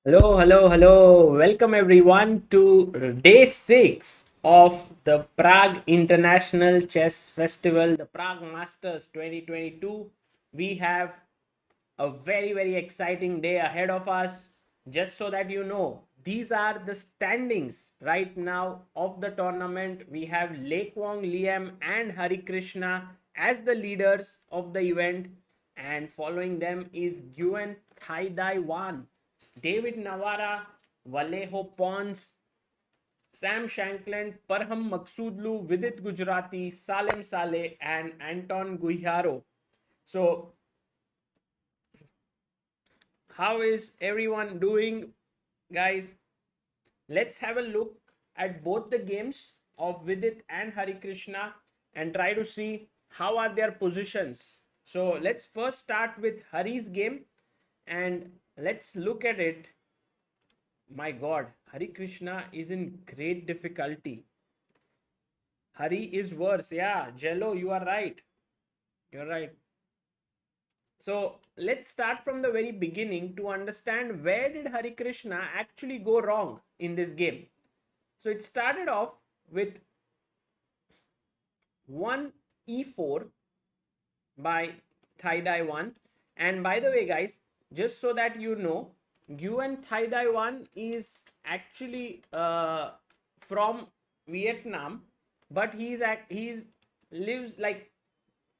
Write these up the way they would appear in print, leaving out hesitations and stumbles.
Hello, hello, hello. Welcome everyone to day 6 of the Prague International Chess Festival, the Prague Masters 2022. We have a very exciting day ahead of us. Just so that you know, these are the standings right now of the tournament. We have Quang Liem and Harikrishna as the leaders of the event, and following them is Nguyen Thai Wan, David Navara, Vallejo Pons, Sam Shankland, Parham Maghsoodloo, Vidit Gujrathi, Saleh, and Anton Guiharo. So, how is everyone doing, guys? Let's have a look at both the games of Vidit and Harikrishna and try to see how are their positions. So let's first start with Hari's game and let's look at it. My God, Harikrishna is in great difficulty. Hari is worse. Yeah, Jello, you are right. You're right. So let's start from the very beginning to understand where did Harikrishna actually go wrong in this game. So it started off with 1 e4 by Thai 1. And by the way, guys, just so that you know, Nguyen Thai 1 is actually from Vietnam, but he's lives like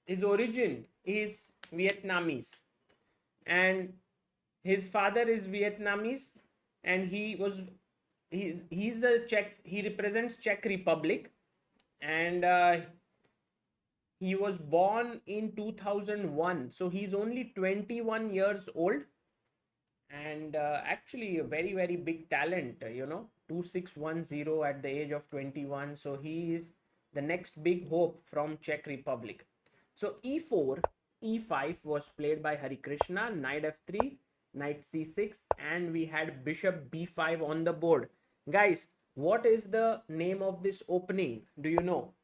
his origin is Vietnamese, and his father is Vietnamese, and he's a Czech. He represents Czech Republic, and he was born in 2001, so he's only 21 years old, and actually a very big talent. 2610 at the age of 21. So he is the next big hope from Czech Republic. So e4, e5 was played by Harikrishna, knight f3, knight c6, and we had bishop b5 on the board. Guys, what is the name of this opening? Do you know?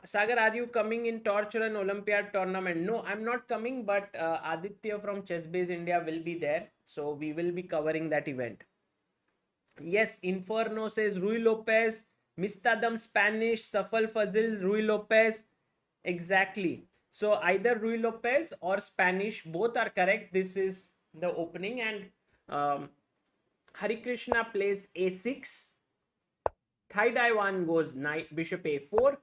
Sagar, are you coming in Torture and Olympiad tournament? No, I'm not coming, but Aditya from ChessBase India will be there. So we will be covering that event. Yes, Inferno says Rui Lopez, Mistadam Spanish, Safal Fazil, Rui Lopez. Exactly. So either Rui Lopez or Spanish, both are correct. This is the opening, and Harikrishna plays a6. Thai 1 goes knight bishop a4,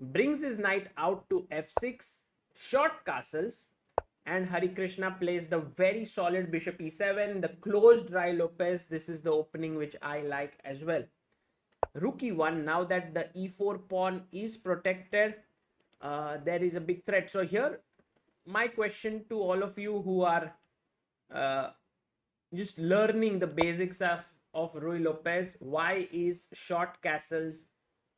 brings his knight out to f6, short castles, and Harikrishna plays the very solid bishop e7, the closed Rui Lopez. This is the opening which I like as well. Rook e1, now that the e4 pawn is protected, there is a big threat. So here, my question to all of you who are uh, just learning the basics of Rui Lopez, why is short castles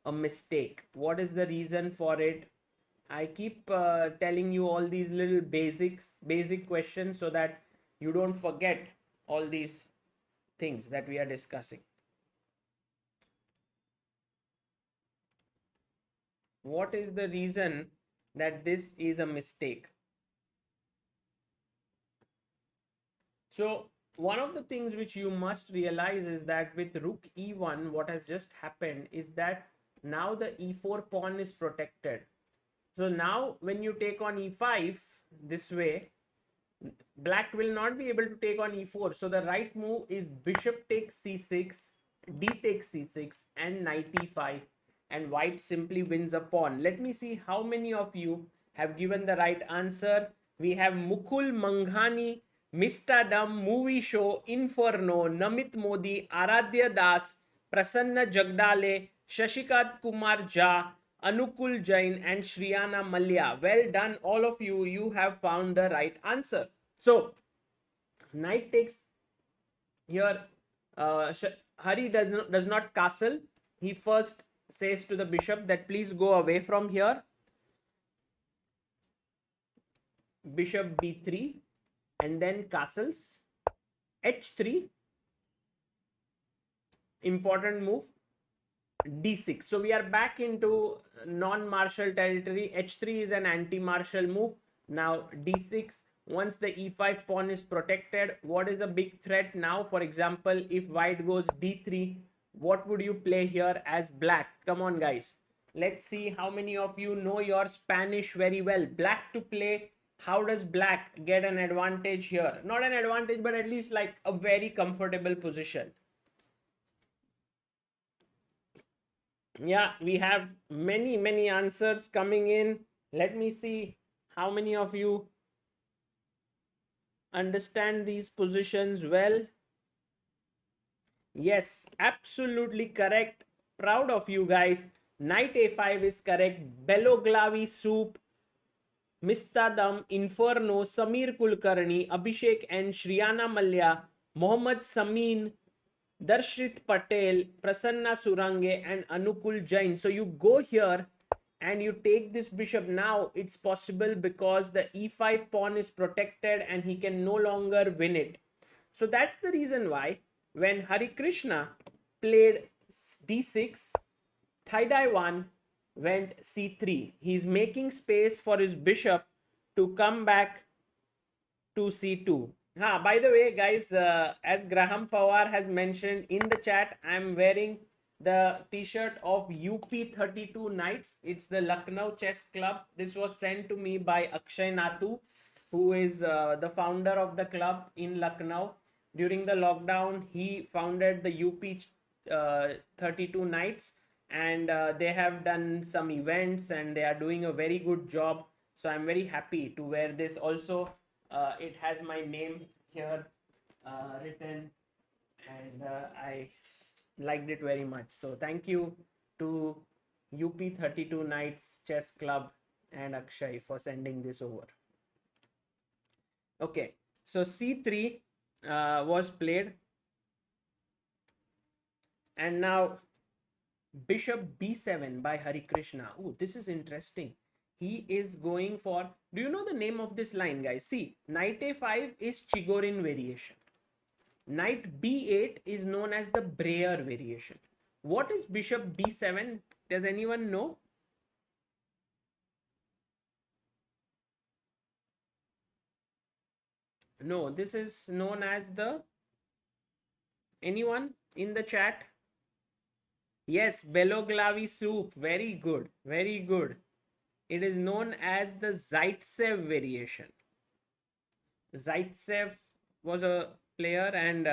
a mistake? What is the reason for it? I keep telling you all these little basic questions so that you don't forget all these things that we are discussing. What is the reason that this is a mistake? So one of the things which you must realize is that with rook e1, what has just happened is that now the e4 pawn is protected. So now when you take on e5 this way, black will not be able to take on e4. So the right move is bishop takes c6, d takes c6, and knight e5, and white simply wins a pawn. Let me see how many of you have given the right answer. We have Mukul Manghani, Mistadam, Movie Show, Inferno, Namit Modi, Aradhya Das, Prasanna Jagdale, Shashikat Kumar Jha, Anukul Jain, and Shriyana Malya. Well done, all of you. You have found the right answer. So, knight takes here. Hari does not castle. He first says to the bishop that please go away from here. Bishop b3, and then castles. h3, important move. d6. So we are back into non-martial territory. h3 is an anti-martial move. Now d6, once the e5 pawn is protected, what is a big threat now? For example, if white goes d3, what would you play here as black? Come on, guys. Let's see how many of you know your Spanish very well. Black to play. How does black get an advantage here? Not an advantage, but at least like a very comfortable position. Yeah, we have many answers coming in. Let me see how many of you understand these positions well. Yes, absolutely correct. Proud of you guys. Knight a5 is correct. Beloglavi soup, Mistadam, Inferno, Samir Kulkarni, Abhishek and Shriyana Malya, Mohammad Samin, Darshit Patel, Prasanna Surange and Anukul Jain. So you go here and you take this bishop. Now it's possible because the e5 pawn is protected and he can no longer win it. So that's the reason why when Harikrishna played d6, Thaidai 1 went c3. He's making space for his bishop to come back to c2. By the way, guys, as Graham Pawar has mentioned in the chat, I'm wearing the t-shirt of UP32 Knights. It's the Lucknow Chess Club. This was sent to me by Akshay Natu, who is the founder of the club in Lucknow. During the lockdown, he founded the UP32 Knights, and they have done some events and they are doing a very good job. So I'm very happy to wear this. Also, it has my name here written, and I liked it very much. So thank you to UP32 Knights Chess Club and Akshay for sending this over. Okay, so c3 was played, and now bishop b7 by Harikrishna. Oh, this is interesting. He is going for, do you know the name of this line, guys? See, knight a5 is Chigorin variation. Knight b8 is known as the Breyer variation. What is bishop b7? Does anyone know? No, this is known as the, anyone in the chat? Yes, Beloglavi soup. Very good. Very good. It is known as the Zaitsev variation. Zaitsev was a player, and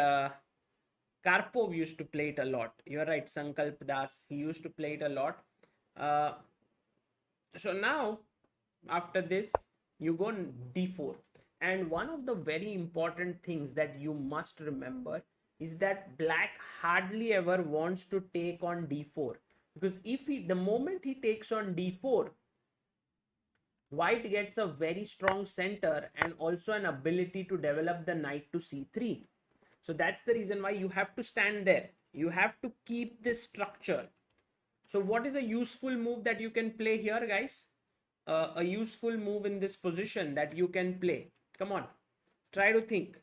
Karpov used to play it a lot. You're right, Sankalp Das. He used to play it a lot. So now, after this, you go d4. And one of the very important things that you must remember is that black hardly ever wants to take on d4, because if he, the moment he takes on d4, white gets a very strong center and also an ability to develop the knight to c3. So that's the reason why you have to stand there. You have to keep this structure. So what is a useful move that you can play here, guys? A useful move in this position that you can play. Come on, try to think.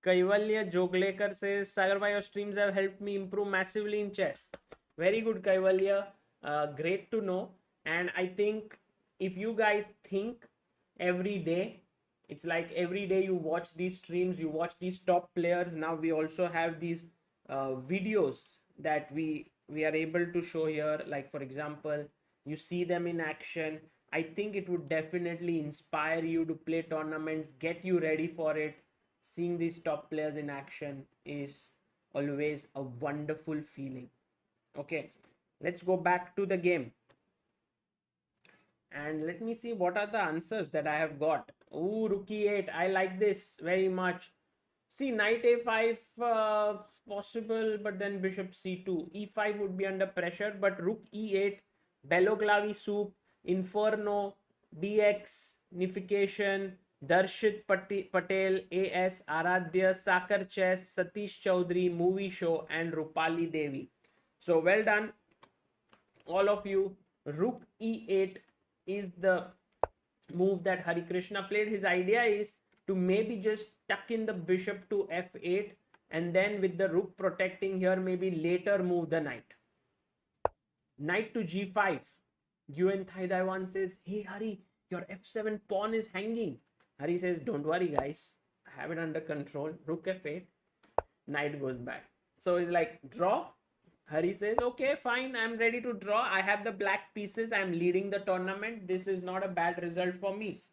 Kaivalya Joglekar says, Sagar bhai, your streams have helped me improve massively in chess. Very good, Kaivalya. Great to know. And I think if you guys think every day, it's like every day you watch these streams, you watch these top players. Now we also have these videos that we are able to show here. Like, for example, you see them in action. I think it would definitely inspire you to play tournaments, get you ready for it. Seeing these top players in action is always a wonderful feeling. Okay, let's go back to the game. And let me see what are the answers that I have got. Ooh, rook e8. I like this very much. See, knight a5 possible, but then bishop c2. e5 would be under pressure, but rook e8, Beloglavi soup, Inferno, dx, nification, Darshit Patel, AS, Aradhya, Sakar Chess, Satish Chaudhary, Movie Show, and Rupali Devi. So well done, all of you. Rook e8 is the move that Harikrishna played. His idea is to maybe just tuck in the bishop to f8, and then with the rook protecting here, maybe later move the knight. Knight to g5. Nguyen Thai Dai says, hey Hari, your f7 pawn is hanging. Hari says, don't worry guys, I have it under control. Rook f8. Knight goes back. So it's like, draw. Hari says, okay, fine, I'm ready to draw. I have the black pieces. I'm leading the tournament. This is not a bad result for me.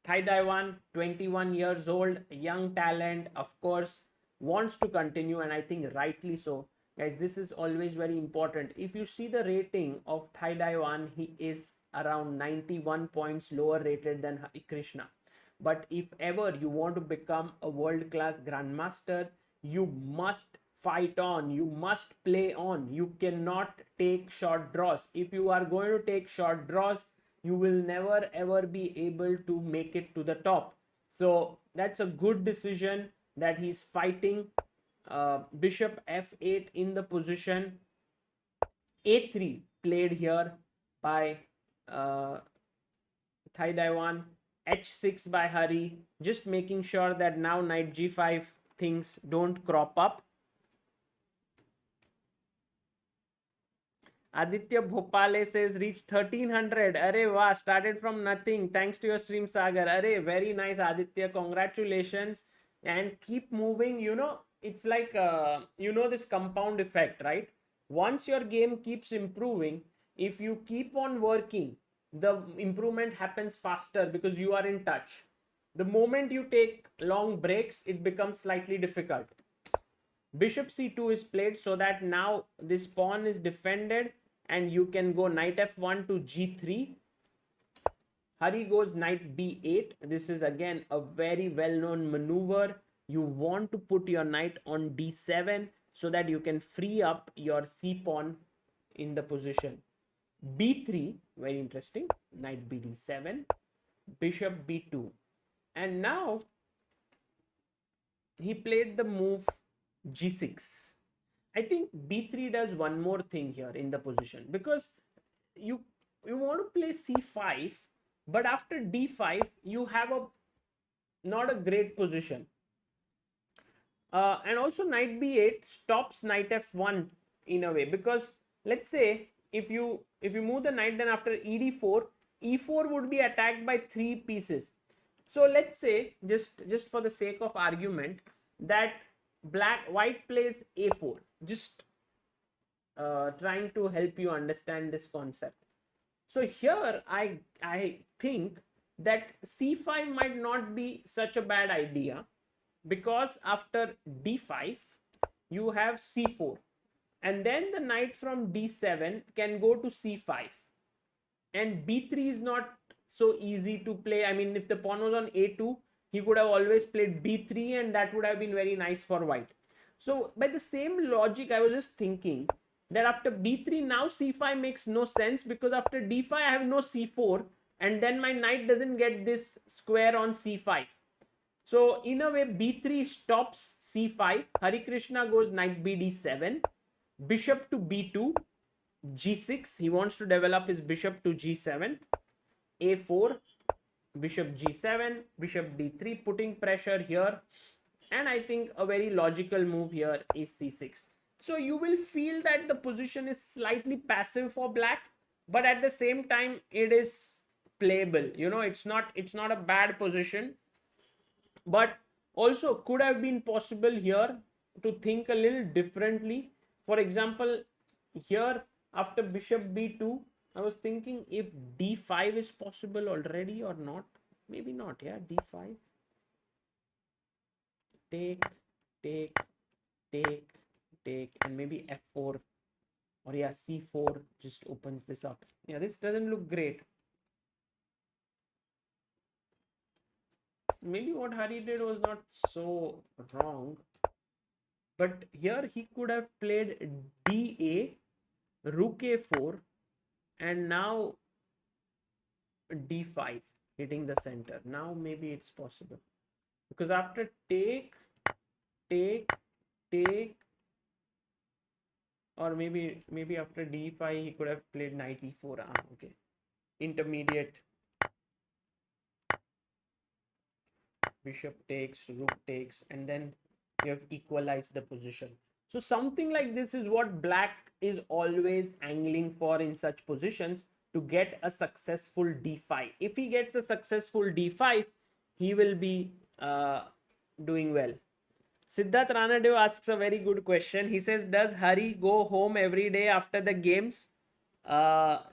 Thai Dai 21 years old, young talent, of course, wants to continue, and I think rightly so. Guys, this is always very important. If you see the rating of Thai Dai, he is around 91 points lower rated than Harikrishna. But if ever you want to become a world-class grandmaster, you must fight on, you must play on, you cannot take short draws. If you are going to take short draws, you will never ever be able to make it to the top. So that's a good decision that he's fighting. Bishop f8 in the position. a3 played here by Thai Dai h6 by Hari, just making sure that now knight g5 things don't crop up. Aditya Bhopale says reached 1300. Arey wow, started from nothing. Thanks to your stream, Sagar. Arey, very nice, Aditya. Congratulations. And keep moving. You know, it's like, this compound effect, right? Once your game keeps improving, if you keep on working, the improvement happens faster because you are in touch. The moment you take long breaks, it becomes slightly difficult. Bishop c2 is played so that now this pawn is defended and you can go knight f1 to g3. Hari goes knight b8. This is again a very well-known maneuver. You want to put your knight on d7 so that you can free up your c pawn in the position. b3, very interesting. Knight bd7, bishop b2. And now he played the move g6. I think b3 does one more thing here in the position, because you want to play c5, but after d5 you have a not a great position. And also knight b8 stops knight f1 in a way, because let's say if you move the knight, then after ed4, e4 would be attacked by 3 pieces. So let's say, just for the sake of argument, that white plays a4, just trying to help you understand this concept. So here I think that c5 might not be such a bad idea, because after d5 you have c4, and then the knight from d7 can go to c5, and b3 is not so easy to play. I mean, if the pawn was on a2, he could have always played b3, and that would have been very nice for white. So by the same logic, I was just thinking that after b3, now c5 makes no sense, because after d5 I have no c4, and then my knight doesn't get this square on c5. So in a way, b3 stops c5. Harikrishna goes knight bd7, bishop to b2, g6. He wants to develop his bishop to g7, a4, bishop g7, bishop d3, putting pressure here. And I think a very logical move here is c6. So you will feel that the position is slightly passive for black, but at the same time it is playable. You know, it's not a bad position, but also could have been possible here to think a little differently. For example, here after bishop b2, I was thinking if d5 is possible already or not. Maybe not. Yeah, d5, take, and maybe f4, or yeah, c4 just opens this up. Yeah, this doesn't look great. Maybe what Hari did was not so wrong, but here he could have played da, rook a4, and now d5 hitting the center. Now maybe it's possible, because after take, or maybe after d5 he could have played knight e4. Okay, intermediate. Bishop takes, rook takes, and then you have equalized the position. So something like this is what black is always angling for in such positions, to get a successful d5. If he gets a successful d5, he will be doing well. Siddharth Ranadev asks a very good question. He says, does Hari go home every day after the games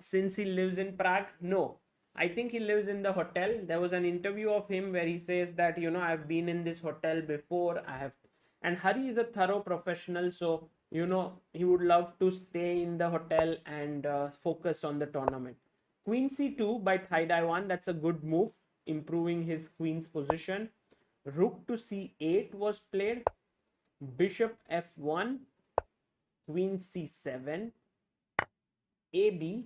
since he lives in Prague? No. I think he lives in the hotel. There was an interview of him where he says that, I've been in this hotel before. And Hari is a thorough professional. So, he would love to stay in the hotel and focus on the tournament. Queen c2 by Thai Dai 1. That's a good move, improving his queen's position. Rook to c8 was played. Bishop f1. Queen c7. AB,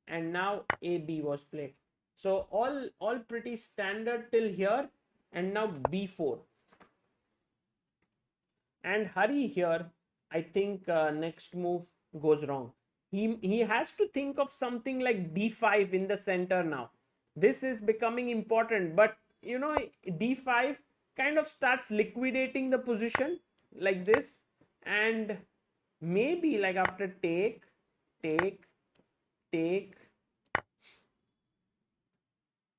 and now AB was played. So all pretty standard till here, and now b4. And Hari here, I think next move goes wrong. He has to think of something like d5 in the center now. This is becoming important, but d5 kind of starts liquidating the position like this, and maybe like after take,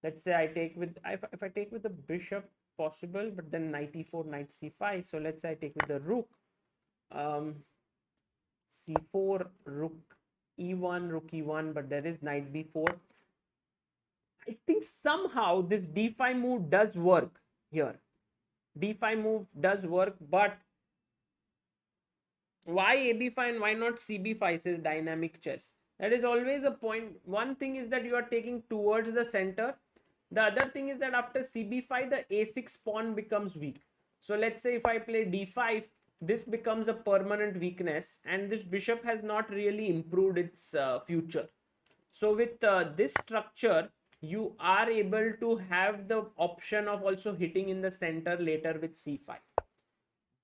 let's say I take with, if I take with the bishop, possible, but then knight e4, knight c5. So let's say I take with the rook, c4, rook e1, but there is knight b4. I think somehow this d5 move does work here. D5 move does work, but why AB5 and why not CB5, says Dynamic Chess. That is always a point. One thing is that you are taking towards the center. The other thing is that after CB5, the A6 pawn becomes weak. So let's say if I play D5, this becomes a permanent weakness, and this bishop has not really improved its future. So with this structure, you are able to have the option of also hitting in the center later with C5.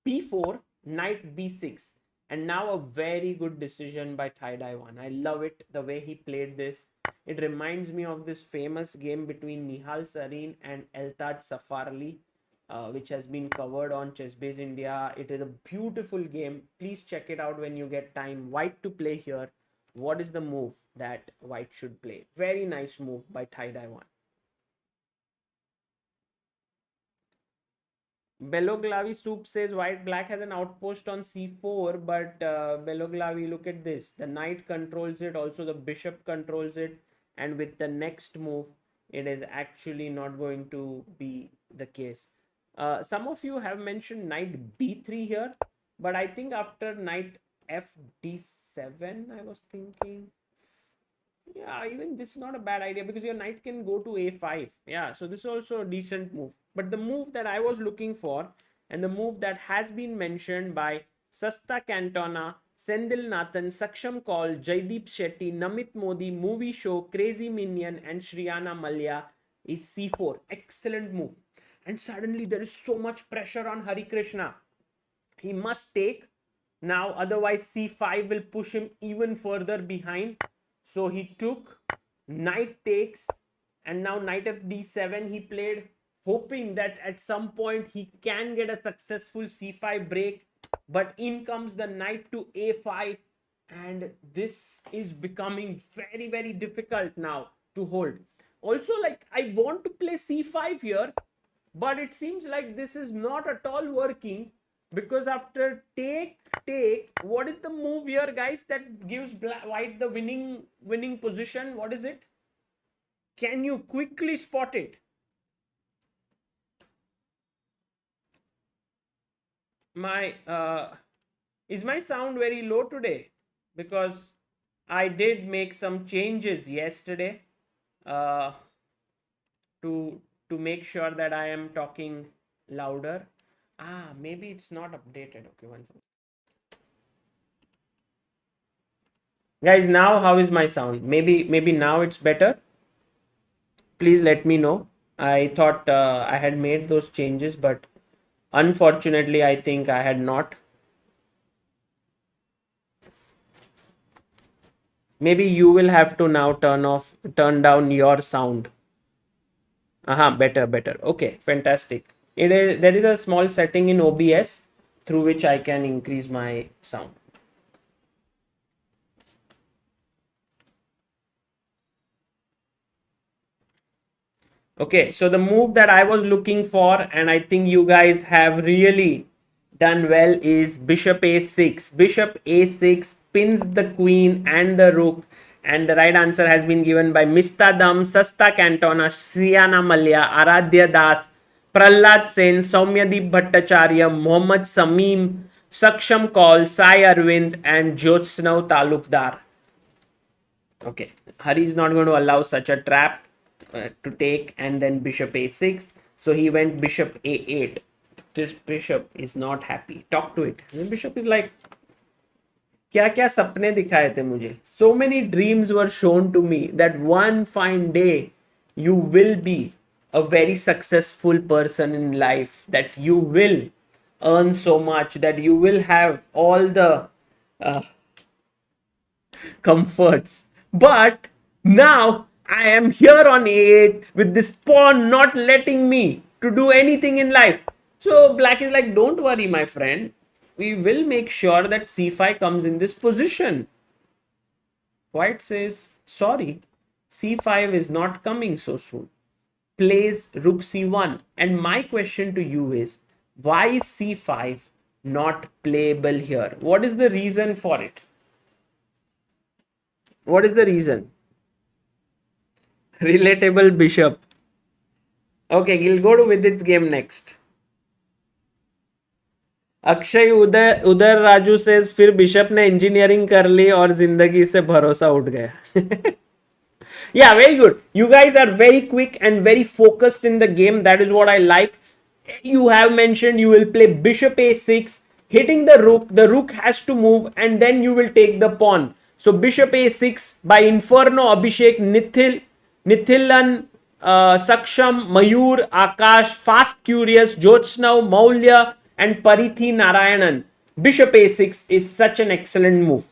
B4, knight B6. And now a very good decision by Thai Dai 1. I love it, the way he played this. It reminds me of this famous game between Nihal Sarin and Eltaj Safarli, which has been covered on ChessBase India. It is a beautiful game. Please check it out when you get time. White to play here. What is the move that white should play? Very nice move by Thai Dai 1. Beloglavi Soup says white black has an outpost on c4, but Beloglavi, look at this. The knight controls it, also the bishop controls it, and with the next move, it is actually not going to be the case. Some of you have mentioned knight b3 here, but I think after knight fd7, I was thinking, yeah, even this is not a bad idea because your knight can go to a5. Yeah, so this is also a decent move. But the move that I was looking for, and the move that has been mentioned by Sasta Cantona, Sendil Nathan, Saksham Kaul, Jaideep Shetty, Namit Modi, Movie Show, Crazy Minion, and Shriyana Malya, is c4. Excellent move. And suddenly there is so much pressure on Harikrishna. He must take now, otherwise c5 will push him even further behind. So he took, knight takes, and now knight fd7 he played, hoping that at some point he can get a successful c5 break. But in comes the knight to a5, and this is becoming very, very difficult now to hold. Also, like, I want to play c5 here, but it seems like this is not at all working, because after take, what is the move here, guys, that gives white the winning position? What is it? Can you quickly spot it? Is my sound very low today? Because I did make some changes yesterday to make sure that I am talking louder. Maybe it's not updated. Okay, one second. Guys, now how is my sound? Maybe now it's better. Please let me know. I thought I had made those changes, but unfortunately I think I had not. Maybe you will have to now turn down your sound. Better. Okay, fantastic. There is a small setting in OBS through which I can increase my sound. Okay, so the move that I was looking for, and I think you guys have really done well, is bishop a6. Bishop a6 pins the queen and the rook, and the right answer has been given by Mistadam, Sasta Cantona, Shriyana Malya, Aradhya Das, Prahlad Sen, Saumyadeep Bhattacharya, Mohammad Sameem, Saksham Kaul, Sai Arvind, and Jyotsnav Talukdar. Okay, Hari is not going to allow such a trap to take, and then bishop a6. So he went bishop a8. This bishop is not happy. Talk to it. The bishop is like, क्या क्या सपने दिखाए थे मुझे. So many dreams were shown to me that one fine day you will be a very successful person in life, that you will earn so much, that you will have all the comforts. But now I am here on a8 with this pawn not letting me to do anything in life. So black is like, don't worry, my friend. We will make sure that c5 comes in this position. White says, sorry, c5 is not coming so soon. Plays rook c1. And my question to you is, why is c5 not playable here? What is the reason for it? What is the reason? Relatable bishop. Okay, we'll go to Vidit's game next. Akshay उधर Raju says फिर bishop ने engineering कर ली और जिंदगी से भरोसा उठ गया. Yeah, very good. You guys are very quick and very focused in the game. That is what I like. You have mentioned you will play bishop a6, hitting the rook. The rook has to move, and then you will take the pawn. So bishop a6 by Inferno, Abhishek, Nithilan, Saksham, Mayur, Akash, Fast Curious, Jyotsnav, Maulya, and Parithi Narayanan. Bishop a6 is such an excellent move.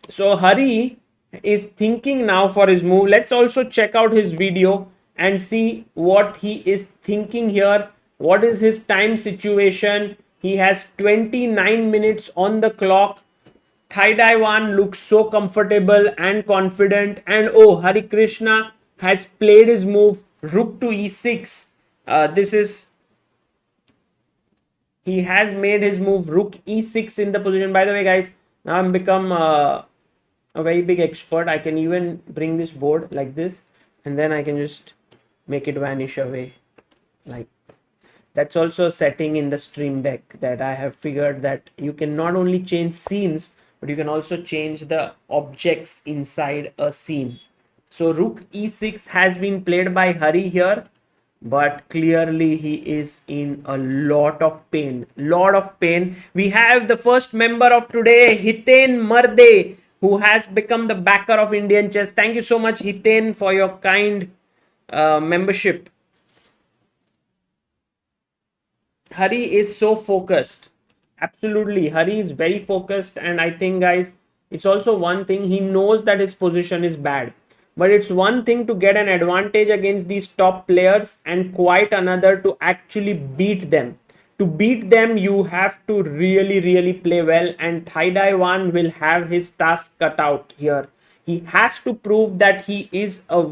So Hari is thinking now for his move. Let's also check out his video and see what he is thinking here. What is his time situation? He has 29 minutes on the clock. Thaidaiwan looks so comfortable and confident. And oh, Harikrishna has played his move rook to e6. He has made his move rook e6 in the position. By the way, guys, now I'm become a very big expert. I can even bring this board like this, and then I can just make it vanish away. Like, that's also a setting in the Stream Deck that I have figured that you can not only change scenes, but you can also change the objects inside a scene. So rook e6 has been played by Hari here, but clearly he is in a lot of pain. We have the first member of today, Hiten Marde, who has become the backer of Indian chess. Thank you so much, Hiten, for your kind membership. Hari is so focused. Absolutely, Hari is very focused, and I think, guys, it's also one thing, he knows that his position is bad. But it's one thing to get an advantage against these top players and quite another to actually beat them. To beat them, you have to really play well, and Thaidaiwan will have his task cut out here. He has to prove that he is a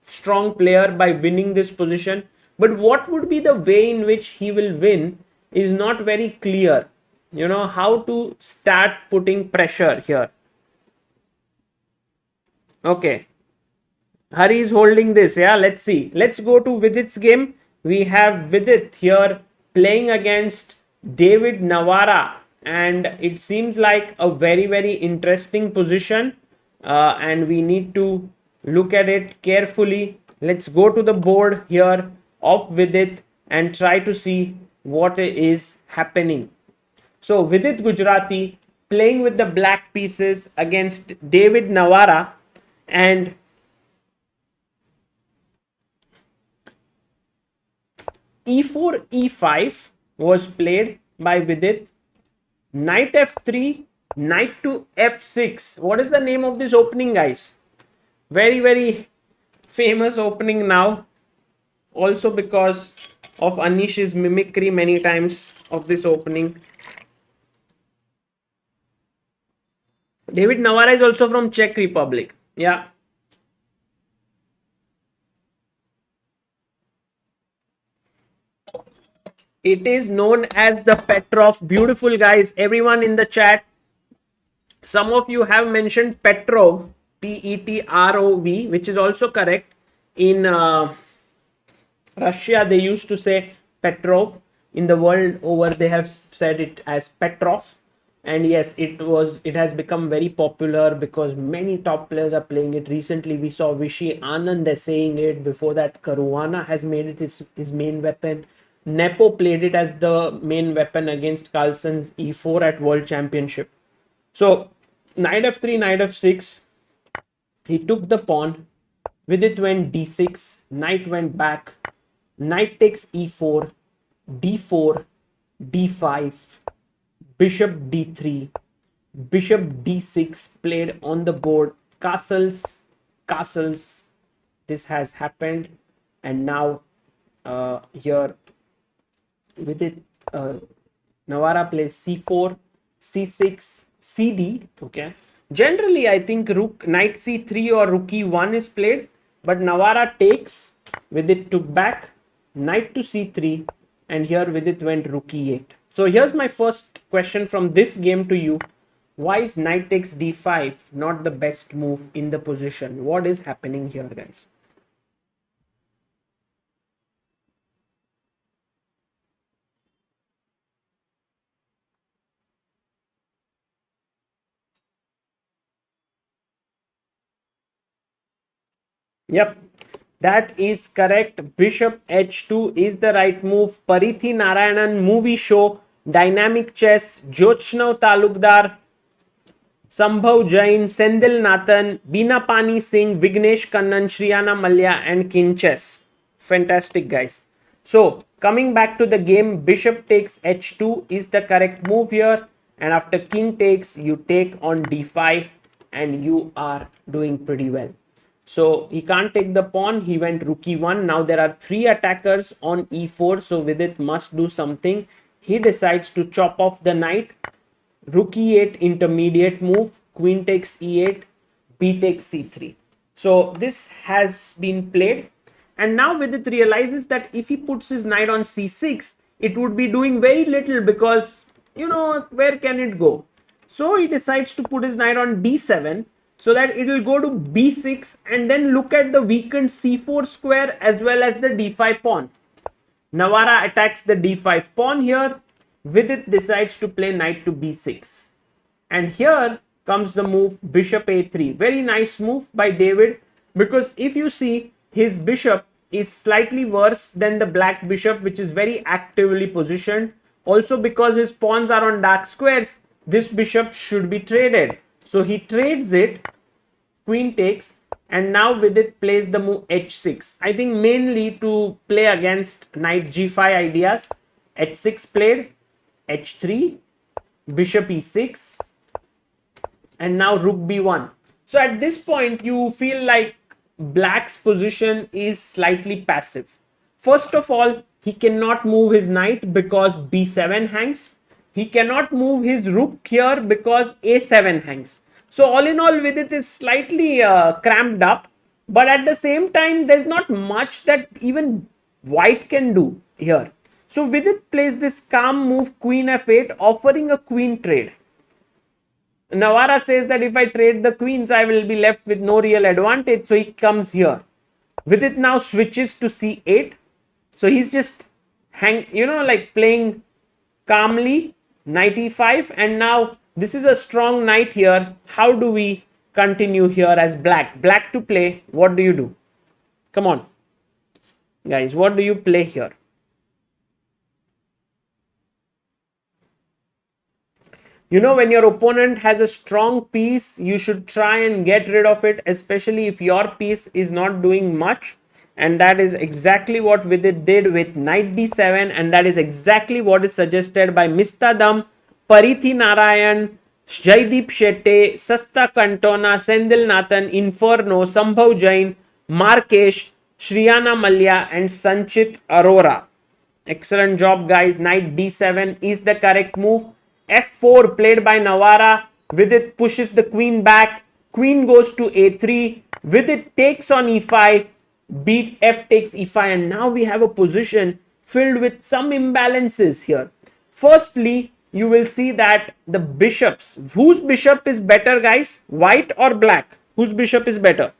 strong player by winning this position. But what would be the way in which he will win is not very clear. You know, how to start putting pressure here. Okay. Hari is holding this, yeah, let's see. Let's go to Vidit's game. We have Vidit here playing against David Navara, and it seems like a very interesting position, and we need to look at it carefully. Let's go to the board here of Vidit and try to see what is happening. So Vidit Gujrathi playing with the black pieces against David Navara, and e4, e5 was played by Vidit. Knight f3, knight to f6. What is the name of this opening, guys? Very famous opening now. Also because of Anish's mimicry many times of this opening. David Navara is also from Czech Republic. Yeah. It is known as the Petrov. Beautiful, guys. Everyone in the chat. Some of you have mentioned Petrov, Petrov, which is also correct. In Russia, they used to say Petrov. In the world over, they have said it as Petrov. And yes, it has become very popular because many top players are playing it. Recently, we saw Vishy Anand saying it. Before that, Caruana has made it his main weapon. Nepo played it as the main weapon against Carlsen's e4 at World Championship. So, knight f3, knight f6. He took the pawn. Vidit went d6. Knight went back. Knight takes e4. d4. d5. Bishop d3. Bishop d6 played on the board. Castles. Castles. This has happened. And now here with it, Navara plays c4, c6, cd. Okay. Generally, I think rook, knight c3 or rook e1 is played, but Navara takes. With it took back, knight to c3, and here with it went rook e8. So here's my first question from this game to you. Why is knight takes d5 not the best move in the position? What is happening here, guys? Yep, that is correct. Bishop h2 is the right move. Parithi Narayanan movie show, Dynamic Chess, Jyochnav Talukdar, Sambhav Jain, Sendil Nathan, Beena Pani Singh, Vignesh Kannan, Shriyana Malya, and King Chess. Fantastic, guys. So, coming back to the game, bishop takes h2 is the correct move here. And after king takes, you take on d5 and you are doing pretty well. So, he can't take the pawn. He went rook e1. Now, there are 3 attackers on e4. So, Vidit must do something. He decides to chop off the knight. Rook e8 intermediate move, queen takes e8, b takes c3. So this has been played, and now Vidit realizes that if he puts his knight on c6, it would be doing very little because, you know, where can it go? So he decides to put his knight on d7 so that it will go to b6 and then look at the weakened c4 square as well as the d5 pawn. Navara attacks the d5 pawn here. Vidit decides to play knight to b6. And here comes the move bishop a3. Very nice move by David, because if you see, his bishop is slightly worse than the black bishop, which is very actively positioned. Also because his pawns are on dark squares, this bishop should be traded. So he trades it, queen takes, and now Vidit plays the move h6. I think mainly to play against knight g5 ideas. h6 played, h3, bishop e6, and now rook b1. So at this point, you feel like black's position is slightly passive. First of all, he cannot move his knight because b7 hangs. He cannot move his rook here because a7 hangs. So all in all, Vidit is slightly cramped up. But at the same time, there's not much that even white can do here. So Vidit plays this calm move queen f8, offering a queen trade. Navara says that if I trade the queens, I will be left with no real advantage. So he comes here. Vidit now switches to c8. So he's just like playing calmly, knight e5. And now this is a strong knight here. How do we continue here as black? Black to play. What do you do? Come on, guys. What do you play here? You know, when your opponent has a strong piece, you should try and get rid of it, especially if your piece is not doing much. And that is exactly what Vidit did with knight d7, and that is exactly what is suggested by Mistadam, Parithi Narayan, Jaideep Shetty, Sasta Kantona, Sendil Nathan, Inferno, Sambhav Jain, Markesh, Shriyana Malya, and Sanchit Arora. Excellent job, guys. Knight d7 is the correct move. f4 played by Navara. Vidit pushes the queen back. Queen goes to a3. Vidit takes on e5. Beat f takes e5. And now we have a position filled with some imbalances here. Firstly, you will see that the bishops. Whose bishop is better, guys? White or black? Whose bishop is better?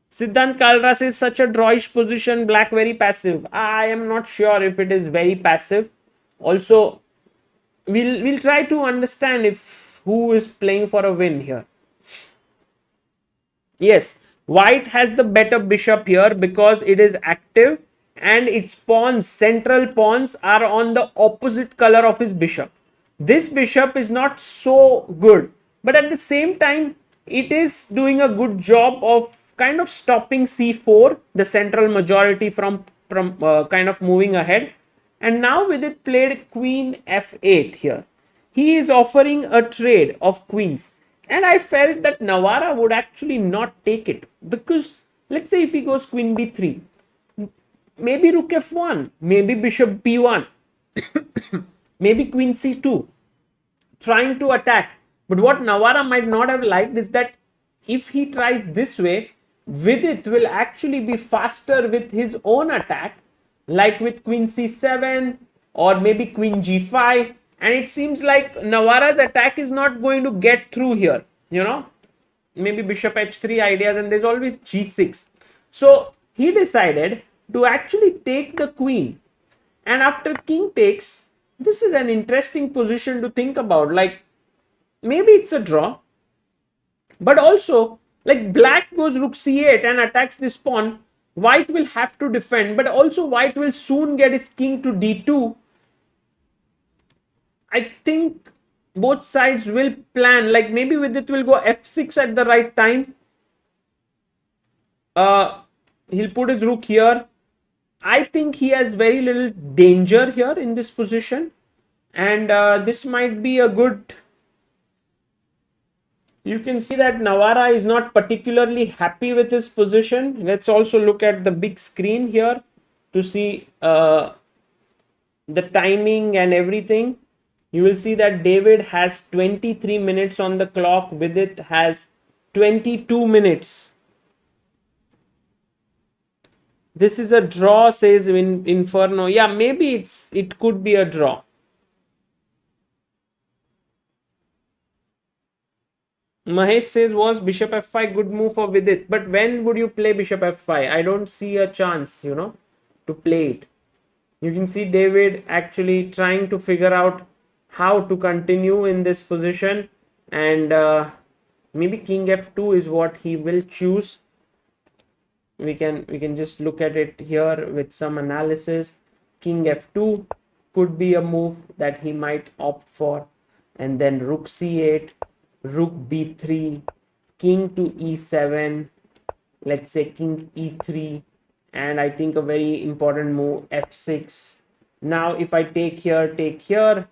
Siddhant Kalra says such a drawish position, black very passive. I am not sure if it is very passive. Also, we'll try to understand if who is playing for a win here. Yes, white has the better bishop here because it is active and its pawns, central pawns, are on the opposite color of his bishop. This bishop is not so good, but at the same time, it is doing a good job of kind of stopping c4, the central majority, from kind of moving ahead. And now with it played queen f8 here. He is offering a trade of queens. And I felt that Navara would actually not take it. Because let's say if he goes queen b3, maybe rook f1, maybe bishop b1, maybe queen c2, trying to attack. But what Navara might not have liked is that if he tries this way, Vidit will actually be faster with his own attack, like with queen c7 or maybe queen g5. And it seems like Navara's attack is not going to get through here, you know, maybe bishop h3 ideas, and there's always g6. So he decided to actually take the queen. And after king takes, this is an interesting position to think about. Like, maybe it's a draw, but also, like, black goes rook c8 and attacks this pawn. White will have to defend, but also white will soon get his king to d2. I think both sides will plan, like maybe with it will go f6 at the right time. He'll put his rook here. I think he has very little danger here in this position, and this might be a good. You can see that Navara is not particularly happy with his position. Let's also look at the big screen here to see the timing and everything. You will see that David has 23 minutes on the clock. Vidit has 22 minutes. This is a draw, says Inferno. Yeah, maybe it could be a draw. Mahesh says, was bishop f5 good move for Vidit? But when would you play bishop f5? I don't see a chance, you know, to play it. You can see David actually trying to figure out how to continue in this position, and maybe king f2 is what he will choose. We can just look at it here with some analysis. King f2 could be a move that he might opt for, and then rook c8, rook b3, king to e7, let's say king e3, and I think a very important move f6. Now if I take here,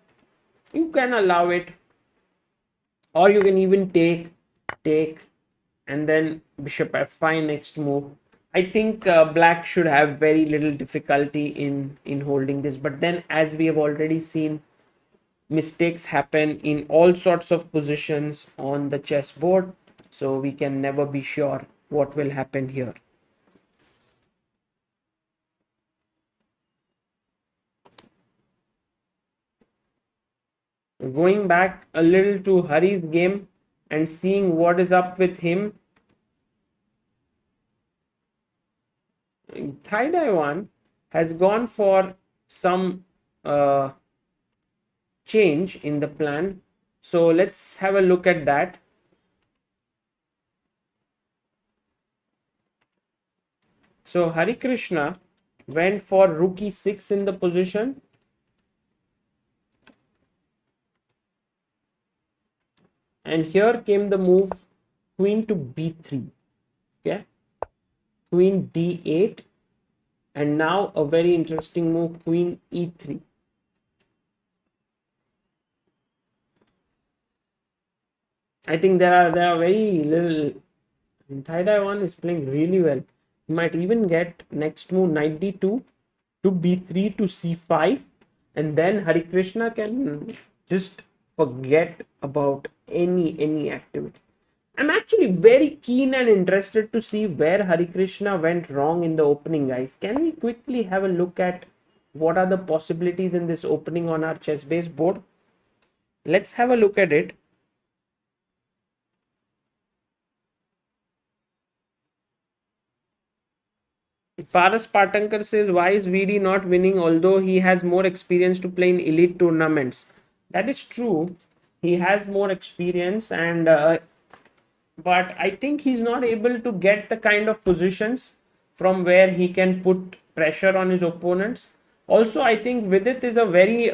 you can allow it, or you can even take, and then bishop f5 next move. I think black should have very little difficulty in holding this, but then as we have already seen, mistakes happen in all sorts of positions on the chessboard, so we can never be sure what will happen here. Going back a little to Hari's game and seeing what is up with him. Taiwan has gone for some change in the plan, so let's have a look at that. So Harikrishna went for rook e6 in the position, and here came the move queen to b3, okay, queen d8, and now a very interesting move, queen e3. I think there are very little. Taiwan is playing really well. He might even get next move knight d2 to b3 to c5, and then Harikrishna can just forget about any activity. I'm actually very keen and interested to see where Harikrishna went wrong in the opening, guys. Can we quickly have a look at what are the possibilities in this opening on our chess base board? Let's have a look at it. Paras Patankar says, why is VD not winning although he has more experience to play in elite tournaments? That is true. He has more experience, and but I think he's not able to get the kind of positions from where he can put pressure on his opponents. Also, I think Vidit is a very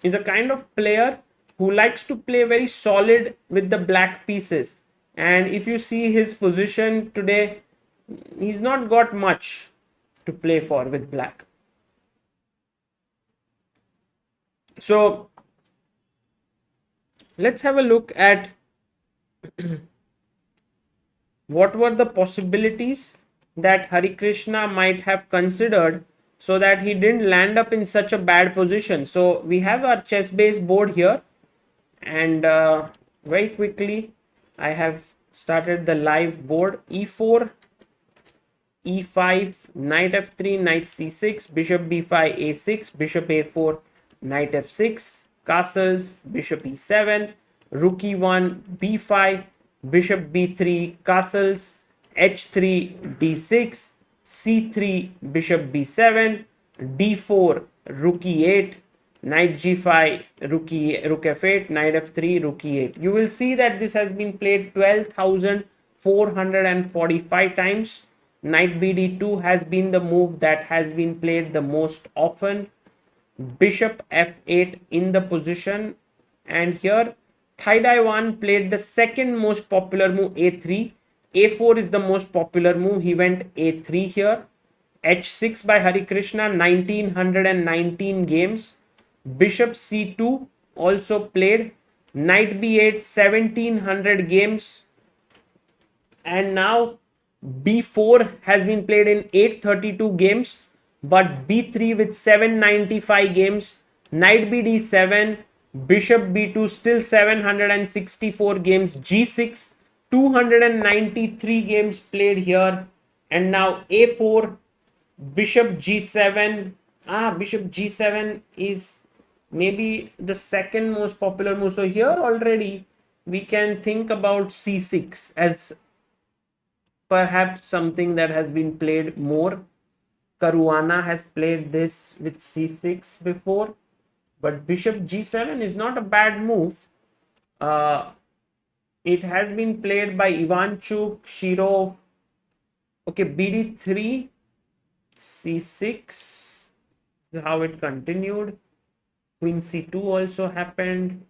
is a kind of player who likes to play very solid with the black pieces. And if you see his position today, he's not got much to play for with black. So let's have a look at what were the possibilities that Harikrishna might have considered so that he didn't land up in such a bad position. So we have our chess base board here, and very quickly I have started the live board. E4, e5, knight f3, knight c6, bishop b5, a6, bishop a4, knight f6, castles, bishop e7, rook e1, b5, bishop b3, castles, h3, d6, c3, bishop b7, d4, rook e8, knight g5, rook f8, knight f3, rook e8. You will see that this has been played 12,445 times. Knight bd2 has been the move that has been played the most often. Bishop f8 in the position, and here Thaidai played the second most popular move, a3. a4 is the most popular move. He went a3 here. h6 by Harikrishna, 1919 games. Bishop c2 also played. Knight b8, 1700 games. And now b4 has been played in 832 games, but b3 with 795 games. Knight bd7, bishop b2 still 764 games. g6, 293 games played here. And now a4, bishop g7. Bishop g7 is maybe the second most popular move. So here already we can think about c6 as perhaps something that has been played more. Caruana has played this with c6 before, but bishop g7 is not a bad move. It has been played by Ivanchuk, Shirov. Okay, bd3, c6 is how it continued. Queen c2 also happened.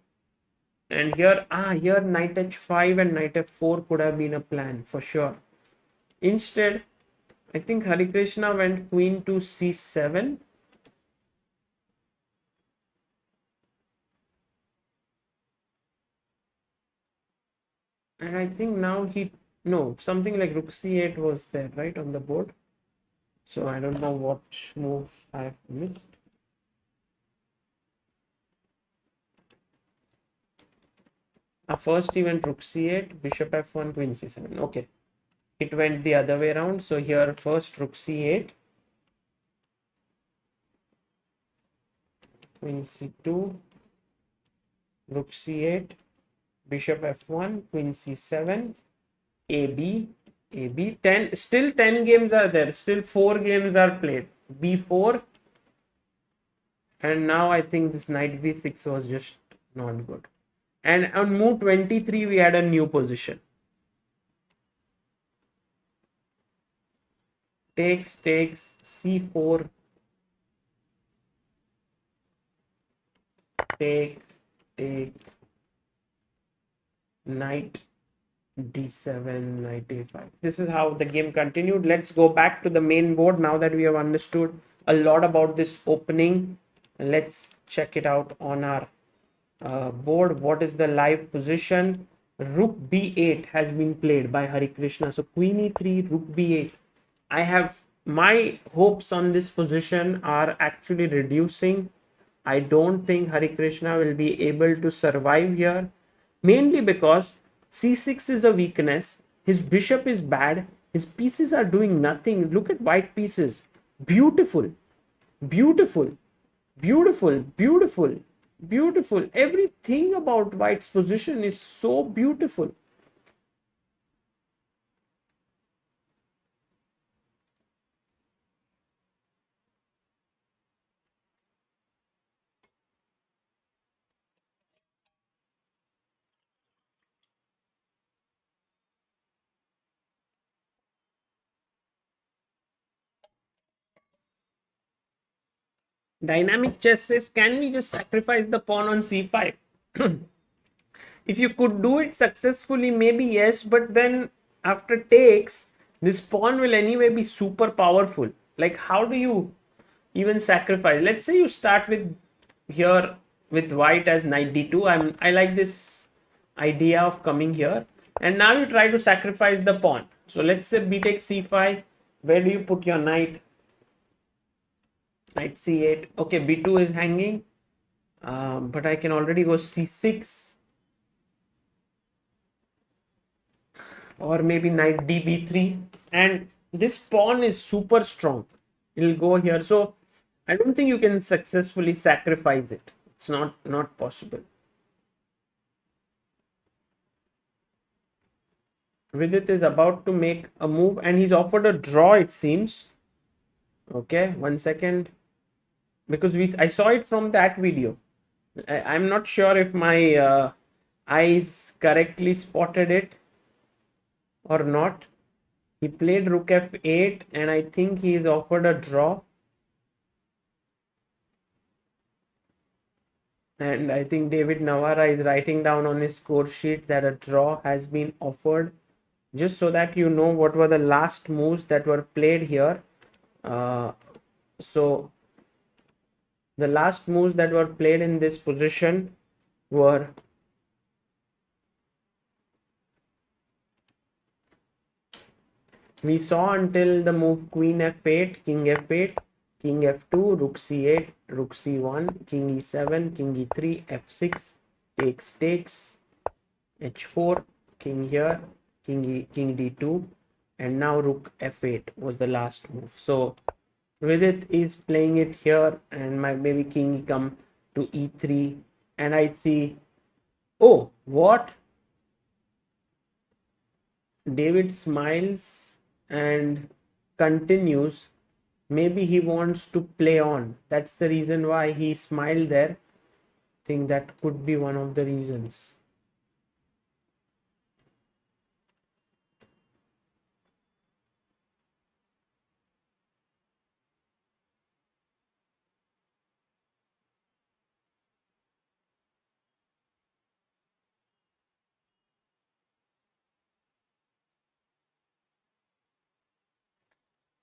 And here knight h5 and knight f4 could have been a plan for sure. Instead, I think Harikrishna went queen to c7. And I think now something like rook c8 was there, right, on the board. So I don't know what move I've missed. First he went rook c8, bishop f1, queen c7. Okay. It went the other way around. So here first rook c8, queen c2, rook c8, bishop f1, queen c7, ab, 10. Still 10 games are there. Still 4 games are played. b4, and now I think this knight b6 was just not good. And on move 23 we had a new position. Takes c4, take, knight d7, knight a5. This is how the game continued. Let's go back to the main board now that we have understood a lot about this opening. Let's check it out on our board. What is the live position? Rook b8 has been played by Harikrishna. So queen e3, rook b8. I have my hopes on this position are actually reducing. I don't think Harikrishna will be able to survive here, mainly because c6 is a weakness. His bishop is bad. His pieces are doing nothing. Look at white pieces. Beautiful, beautiful, beautiful, beautiful, beautiful. Everything about white's position is so beautiful. Dynamic chess says, can we just sacrifice the pawn on c5? If you could do it successfully, maybe yes, but then after takes, this pawn will anyway be super powerful. Like, how do you even sacrifice? Let's say you start with here with white as knight d2. I like this idea of coming here, and now you try to sacrifice the pawn. So let's say b takes c5. Where do you put your knight? Knight c8. Okay, b2 is hanging, but I can already go c6. Or maybe knight db3, and this pawn is super strong. It'll go here, so I don't think you can successfully sacrifice it. It's not possible. Vidit is about to make a move and he's offered a draw, it seems. Okay, 1 second, because I saw it from that video. I'm not sure if my eyes correctly spotted it or not. He played rook f8 and I think he is offered a draw. And I think David Navara is writing down on his score sheet that a draw has been offered, just so that you know what were the last moves that were played here. So the last moves that were played in this position were we saw until the move queen f8, king f8, king f2, rook c8, rook c1, king e7, king e3, f6, takes, h4, king here, king d2, and now rook f8 was the last move. So Vidit is playing it here, and my maybe king come to e3, and I see, oh, what? David smiles and continues. Maybe he wants to play on. That's the reason why he smiled there. I think that could be one of the reasons.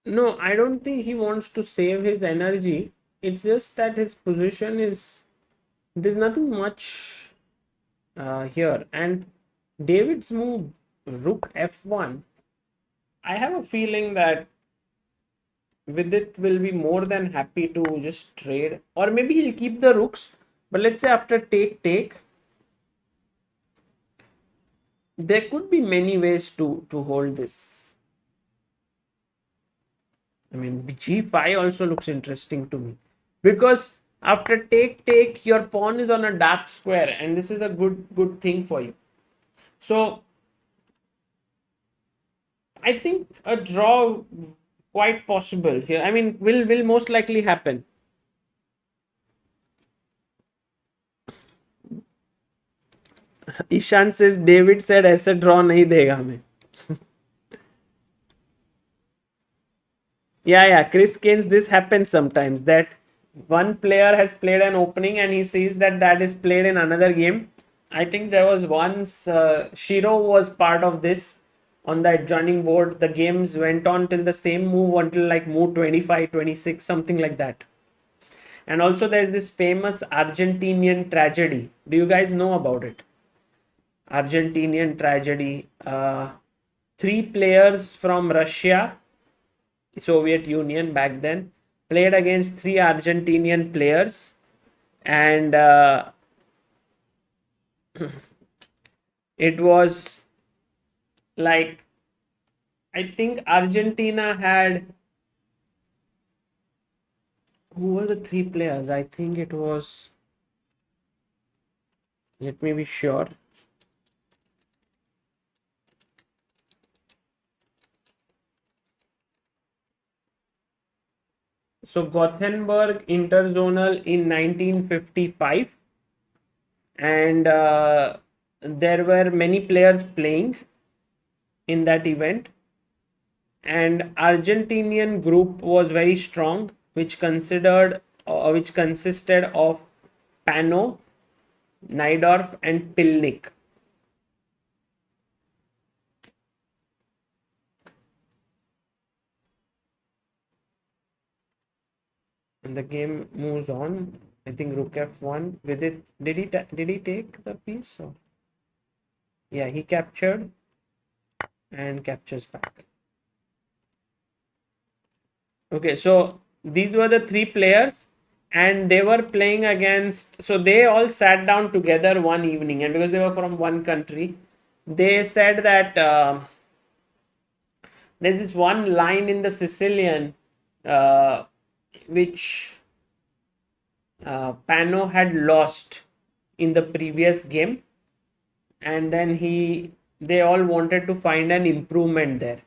No, I don't think he wants to save his energy. It's just that his position is, there's nothing much here. And David's move, rook f1, I have a feeling that Vidit will be more than happy to just trade, or maybe he'll keep the rooks. But let's say after take, there could be many ways to hold this. I mean, g5 also looks interesting to me, because after take, your pawn is on a dark square, and this is a good thing for you. So I think a draw quite possible here. I mean, will most likely happen. Ishan says David said ऐसे draw नहीं देगा हमें. Yeah, Chris Keynes, this happens sometimes, that one player has played an opening and he sees that is played in another game. I think there was once Shiro was part of this on the adjoining board. The games went on till the same move until like move 25, 26, something like that. And also there's this famous Argentinian tragedy. Do you guys know about it? Argentinian tragedy. Three players from Russia Soviet Union back then, played against 3 Argentinian players, and it was like, I think Argentina had, who were the 3 players? I think it was, let me be sure. So Gothenburg Interzonal in 1955, and there were many players playing in that event, and Argentinian group was very strong, which consisted of Pano, Najdorf, and Pilnik. And the game moves on. I think Rook F1. With it, did he take the piece? Or? Yeah, he captured and captures back. Okay, so these were the 3 players, and they were playing against. So they all sat down together one evening, and because they were from one country, they said that there's this one line in the Sicilian which Pano had lost in the previous game, and then they all wanted to find an improvement there.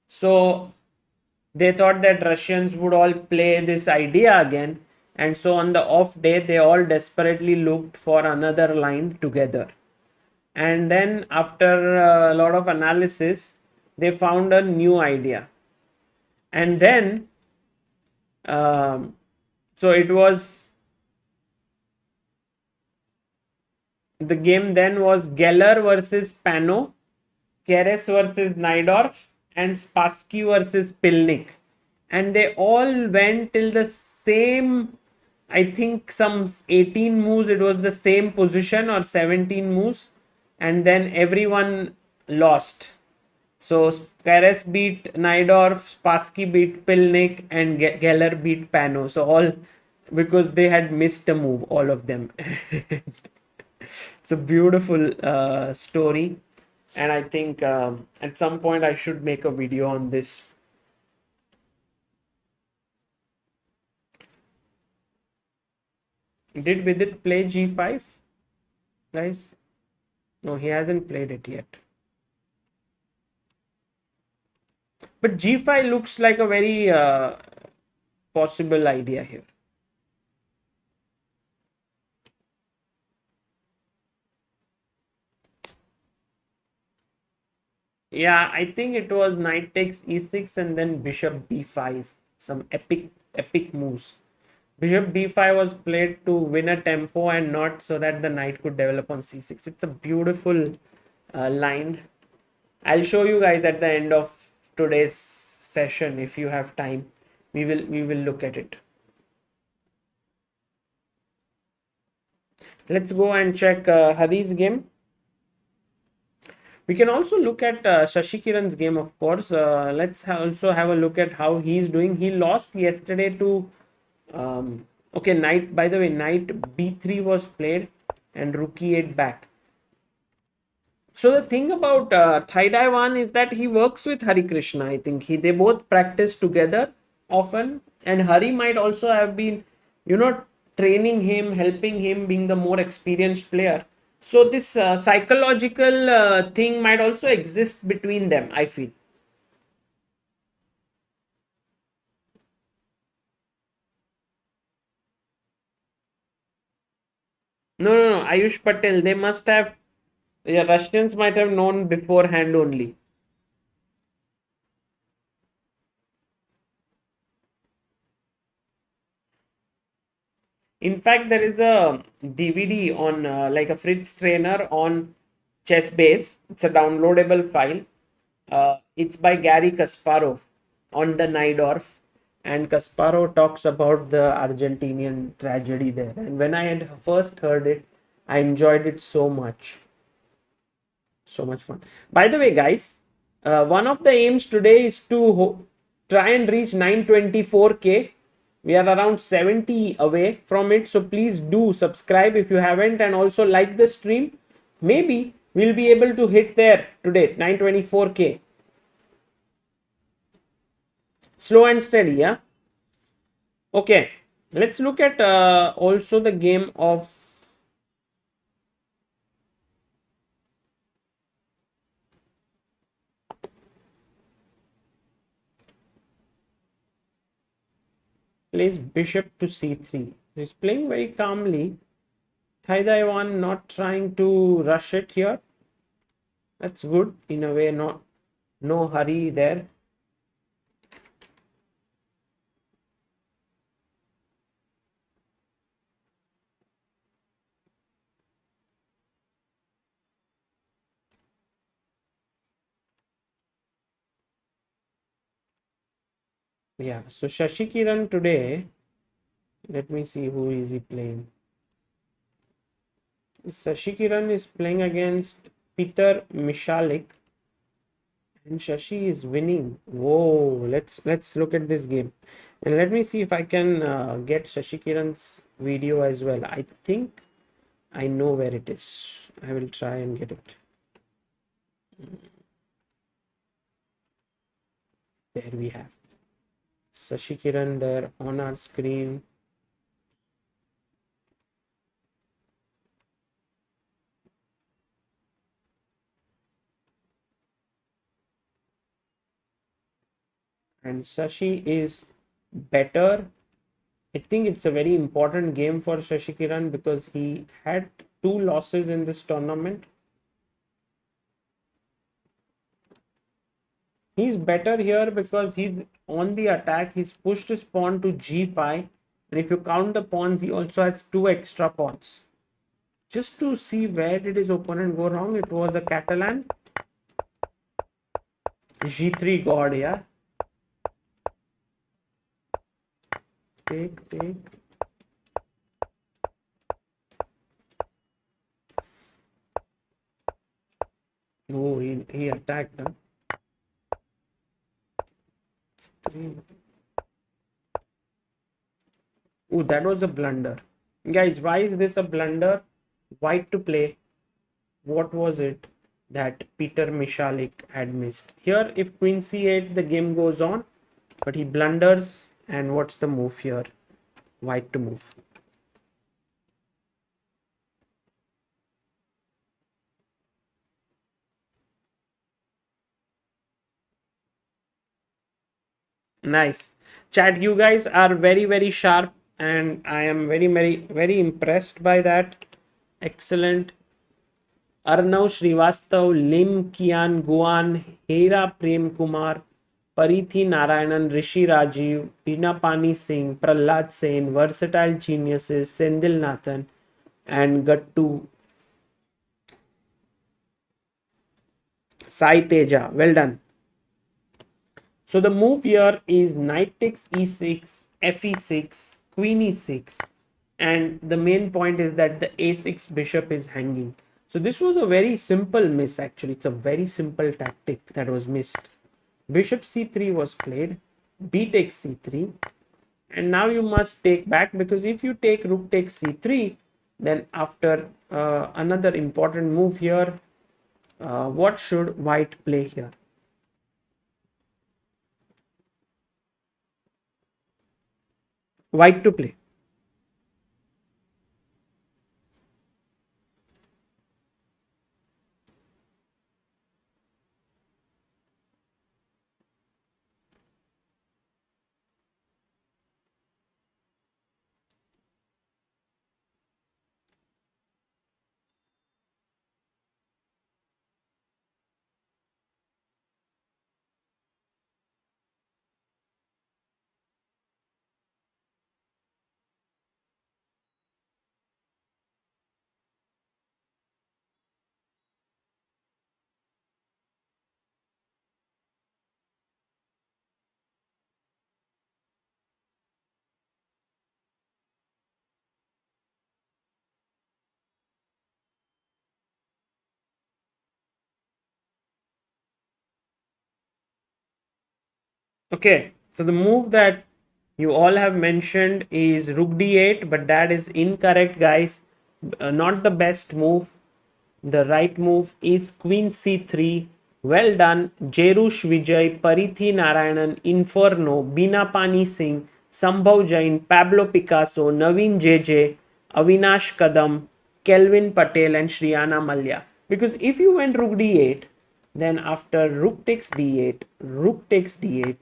So they thought that Russians would all play this idea again, and so on the off day they all desperately looked for another line together, and then after a lot of analysis they found a new idea. And then so it was, the game then was Geller versus Pano, Keres versus Najdorf, and Spassky versus Pilnik. And they all went till the same, I think some 18 moves, it was the same position, or 17 moves, and then everyone lost. So Keres beat Najdorf, Spassky beat Pilnik, and Geller beat Pano. So all because they had missed a move, all of them. It's a beautiful story, and I think at some point I should make a video on this. Did Vidit play G5, guys? No, he hasn't played it yet. But G5 looks like a very possible idea here. Yeah, I think it was knight takes e6 and then bishop b5. Some epic moves. Bishop b5 was played to win a tempo and not so that the knight could develop on c6. It's a beautiful line. I'll show you guys at the end of today's session if you have time. We will look at it. Let's go and check Hari's game. We can also look at Shashi Kiran's game, of course. Let's also have a look at how he's doing. He lost yesterday to okay, knight, by the way, knight b3 was played and rook e8 back. So the thing about Thaidaiwan is that he works with Harikrishna. I think they both practice together often, and Hari might also have been, training him, helping him, being the more experienced player. So this psychological thing might also exist between them, I feel. No, Ayush Patel. They must have, yeah, Russians might have known beforehand only. In fact, there is a DVD on like a Fritz trainer on Chess Base. It's a downloadable file. It's by Gary Kasparov on the Najdorf, and Kasparov talks about the Argentinian tragedy there. And when I had first heard it, I enjoyed it so much. So much fun. By the way, guys, one of the aims today is to try and reach 924k. We are around 70 away from it, so please do subscribe if you haven't, and also like the stream. Maybe we'll be able to hit there today, 924k. Slow and steady, yeah. Okay, let's look at also the game of. Plays bishop to c3. He's playing very calmly. Taiwan not trying to rush it here. That's good in a way. Not no hurry there. Yeah. So Shashi Kiran today. Let me see who is he playing. Shashi Kiran is playing against Peter Mishalik, and Shashi is winning. Whoa! Let's look at this game, and let me see if I can get Shashi Kiran's video as well. I think I know where it is. I will try and get it. There we have Shashi Kiran there on our screen. And Shashi is better. I think it's a very important game for Shashi Kiran because he had two losses in this tournament. He's better here because he's on the attack. He's pushed his pawn to g5. And if you count the pawns, he also has two extra pawns. Just to see where did his opponent go wrong, it was a Catalan. g3 god, yeah. Take. Oh, he attacked. Huh? Three. Oh, that was a blunder. Guys, why is this a blunder? White to play. What was it that Peter Mishalik had missed? Here, if queen c8, the game goes on, but he blunders. And what's the move here? White to move. Nice. Chat, you guys are very, very sharp, and I am very, very, very impressed by that. Excellent. Arnav Srivastav, Lim Kian Guan, Hera Prem Kumar, Parithi Narayanan, Rishi Rajiv, Pinapani Singh, Prahlad Sen, Versatile Geniuses, Sendil Nathan, and Gattu Sai Teja. Well done. So the move here is knight takes e6, fe6, queen e6, and the main point is that the a6 bishop is hanging. So this was a very simple miss actually. It's a very simple tactic that was missed. Bishop c3 was played, b takes c3, and now you must take back because if you take rook takes c3, then after another important move here, what should white play here? White to play. Okay, So the move that you all have mentioned is rook d8, but that is incorrect, guys. Not the best move. The right move is queen c3. Well done, Jerush Vijay, Parithi Narayanan, Inferno, Binapani Singh, Sambhav Jain, Pablo Picasso, Naveen JJ, Avinash Kadam, Kelvin Patel, and Shriyana Malya. Because if you went rook d8, then after rook takes d8, rook takes d8,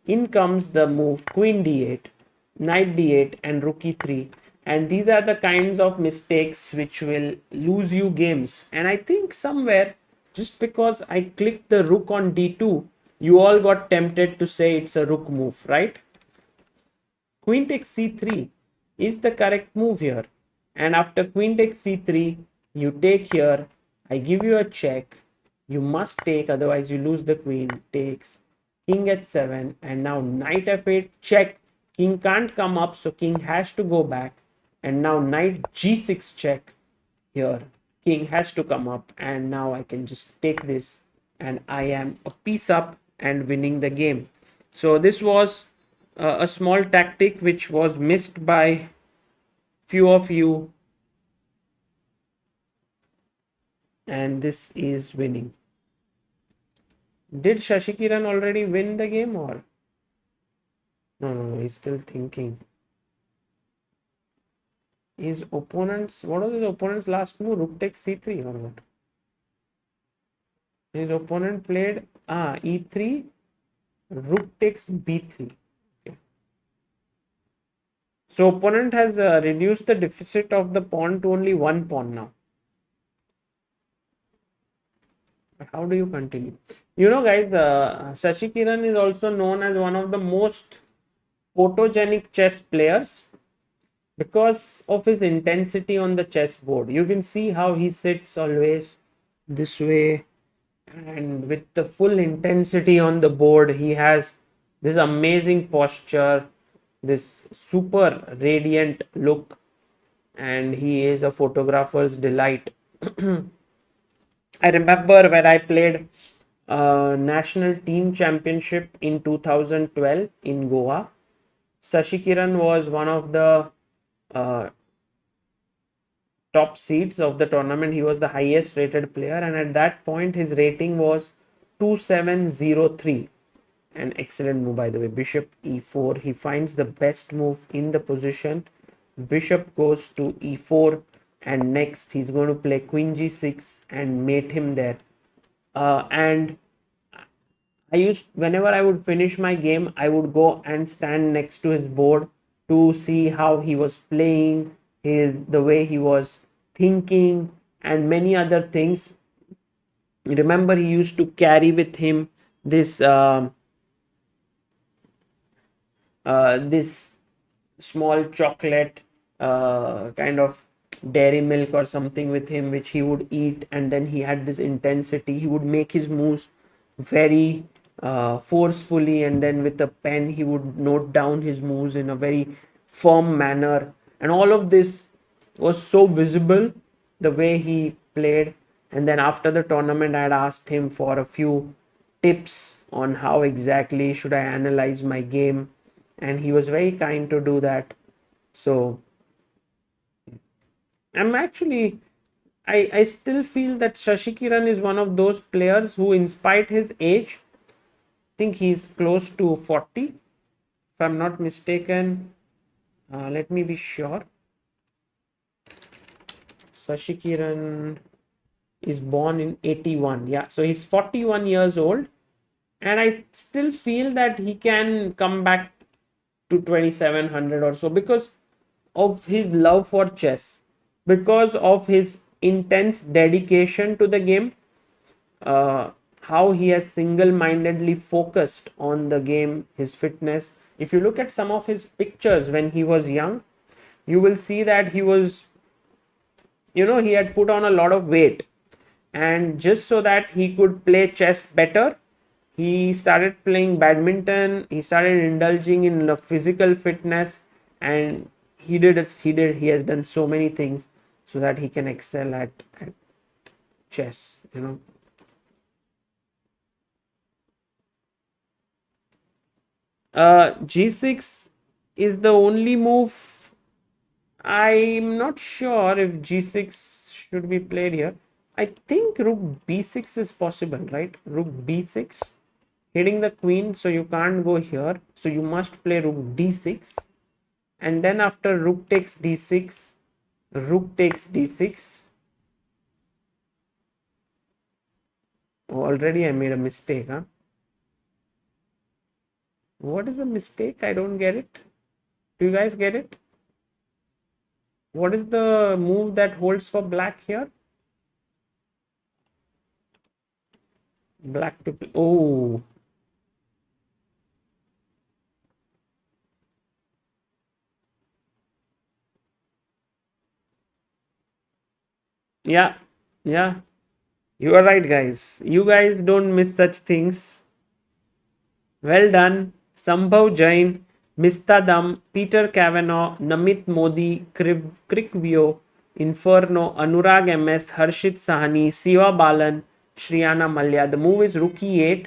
in comes the move queen d8, knight d8, and rook e3. And these are the kinds of mistakes which will lose you games. And I think somewhere, just because I clicked the rook on d2, you all got tempted to say it's a rook move, right? Queen takes c3 is the correct move here. And after queen takes c3, you take here. I give you a check. You must take, otherwise you lose the queen. Takes king h7, and now knight f8 check. King can't come up, so king has to go back. And now knight g6 check here. King has to come up, and now I can just take this, and I am a piece up and winning the game. So this was a small tactic which was missed by few of you, and this is winning. Did Shashikiran already win the game, or no, he's still thinking. His opponents, what was his opponent's last move? Rook takes c3 or what? His opponent played e3, rook takes b3. Okay. So opponent has reduced the deficit of the pawn to only one pawn now. But how do you continue? You know, guys, Shashikiran is also known as one of the most photogenic chess players because of his intensity on the chessboard. You can see how he sits always this way, and with the full intensity on the board. He has this amazing posture, this super radiant look, and he is a photographer's delight. I remember when I played national team championship in 2012 in Goa. Shashikiran was one of the uh, top seeds of the tournament. He was the highest rated player, and at that point his rating was 2703. An excellent move, by the way. Bishop e4. He finds the best move in the position. Bishop goes to e4, and next he's going to play queen g6 and mate him there. And whenever I would finish my game, I would go and stand next to his board to see how he was playing, the way he was thinking, and many other things. Remember, he used to carry with him this this small chocolate kind of dairy milk or something with him, which he would eat, and then he had this intensity. He would make his moves very forcefully, and then with a pen he would note down his moves in a very firm manner, and all of this was so visible the way he played. And then after the tournament, I had asked him for a few tips on how exactly should I analyze my game, and he was very kind to do that. So I'm actually, I still feel that Shashikiran is one of those players who, in spite his age, I think he's close to 40, if I'm not mistaken. Let me be sure. Shashikiran is born in 81. Yeah, so he's 41 years old, and I still feel that he can come back to 2700 or so because of his love for chess, because of his intense dedication to the game, how he has single-mindedly focused on the game, his fitness. If you look at some of his pictures when he was young, you will see that he was, he had put on a lot of weight, and just so that he could play chess better, he started playing badminton. He started indulging in the physical fitness, and he has done so many things so that he can excel at chess. G6 is the only move. I'm not sure if G6 should be played here. I think Rook B6 is possible, right? Rook B6 hitting the queen, so you can't go here. So you must play Rook D6, and then after Rook takes D6, Rook takes D6. Oh, already I made a mistake, huh? What is the mistake? I don't get it. Do you guys get it? What is the move that holds for black here? Black to play. Oh, yeah, yeah. You are right, guys. You guys don't miss such things. Well done. Sambhav Jain, Mistadam, Peter Kavanagh, Namit Modi, Krikvio, Inferno, Anurag MS, Harshit Sahani, Siva Balan, Shriyana Malya. The move is Rook E8,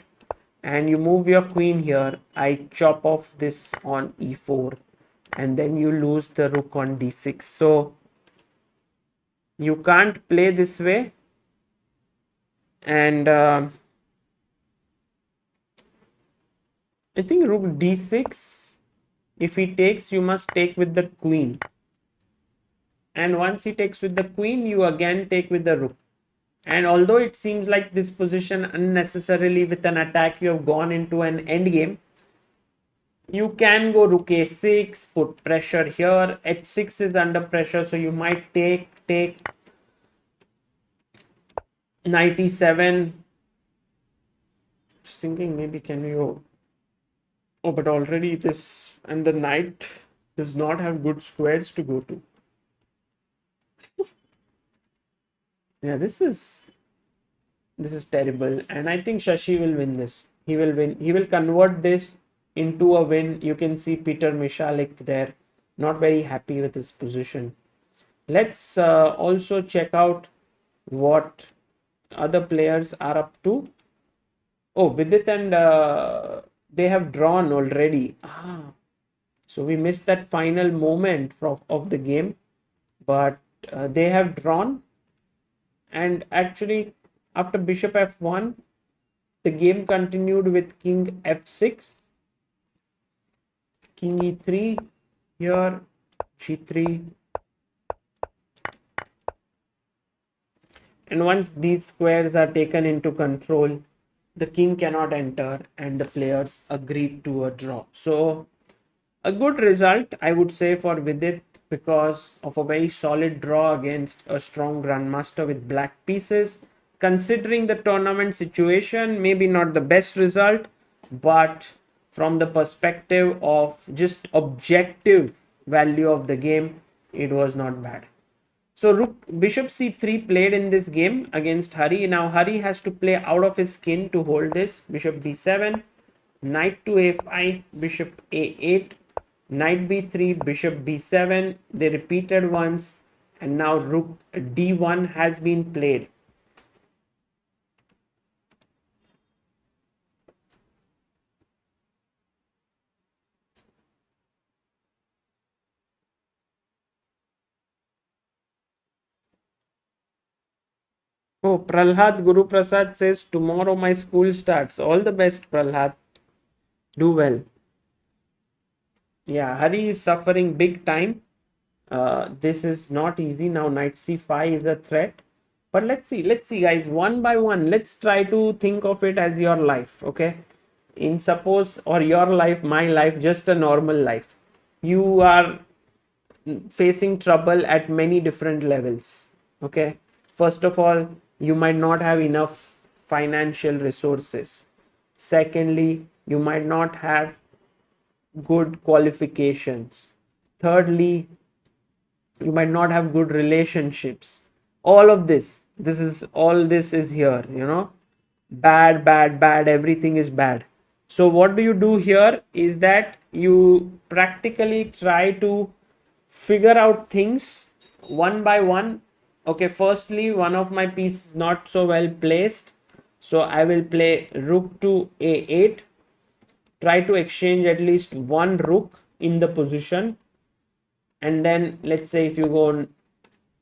and you move your queen here. I chop off this on E4, and then you lose the rook on D6. So you can't play this way, and I think rook d6, if he takes, you must take with the queen. And once he takes with the queen, you again take with the rook. And although it seems like this position unnecessarily with an attack, you have gone into an endgame, you can go rook a6, put pressure here. h6 is under pressure, so you might take knight e7. Just thinking maybe can you... Oh, but already this, and the knight does not have good squares to go to. Yeah, this is terrible, and I think Shashi will win this. He will win. He will convert this into a win. You can see Peter Mishalik there, not very happy with his position. Let's also check out what other players are up to. Oh, Vidit and they have drawn already. So we missed that final moment of the game, but they have drawn. And actually, after bishop f1, the game continued with king f6, king e3, here g3. And once these squares are taken into control, the king cannot enter, and the players agreed to a draw. So a good result, I would say, for Vidit, because of a very solid draw against a strong grandmaster with black pieces. Considering the tournament situation, maybe not the best result, but from the perspective of just objective value of the game, it was not bad. So bishop c3 played in this game against Hari. Now Hari has to play out of his skin to hold this. Bishop b7, knight to a5, bishop a8, knight b3, bishop b7. They repeated once, and now rook d1 has been played. Oh, Prahlad Guru Prasad says, tomorrow my school starts. All the best, Prahlad. Do well. Yeah, Hari is suffering big time. This is not easy. Now knight c5 is a threat. But let's see guys, one by one, let's try to think of it as your life, okay? In suppose, or your life, my life, just a normal life. You are facing trouble at many different levels, okay? First of all, you might not have enough financial resources. Secondly, you might not have good qualifications. Thirdly, you might not have good relationships. All of this is here, bad, everything is bad. So what do you do here is that you practically try to figure out things one by one. Okay, firstly, one of my pieces is not so well placed, so I will play rook to a8. try to exchange at least one rook in the position, and then let's say if you go on,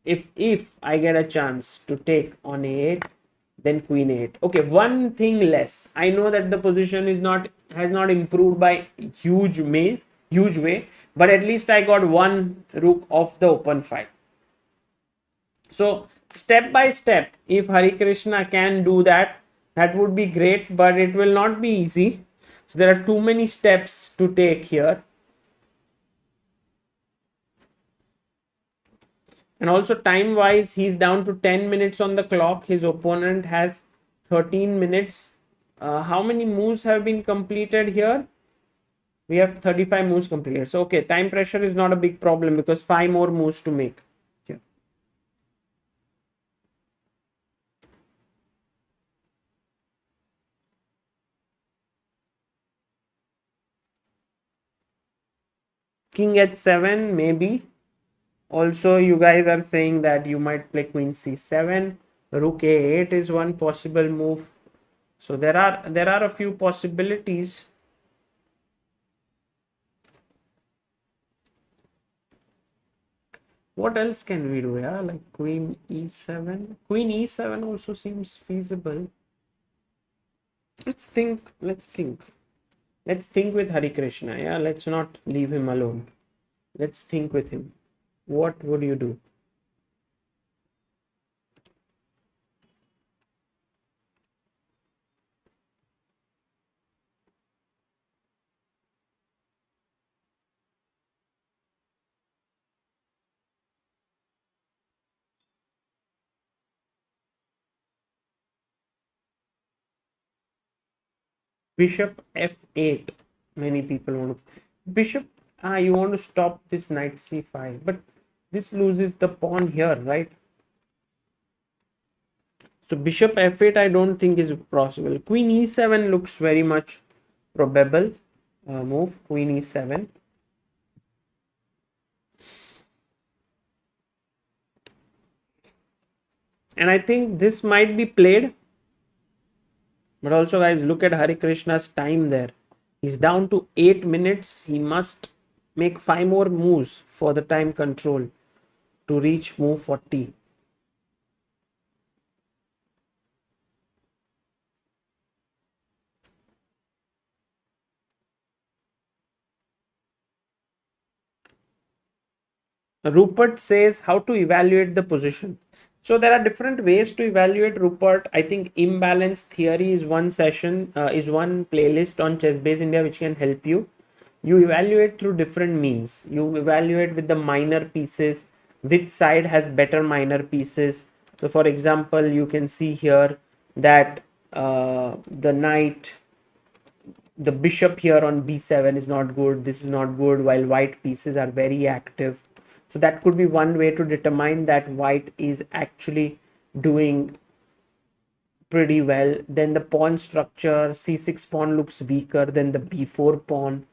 if I get a chance to take on a8, then queen a8. Okay, one thing less. I know that the position is not has not improved by huge way, but at least I got one rook off the open file. So step by step, if Harikrishna can do that, that would be great, but it will not be easy. So there are too many steps to take here. And also time wise, he's down to 10 minutes on the clock. His opponent has 13 minutes. How many moves have been completed here? We have 35 moves completed. So, okay, time pressure is not a big problem because 5 more moves to make. Here. King h7, maybe. Also, you guys are saying that you might play queen c7. Rook a8 is one possible move. So there are a few possibilities. What else can we do? Yeah, like queen e7. Queen e7 also seems feasible. Let's think. Let's think. Let's think with Harikrishna. Yeah, let's not leave him alone. Let's think with him. What would you do? Bishop f8. Many people want to. Bishop. You want to stop this knight c5, but this loses the pawn here, right? So bishop f8 I don't think is possible. Queen e7 looks very much probable move. Queen e7. And I think this might be played. But also guys, look at Harikrishna's time there. He's down to 8 minutes. He must make 5 more moves for the time control to reach move 40. Rupert says how to evaluate the position. So there are different ways to evaluate Rupert. I think imbalance theory is one session, is one playlist on ChessBase India which can help you. You evaluate through different means. You evaluate with the minor pieces, which side has better minor pieces. So for example, you can see here that the knight, the bishop here on b7 is not good, this is not good, while white pieces are very active. So that could be one way to determine that white is actually doing pretty well. Then the pawn structure, c6 pawn looks weaker than the b4 pawn.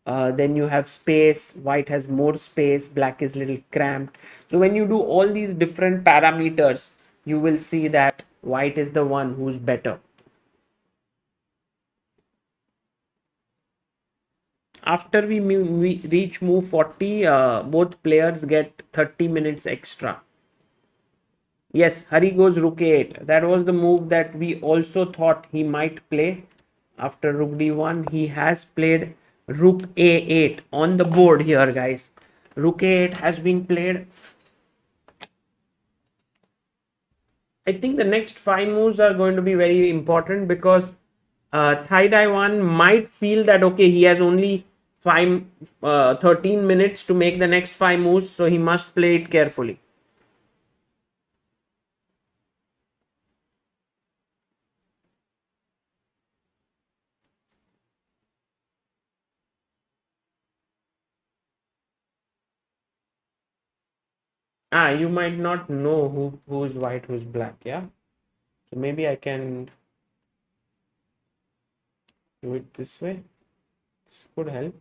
Then you have space, white has more space, black is little cramped. So when you do all these different parameters, you will see that white is the one who's better. After we reach move 40, both players get 30 minutes extra. Yes, Hari goes rook a8. That was the move that we also thought he might play. After rook d1, he has played rook a8 on the board here, guys. Rook a8 has been played. I think the next 5 moves are going to be very important because Thaidai1 might feel that okay, he has only 13 minutes to make the next 5 moves, so he must play it carefully. You might not know who's white, who's black, yeah. So maybe I can do it this way. This could help.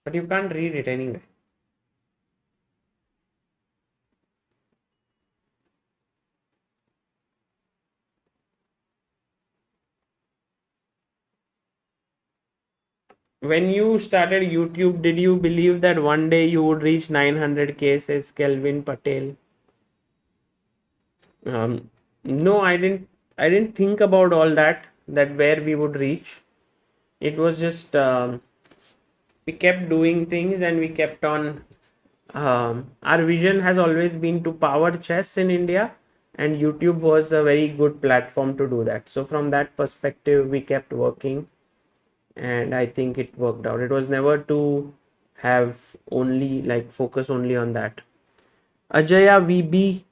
But you can't read it anyway. When you started YouTube, did you believe that one day you would reach 900K, says Kelvin Patel? No, I didn't think about all that where we would reach. It was just we kept doing things and we kept on. Our vision has always been to power chess in India, and YouTube was a very good platform to do that. So from that perspective, we kept working, and I think it worked out. It was never to have only like focus only on that. Ajaya VB,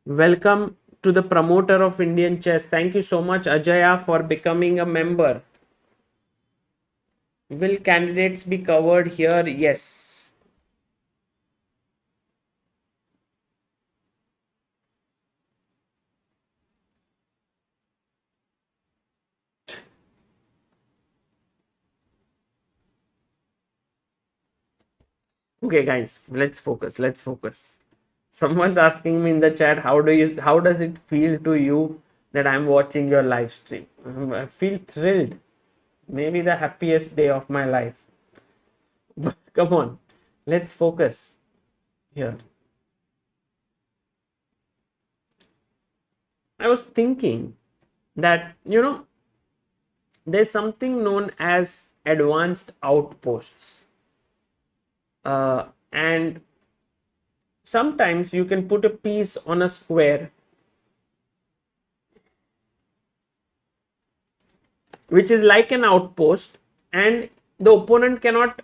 welcome to the promoter of Indian chess. Thank you so much, Ajaya, for becoming a member. Will candidates be covered here? Yes. Okay, guys, let's focus. Let's focus. Someone's asking me in the chat, how does it feel to you that I'm watching your live stream? I feel thrilled. Maybe the happiest day of my life. But come on, let's focus here. I was thinking that, there's something known as advanced outposts. And sometimes you can put a piece on a square which is like an outpost, and the opponent cannot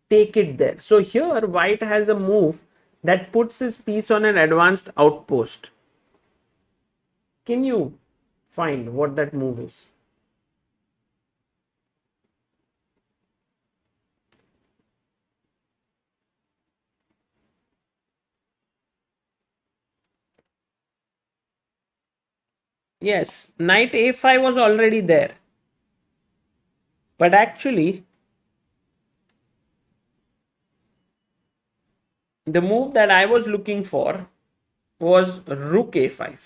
take it there. So here white has a move that puts his piece on an advanced outpost. Can you find what that move is? Yes, knight a5 was already there. But actually, the move that I was looking for was rook a5.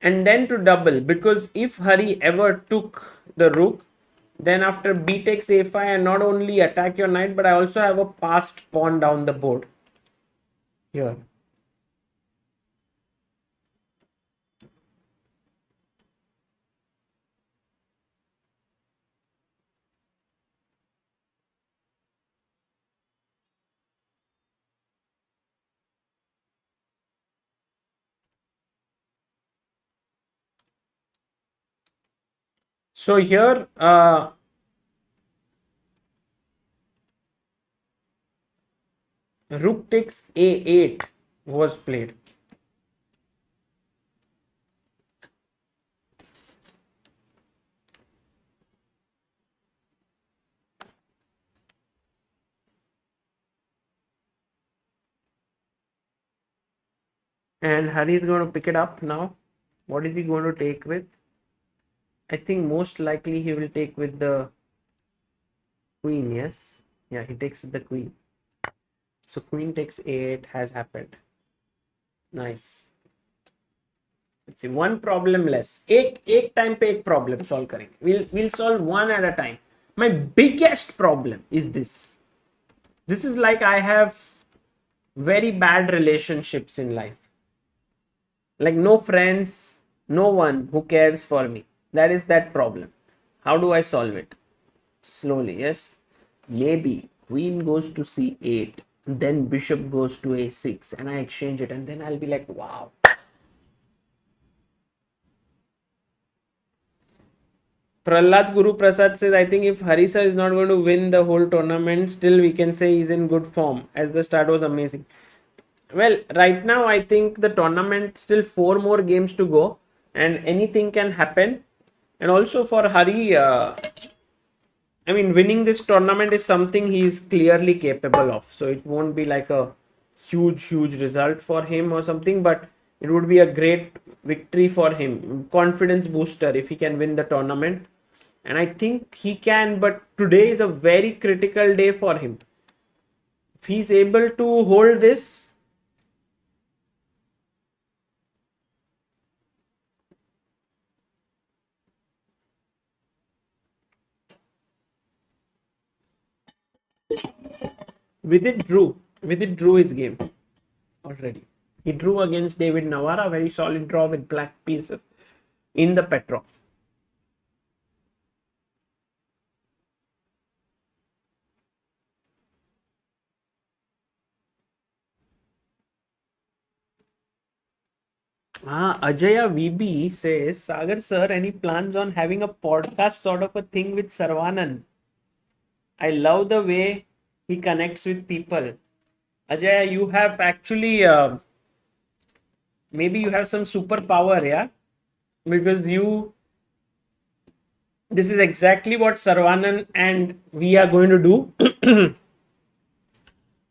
And then to double, because if Hari ever took the rook, then after b takes a5, I not only attack your knight, but I also have a passed pawn down the board here. So here, rook takes a8 was played. And Hari is going to pick it up now. What is he going to take with? I think most likely he will take with the queen, yes? Yeah, he takes with the queen. So queen takes a8 has happened. Nice. Let's see, one problem less. एक time पे एक problem solve करेंगे. We'll solve one at a time. My biggest problem is this. This is like I have very bad relationships in life. Like no friends, no one who cares for me. That is that problem. How do I solve it? Slowly, yes. Maybe queen goes to c8, then bishop goes to a6, and I exchange it, and then I'll be like, wow. Prahlad Guru Prasad says, I think if Harisa is not going to win the whole tournament, still we can say he's in good form, as the start was amazing. Well, right now I think the tournament still 4 more games to go, and anything can happen. And also for Hari, I mean, winning this tournament is something he's clearly capable of. So it won't be like a huge result for him or something, but it would be a great victory for him. Confidence booster if he can win the tournament. And I think he can, but today is a very critical day for him. If he's able to hold this, Vidit drew his game already. He drew against David Navara, very solid draw with black pieces in the Petrov. Ajaya VB says, Sagar sir, any plans on having a podcast sort of a thing with Sarvanan? I love the way he connects with people. Ajaya, you have actually, maybe you have some superpower, yeah? Because this is exactly what Sarvanan and we are going to do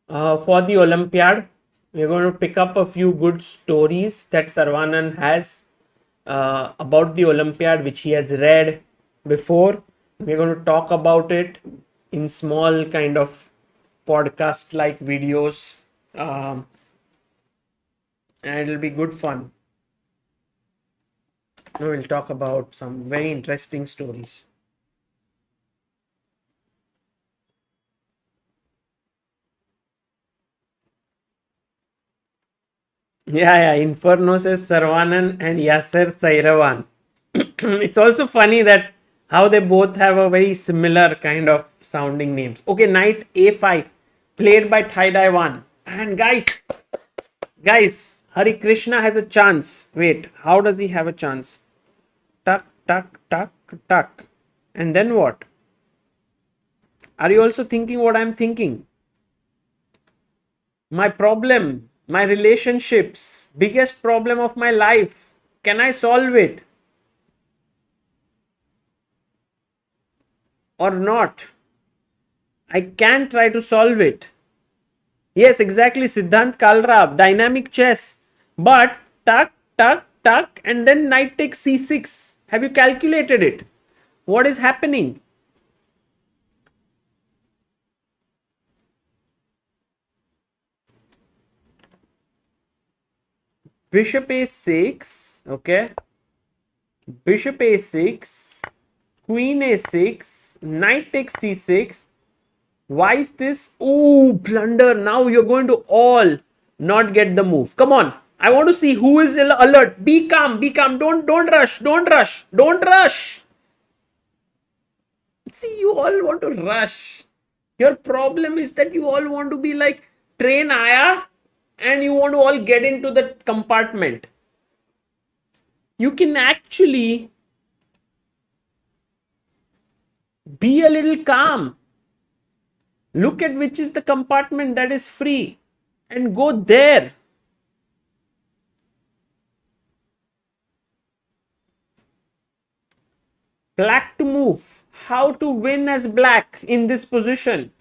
for the Olympiad. We're going to pick up a few good stories that Sarvanan has about the Olympiad, which he has read before. We're going to talk about it in small kind of podcast like videos, and it'll be good fun. We'll talk about some very interesting stories. Yeah, Inferno says Sarvanan and Yasser Sairavan. It's also funny that how they both have a very similar kind of sounding names. Okay, knight a5 played by Thai 1. And guys, Hari Krishna has a chance. Wait, how does he have a chance? Tuck, tuck, tuck, tuck. And then what? Are you also thinking what I'm thinking? My problem, my relationships, biggest problem of my life. Can I solve it? Or not? I can try to solve it. Yes, exactly, Siddhant Kalra, dynamic chess. But tuck, tuck, tuck, and then knight takes c6. Have you calculated it? What is happening? Bishop a6, okay. Bishop a6, queen a6, knight takes c6. Why is this? Oh, blunder. Now you're going to all not get the move. Come on. I want to see who is alert. Be calm. Be calm. Don't rush. Don't rush. Don't rush. See, you all want to rush. Your problem is that you all want to be like train Aya and you want to all get into the compartment. You can actually be a little calm. Look at which is the compartment that is free and go there. Black to move. How to win as black in this position?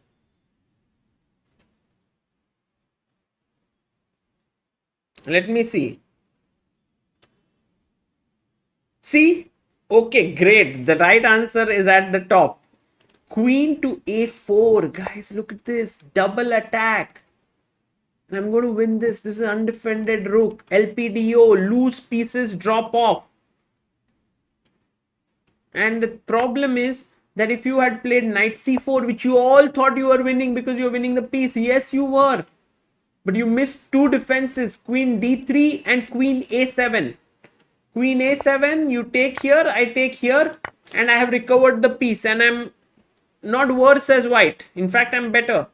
Let me see. See? Okay, great. The right answer is at the top. Queen to a4. Guys, look at this. Double attack. And I'm going to win this. This is undefended rook. LPDO. Loose pieces drop off. And the problem is that if you had played knight c4, which you all thought you were winning because you're winning the piece. Yes, you were. But you missed two defenses. Queen d3 and queen a7. Queen a7, you take here, I take here. And I have recovered the piece. And I'm not worse as white. In fact, I'm better.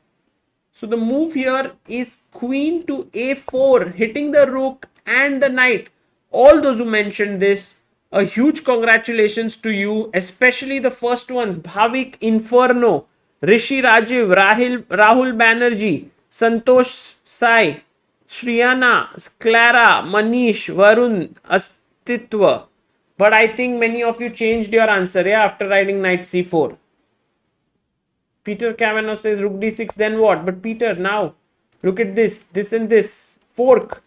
So the move here is queen to a4, hitting the rook and the knight. All those who mentioned this, a huge congratulations to you, especially the first ones, Bhavik, Inferno, Rishi Rajiv, Rahul Banerjee, Santosh Sai, Shriyana, Clara, Manish, Varun, Astitwa. But I think many of you changed your answer, yeah, after writing knight c4. Peter Cavanaugh says rook d6, then what? But Peter, now look at this and this. Fork.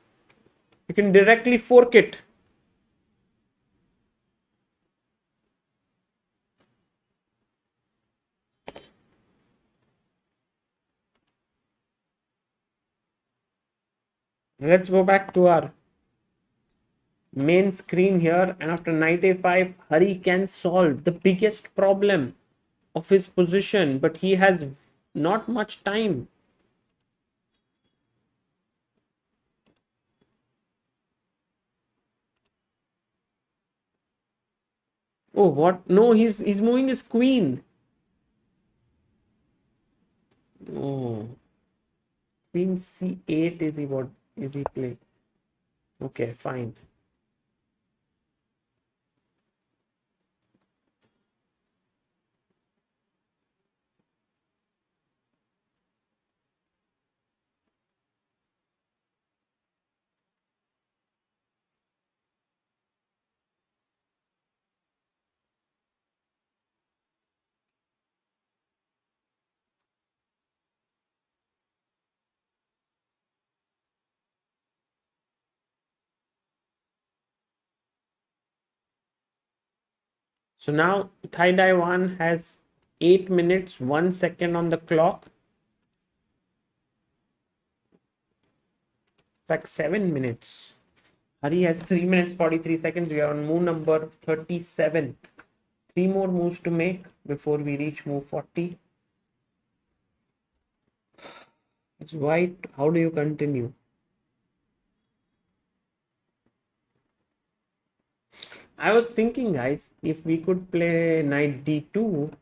You can directly fork it. Let's go back to our main screen here, and after knight a5, Hari can solve the biggest problem of his position, but he has not much time. Oh, what? No, he's moving his queen. Oh, queen c8 is he what is he playing? Okay, fine. So now Thai Taiwan has 8 minutes 1 second on the clock. In fact, 7 minutes. Hari has 3 minutes 43 seconds. We are on move number 37. 3 more moves to make before we reach move 40. It's white. How do you continue? I was thinking, guys, if we could play knight d2,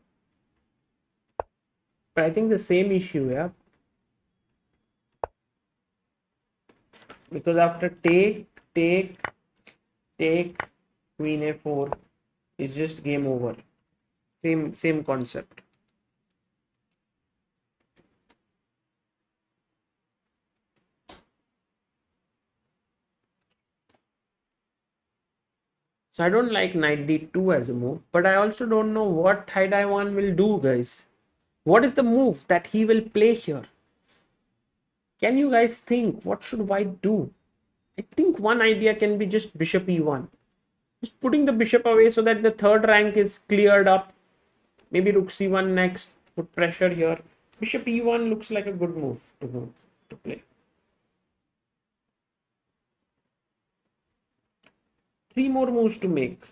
but I think the same issue, yeah. Because after take, queen a4 is just game over. Same concept. So I don't like knight d2 as a move, but I also don't know what Thai Taiwan will do, guys. What is the move that he will play here? Can you guys think? What should white do? I think one idea can be just bishop e1. Just putting the bishop away so that the third rank is cleared up. Maybe rook c1 next. Put pressure here. Bishop e1 looks like a good move to play. 3 more moves to make.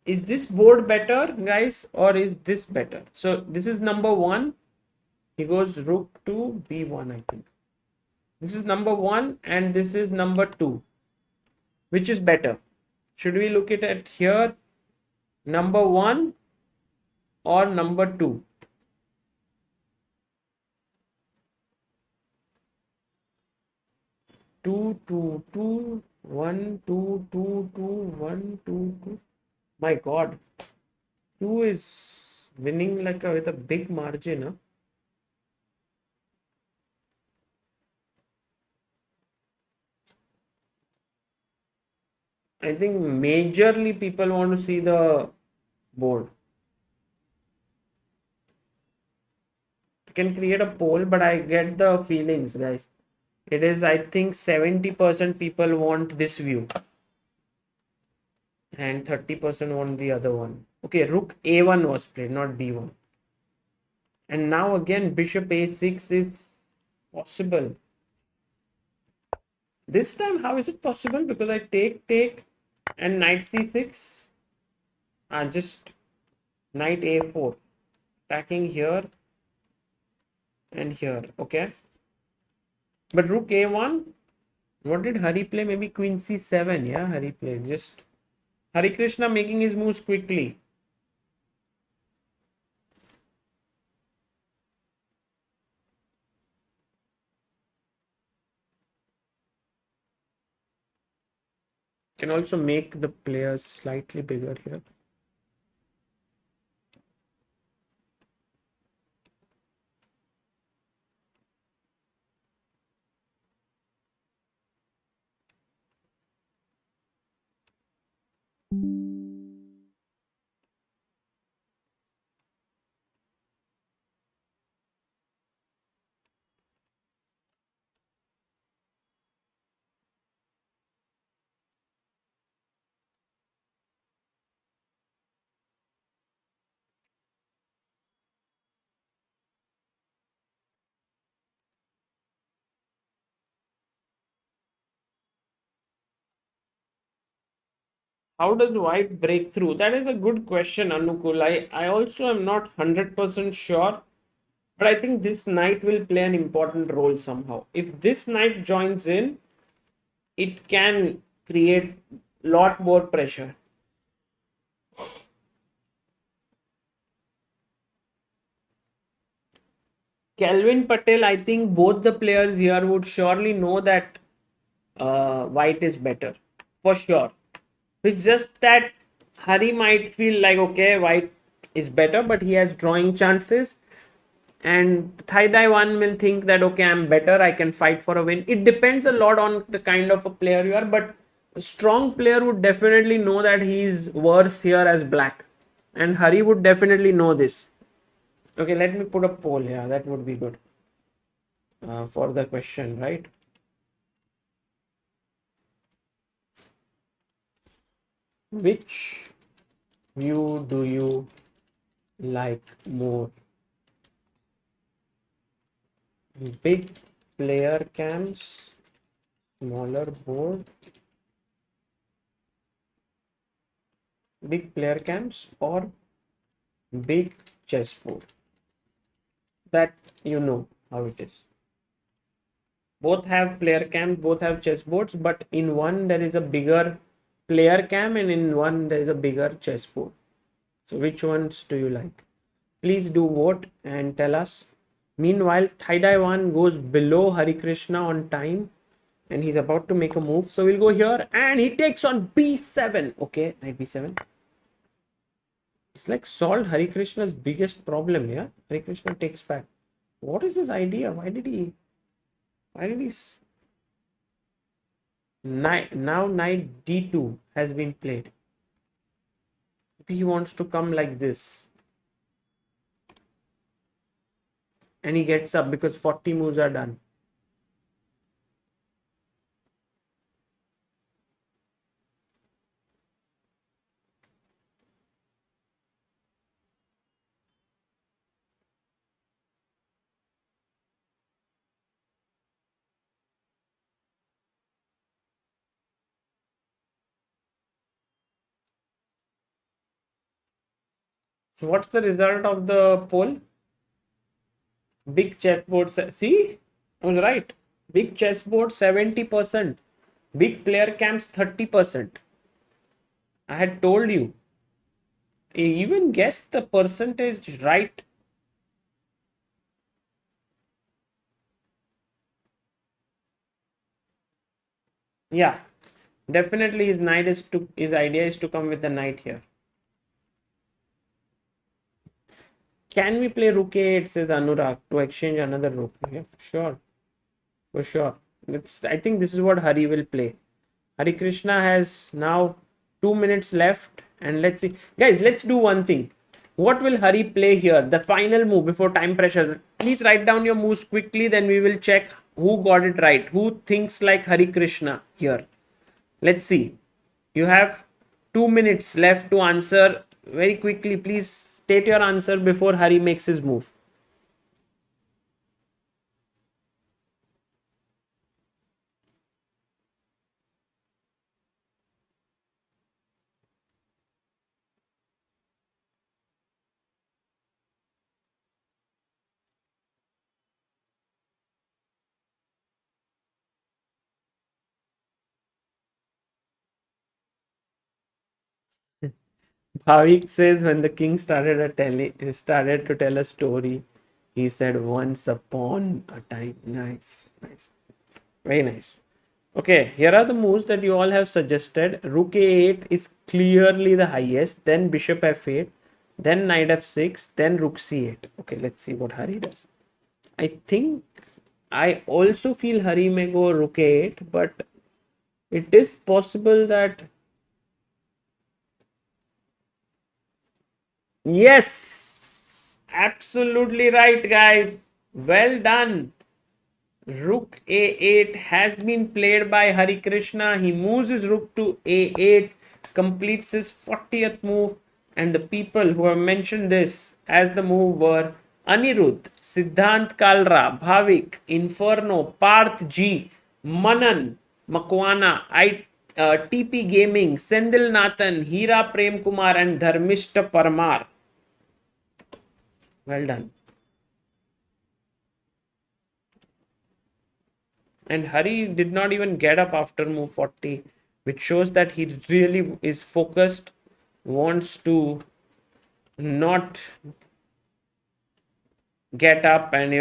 Is this board better, guys, or is this better? So this is number 1. He goes rook to b1, I think. This is number 1 and this is number 2. Which is better? Should we look at it here? Number 1 or number 2? Two, two, two, 1, 2, 2, 2, 1, 2, 2. My God. 2 is winning like with a big margin, huh? I think majorly people want to see the board. I can create a poll, but I get the feelings, guys. It is, I think, 70% people want this view and 30% want the other one. Okay, rook a1 was played, not b1. And now again, bishop a6 is possible. This time, how is it possible? Because I take, and knight c6. Just knight a4. Attacking here and here. Okay. But rook a1. What did Hari play? Maybe queen c7. Yeah, Hari played. Just Harikrishna making his moves quickly. Can also make the players slightly bigger here. How does white break through? That is a good question, Anukul. I also am not 100% sure, but I think this knight will play an important role somehow. If this knight joins in, it can create lot more pressure. Kelvin Patel, I think both the players here would surely know that white is better for sure. It's just that Hari might feel like, okay, white is better, but he has drawing chances. And Thaidai one will think that, okay, I'm better, I can fight for a win. It depends a lot on the kind of a player you are, but a strong player would definitely know that he's worse here as black. And Hari would definitely know this. Okay, let me put a poll here. That would be good for the question, right? Which view do you like more? Big player camps, smaller board, big player camps, or big chessboard? That you know how it is. Both have player camps, both have chessboards, but in one there is a bigger player cam and in one there is a bigger chessboard. So which ones do you like? Please do vote and tell us. Meanwhile, Thaidai Wan goes below Harikrishna on time and he's about to make a move. So we'll go here and he takes on b7. Okay, knight b7. It's like solved Harikrishna's biggest problem here. Harikrishna takes back. What is his idea? Why did he now knight d2 has been played. Maybe he wants to come like this. And he gets up because 40 moves are done. So what's the result of the poll? Big chessboard. See, I was right. Big chessboard 70%. Big player camps 30%. I had told you. I even guessed the percentage right. Yeah, definitely his idea is to come with the knight here. Can we play rook a8, says Anurag, to exchange another rook? Yeah, sure. For sure. I think this is what Hari will play. Hari Krishna has now 2 minutes left. And let's see. Guys, let's do one thing. What will Hari play here? The final move before time pressure. Please write down your moves quickly. Then we will check who got it right. Who thinks like Hari Krishna here. Let's see. You have 2 minutes left to answer very quickly. Please state your answer before Hari makes his move. Bhavik says when the king started to tell a story, he said once upon a time. Nice, nice, very nice. Okay, here are the moves that you all have suggested. Rook a8 is clearly the highest. Then bishop f8, then knight f6, then rook c8. Okay, let's see what Hari does. I think I also feel Hari may go rook a8, but it is possible that yes, absolutely right, guys. Well done. Rook a8 has been played by Hari Krishna. He moves his rook to a8, completes his 40th move, and the people who have mentioned this as the move were Anirudh, Siddhant Kalra, Bhavik, Inferno, Parth G, Manan, Makwana, TP Gaming, Sendil Nathan, Hira Prem Kumar, and Dharmishta Parmar. Well done. And Hari did not even get up after move 40, which shows that he really is focused, wants to not get up, and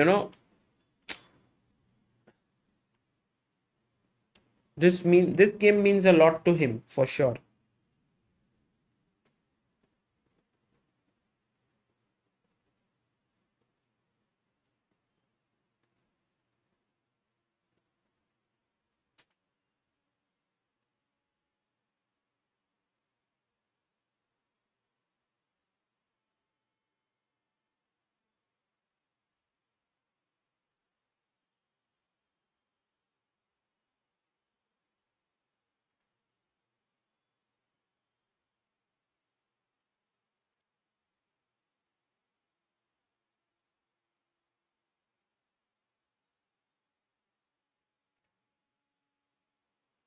this game means a lot to him for sure.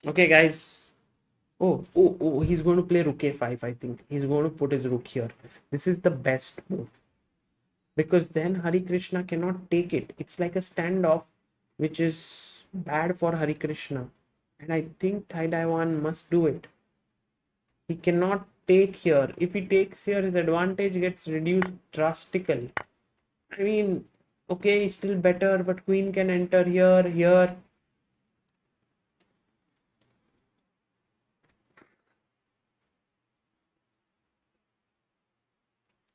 Okay, guys. Oh, he's going to play rook a5. I think he's going to put his rook here. This is the best move, because then Hari Krishna cannot take it. It's like a standoff, which is bad for Hari Krishna. And I think Thaidaiwan must do it. He cannot take here. If he takes here, his advantage gets reduced drastically. I mean, okay, he's still better, but queen can enter here.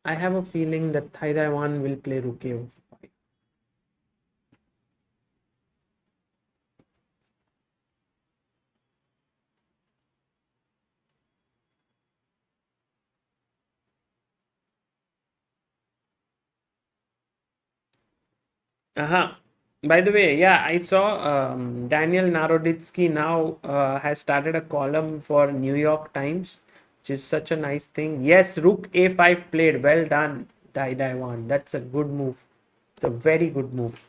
I have a feeling that Thaidaiwan will play rook a5. Uh-huh. By the way, yeah, I saw Daniel Naroditsky now has started a column for New York Times, which is such a nice thing. Yes, Rook A5 played. Well done, Daiwan. That's a good move. It's a very good move.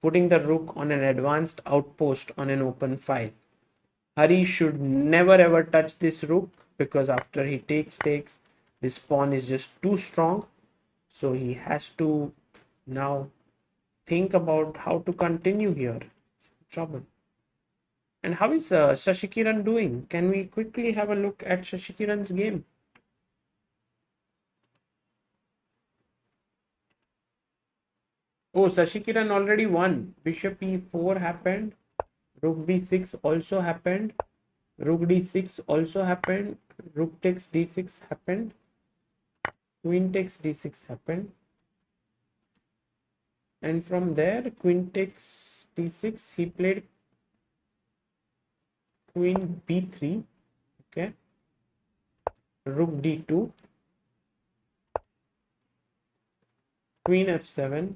Putting the rook on an advanced outpost on an open file. Hari should never ever touch this rook, because after he takes, this pawn is just too strong. So he has to now think about how to continue here. Trouble. And how is Shashikiran doing? Can we quickly have a look at Shashikiran's game? Oh, Shashikiran already won. Bishop e4 happened. Rook b6 also happened. Rook d6 also happened. Rook takes d6 happened. Queen takes d6 happened. And from there, queen takes d6. He played queen b3. Okay. Rook d2. Queen f7.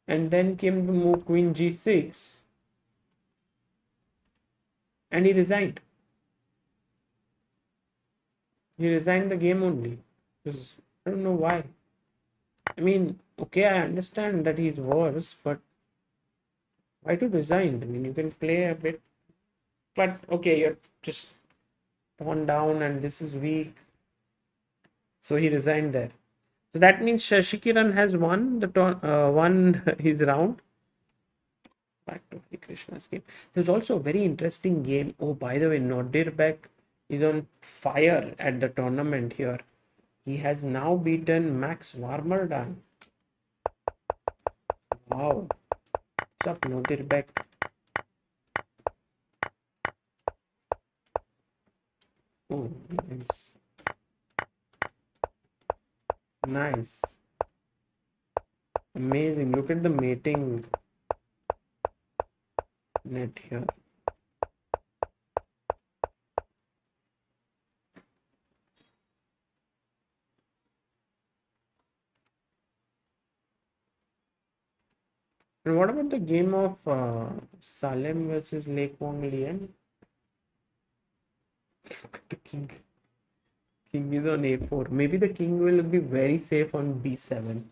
And then came the move queen g6, and he resigned. He resigned the game only, because I don't know why. I mean, okay, I understand that he's worse, but why to resign? I mean, you can play a bit, but okay, you're just pawn down and this is weak, so he resigned there. So that means Shashikiran has won won his round. Back to Hari Krishna's game. There's also a very interesting game. Oh, by the way, Nodirbek is on fire at the tournament here. He has now beaten Max Warmerdam. Wow. What's up, Nodirbek? Oh, nice. Nice. Amazing. Look at the mating net here. And what about the game of Salem versus Quang Liem? The king. King is on a4. Maybe the king will be very safe on b7.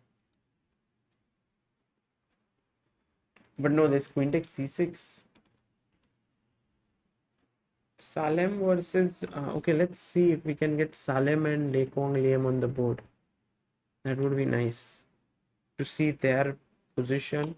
But no, there's queen takes c6. Salem versus okay, let's see if we can get Salem and Quang Liem on the board. That would be nice to see their position.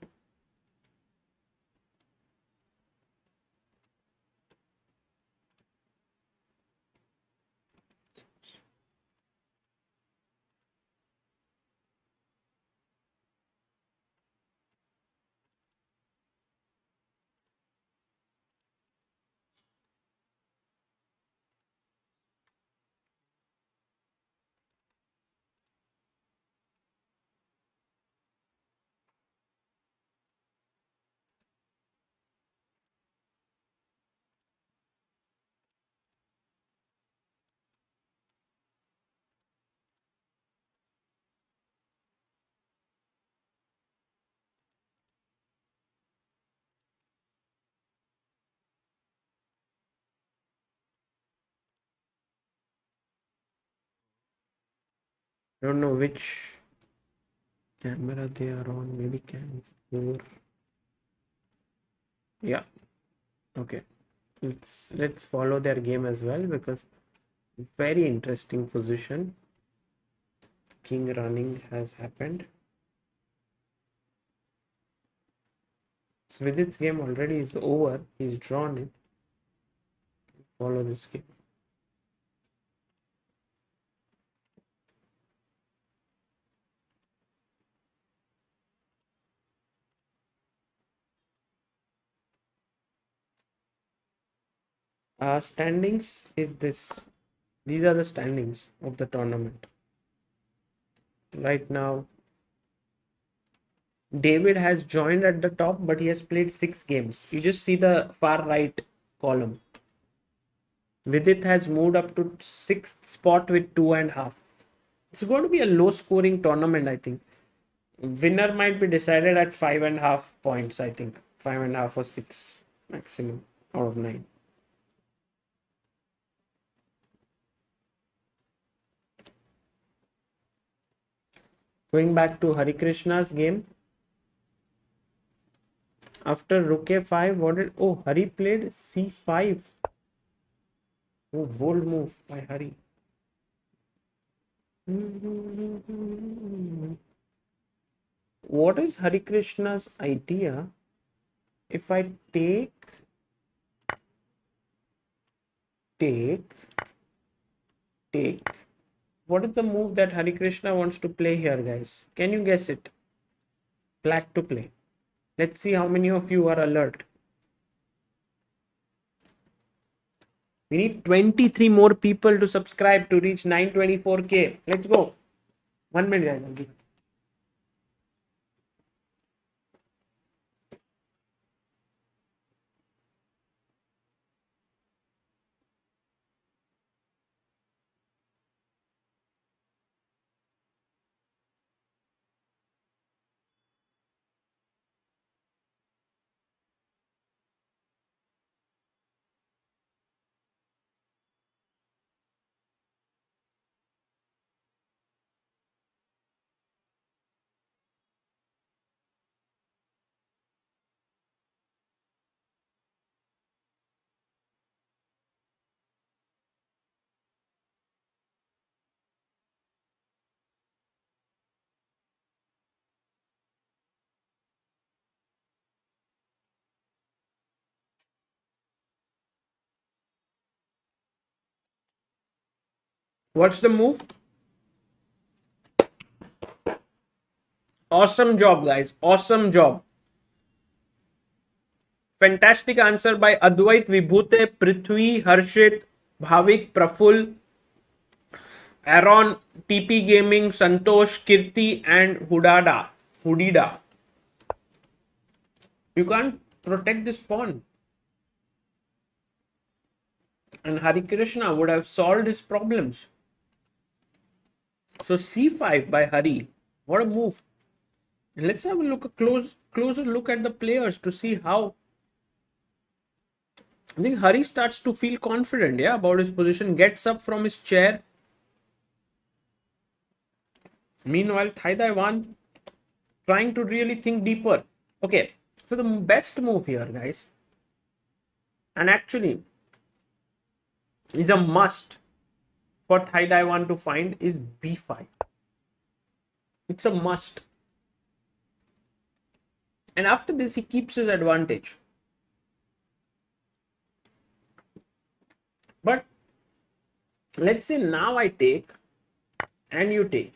I don't know which camera they are on. Maybe cam 4. Yeah. Okay. Let's follow their game as well, because very interesting position. King running has happened. So Vidit's game already is over. He's drawn it. Follow this game. Standings is this. These are the standings of the tournament. Right now, David has joined at the top, but he has played 6 games. You just see the far right column. Vidit has moved up to 6th spot with 2.5. It's going to be a low scoring tournament, I think. Winner might be decided at 5.5 points, I think. 5.5 or 6 maximum out of 9. Going back to Harikrishna's game. After rook a5, what did... Oh, Hari played c5. Oh, bold move by Hari. What is Harikrishna's idea? If I take... What is the move that Harikrishna wants to play here, guys? Can you guess it? Black to play. Let's see how many of you are alert. We need 23 more people to subscribe to reach 924k. Let's go. 1 minute, guys. What's the move? Awesome job, guys. Awesome job. Fantastic answer by Advait, Vibhute, Prithvi, Harshit, Bhavik, Praful, Aaron, TP Gaming, Santosh, Kirti, and Hudida. You can't protect this pawn. And Harikrishna would have solved his problems. So c5 by Hari. What a move. Let's have a closer look at the players to see how... I think Hari starts to feel confident, yeah, about his position, gets up from his chair. Meanwhile, Thaidaiwan trying to really think deeper. Okay, so the best move here, guys, and actually is a must for Thaidaiwan to find, is b5. It's a must. And after this, he keeps his advantage. But let's say now I take and you take.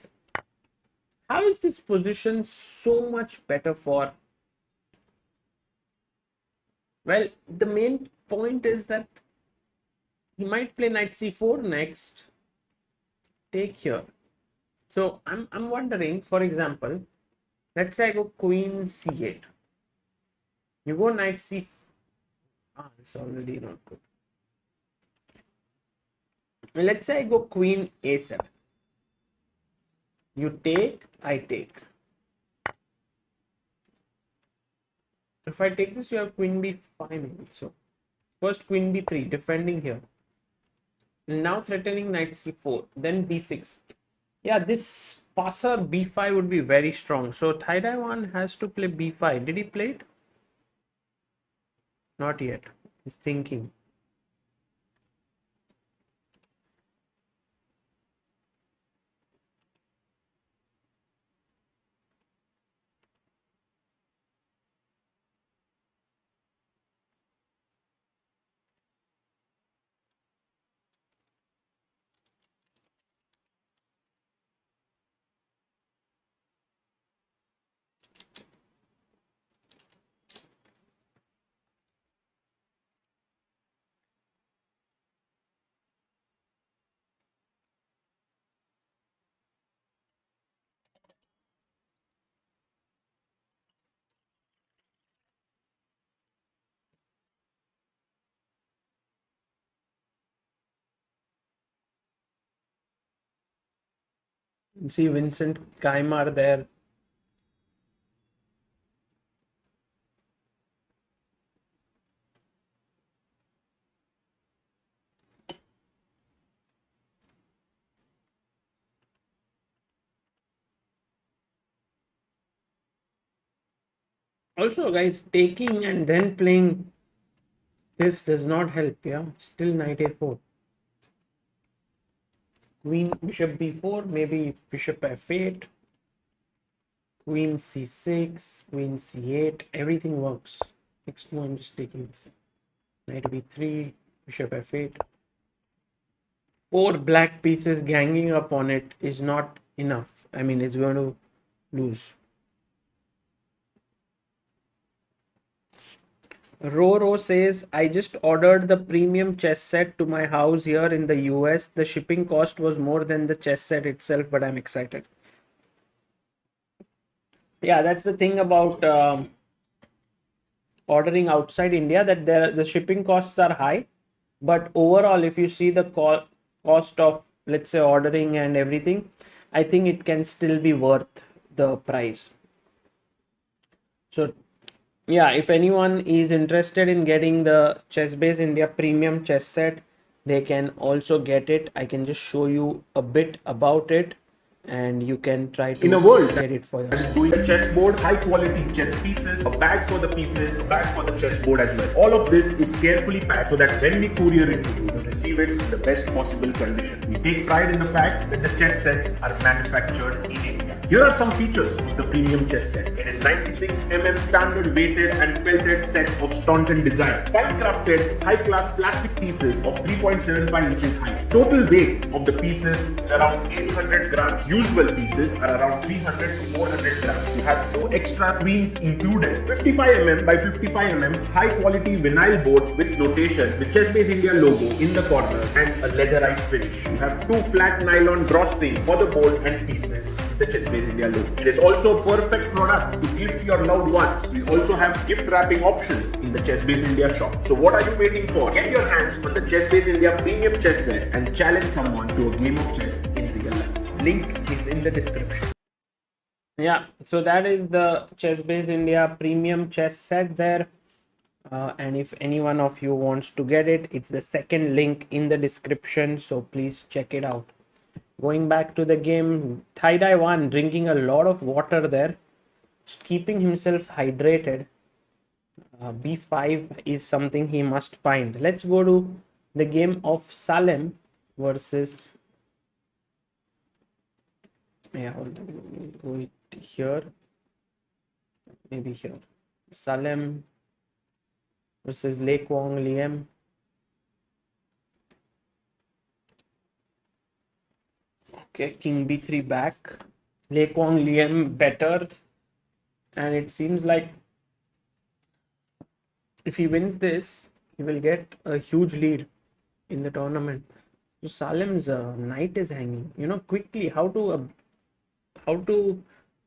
How is this position so much better for? Well, the main point is that he might play knight c4 next. Take here. So I'm wondering, for example, let's say I go queen c8. You go knight c4. It's already not good. Let's say I go queen a7. You take, I take. If I take this, you have queen b5 maybe. So first queen b3, defending here. Now threatening knight c4, then b6. Yeah, this passer b5 would be very strong. So Taiwan has to play b5. Did he play it? Not yet. He's thinking. See Vincent Kaimar there. Also, guys, taking and then playing this does not help. Yeah, still knight a4. Queen, bishop b4, maybe bishop f8, queen c6, queen c8. Everything works. Next one, I'm just taking this. Knight b3, bishop f8. 4 black pieces ganging up on it is not enough. I mean, it's going to lose. Roro says, I just ordered the premium chess set to my house here in the US. The shipping cost was more than the chess set itself, but I'm excited. Yeah, that's the thing about ordering outside India, that the shipping costs are high. But overall, if you see the cost of, let's say, ordering and everything, I think it can still be worth the price. So yeah, if anyone is interested in getting the ChessBase India premium chess set, they can also get it. I can just show you a bit about it and you can try to in a world get it for yourself. doing a chessboard, high quality chess pieces, a bag for the pieces, a bag for the chessboard as well. All of this is carefully packed so that when we courier it to you, you receive it in the best possible condition. We take pride in the fact that the chess sets are manufactured in India. Here are some features of the premium chess set. It is 96 standard weighted and felted set of Staunton design. Fine crafted, high class plastic pieces of 3.75 inches height. Total weight of the pieces is around 800 grams. Usual pieces are around 300 to 400 grams. You have 2 extra queens included. 55mm by 55mm high quality vinyl board with notation with ChessBase India logo in the corner and a leatherite finish. You have 2 flat nylon drawstrings for the board and pieces with the ChessBase India logo. It is also a perfect product to gift your loved ones. We also have gift wrapping options in the ChessBase India shop. So what are you waiting for? Get your hands on the ChessBase India premium chess set and challenge someone to a game of chess in real life. Link is in the description. Yeah, so that is the ChessBase India premium chess set there. And if any one of you wants to get it, it's the second link in the description, so please check it out. Going back to the game, Taiwan drinking a lot of water there, just keeping himself hydrated. b5 is something he must find. Let's go to the game of Salem versus, yeah, go it here, maybe here. Salem versus Quang Liem. Okay, king b3 back. Quang Liem better, and it seems like if he wins this, he will get a huge lead in the tournament. So Salem's knight is hanging. You know, quickly how to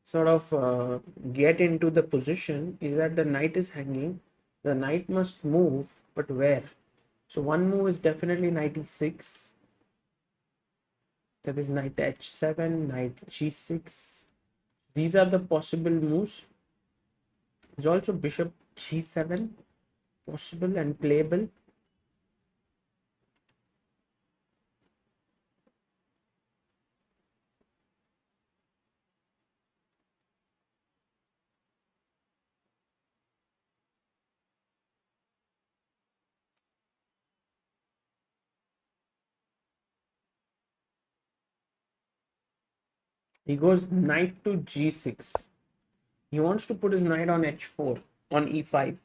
sort of get into the position is that the knight is hanging. The knight must move, but where? So one move is definitely knight e6. That is knight h7, knight g6. These are the possible moves. There's also bishop g7 possible and playable. He goes knight to g6. He wants to put his knight on h4, on e5.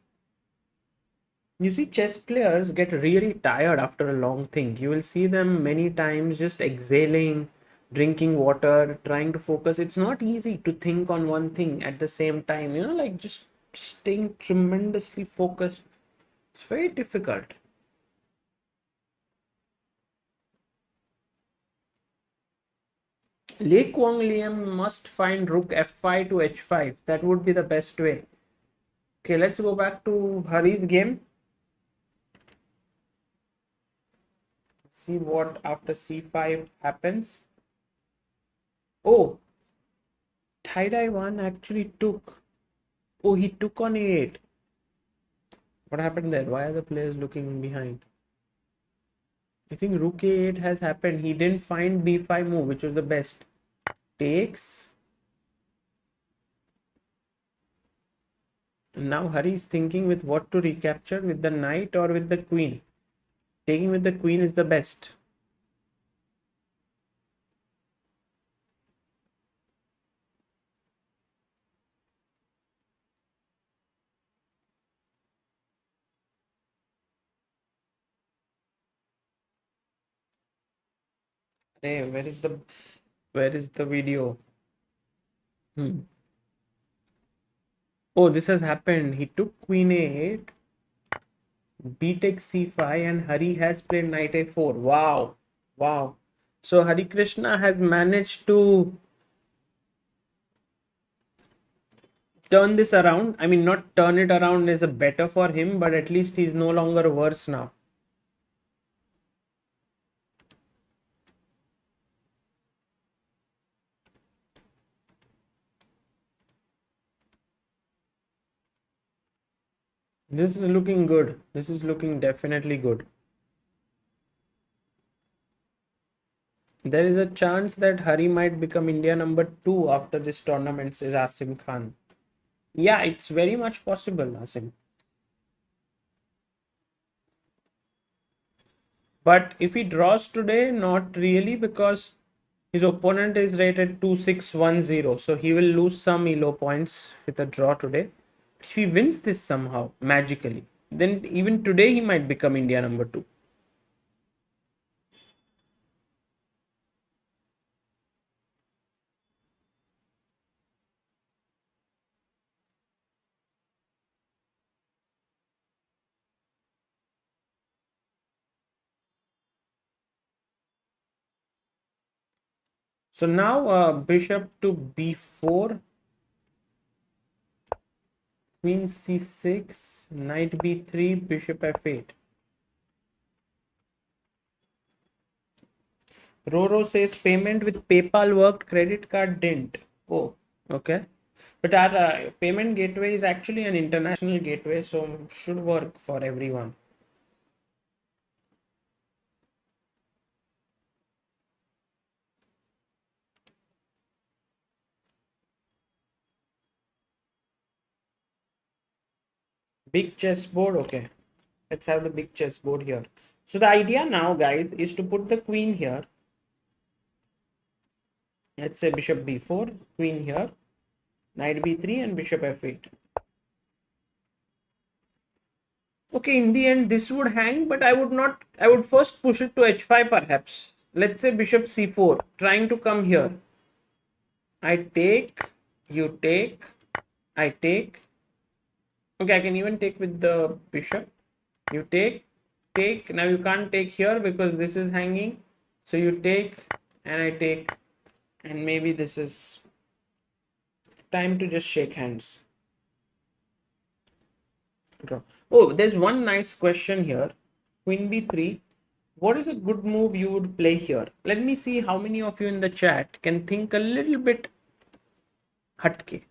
You see, chess players get really tired after a long thing. You will see them many times just exhaling, drinking water, trying to focus. It's not easy to think on one thing at the same time, like just staying tremendously focused. It's very difficult. Le Quang Liem must find rook f5 to h5. That would be the best way. Okay, let's go back to Hari's game. See what after c5 happens. Oh, tie-dye one actually took. Oh, he took on a8. What happened there? Why are the players looking behind? I think rook a8 has happened. He didn't find b5 move, which was the best. Takes. Now Hari is thinking with what to recapture, with the knight or with the queen. Taking with the queen is the best. Hey, where is the video? Oh, this has happened. He took queen a8, b takes c5, and Hari has played knight a4. Wow. Wow. So Hari Krishna has managed to turn this around. I mean, not turn it around is a better for him, but at least he's no longer worse now. This is looking good. This is looking definitely good. There is a chance that Hari might become India number 2 after this tournament, says Asim Khan. Yeah, it's very much possible, Asim. But if he draws today, not really, because his opponent is rated 2610. So he will lose some elo points with a draw today. If he wins this somehow, magically, then even today he might become India number 2. So now bishop to b4, queen c6, knight b3, bishop f8. Roro says payment with PayPal worked, credit card didn't. Oh, okay. But our payment gateway is actually an international gateway, so should work for everyone. Big chessboard, okay. Let's have the big chessboard here. So the idea now, guys, is to put the queen here. Let's say bishop b4, queen here, knight b3, and bishop f8. Okay, in the end, this would hang, but I would not. I would first push it to h5 perhaps. Let's say bishop c4, trying to come here. I take, you take, I take. Okay, I can even take with the bishop. You take, take. Now you can't take here because this is hanging. So you take, and I take, and maybe this is time to just shake hands. Draw. Oh, there's one nice question here. Queen b3. What is a good move you would play here? Let me see how many of you in the chat can think a little bit hatke.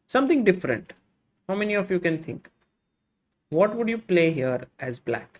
Something different. How many of you can think? What would you play here as black?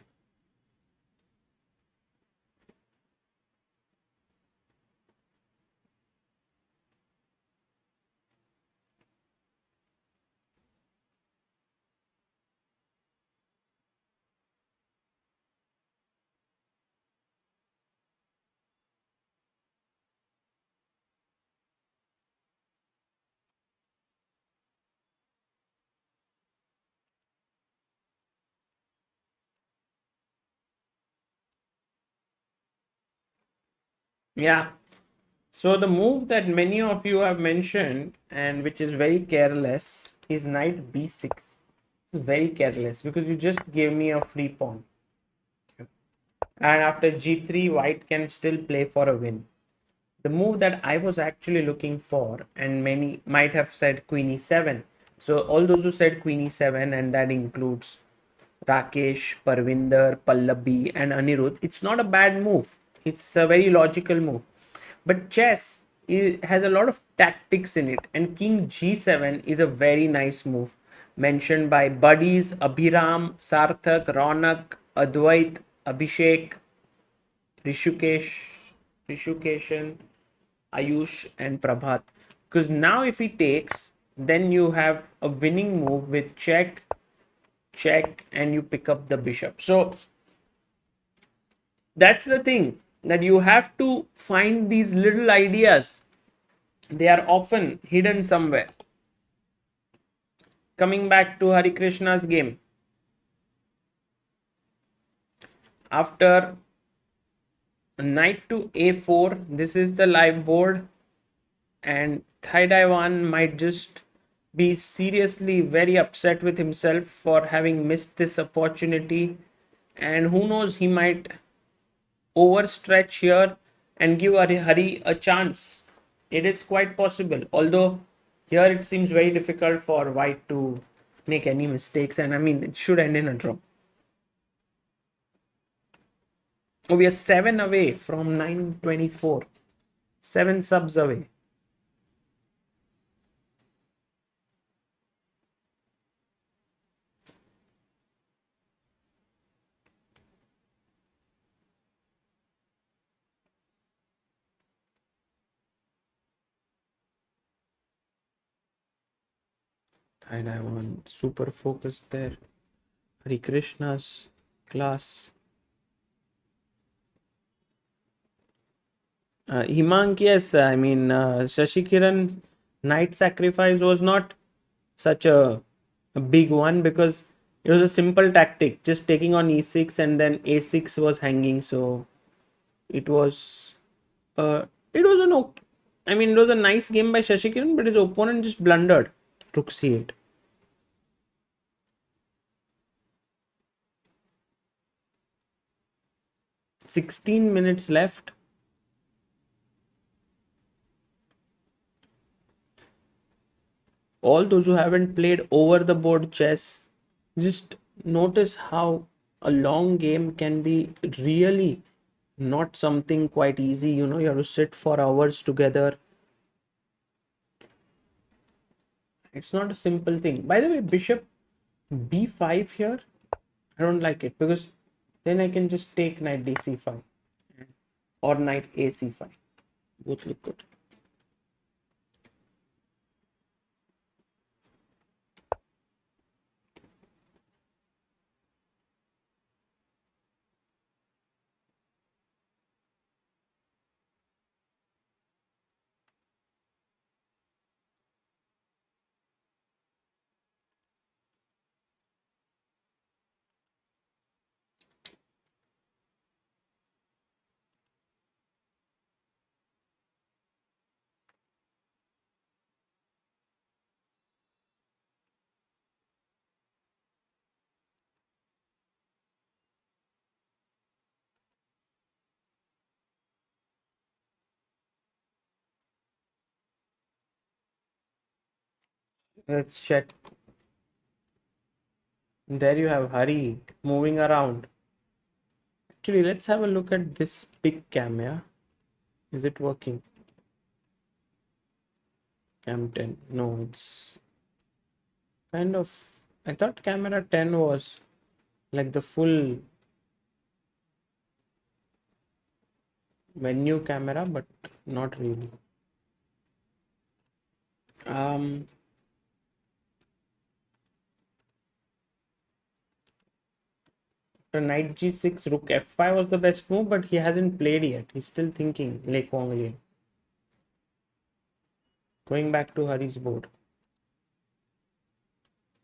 Yeah. So the move that many of you have mentioned and which is very careless is knight b6. It's very careless because you just gave me a free pawn. And after g3, white can still play for a win. The move that I was actually looking for, and many might have said queen e7. So all those who said queen e7, and that includes Rakesh, Parvinder, Pallabi, and Anirudh, it's not a bad move. It's a very logical move. But chess has a lot of tactics in it, and king g7 is a very nice move. Mentioned by buddies Abhiram, Sarthak, Ronak, Advait, Abhishek, Rishikesh, Rishukeshan, Ayush, and Prabhat. Because now, if he takes, then you have a winning move with check, check, and you pick up the bishop. So that's the thing, that you have to find these little ideas. They are often hidden somewhere. Coming back to Harikrishna's game. After knight to a4, this is the live board, and Thaidaiwan might just be seriously very upset with himself for having missed this opportunity, and who knows, he might overstretch here and give Hari a chance. It is quite possible, although here it seems very difficult for white to make any mistakes, and I mean it should end in a draw. We are 7 away from 924, 7 subs away. And I want super focus there. Hare Krishna's class. Himank, yes, I mean, Shashi Kiran knight sacrifice was not such a big one because it was a simple tactic, just taking on e6 and then a6 was hanging. So it was, it was an okay. I mean, it was a nice game by Shashi Kiran, but his opponent just blundered. Rook c8. 16 minutes left. All those who haven't played over the board chess, just notice how a long game can be really not something quite easy. You know, you have to sit for hours together. It's not a simple thing. By the way, bishop b5 here, I don't like it because then I can just take knight dc5 or knight ac5. Both look good. Let's check. There you have Hari moving around. Actually, let's have a look at this big cam, yeah? Is it working? Cam 10. No, it's kind of. I thought camera 10 was like the full menu camera, but not really. After knight g6, rook f5 was the best move, but he hasn't played yet. He's still thinking, Quang Liem. Going back to Hari's board.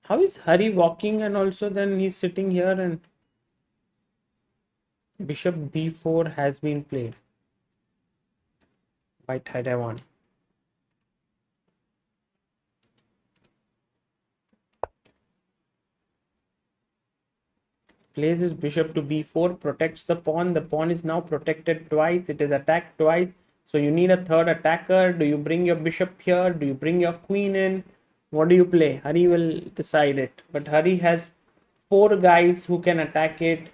How is Hari walking and also then he's sitting here and bishop b4 has been played? by Thai 1. Plays his bishop to b4, protects the pawn. The pawn is now protected twice. It is attacked twice. So you need a third attacker. Do you bring your bishop here? Do you bring your queen in? What do you play? Hari will decide it. But Hari has 4 guys who can attack it.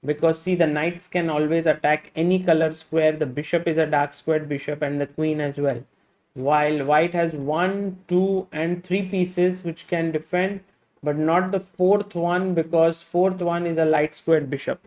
Because see, the knights can always attack any color square. The bishop is a dark squared bishop and the queen as well. While white has 1, 2 and 3 pieces which can defend, but not the 4th one, because 4th one is a light squared bishop.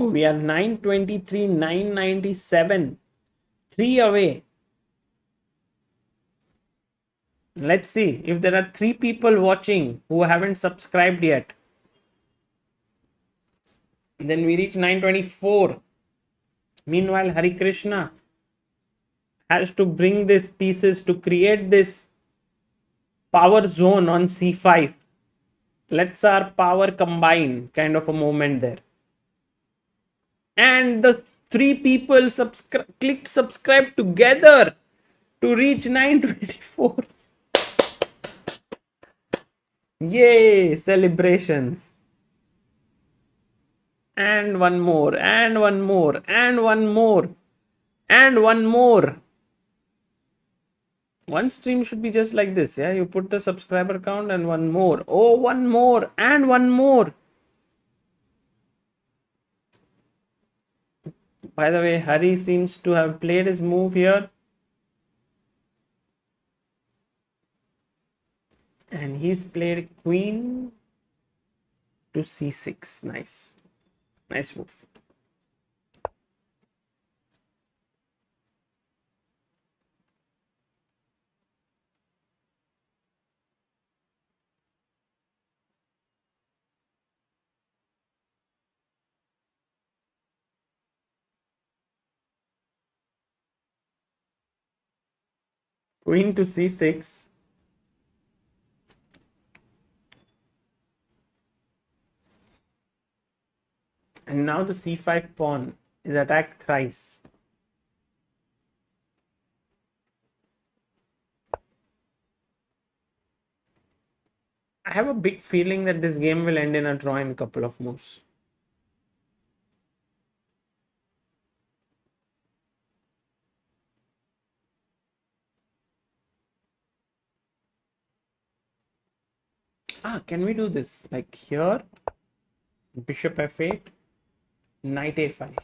Oh, we are 923, 997, 3 away. Let's see if there are 3 people watching who haven't subscribed yet. Then we reach 924. Meanwhile, Harikrishna has to bring these pieces to create this power zone on c5. Let's our power combine kind of a moment there. And the 3 people clicked subscribe together to reach 924. Yay, celebrations. And one more, and one more, and one more, and one more. One stream should be just like this, yeah? You put the subscriber count and one more. Oh, one more, and one more. By the way, Hari seems to have played his move here. And he's played queen to c6. Nice. Nice move. Queen to c6. And now the c5 pawn is attacked thrice. I have a big feeling that this game will end in a draw in a couple of moves. Can we do this? Like here, bishop f8, knight a5.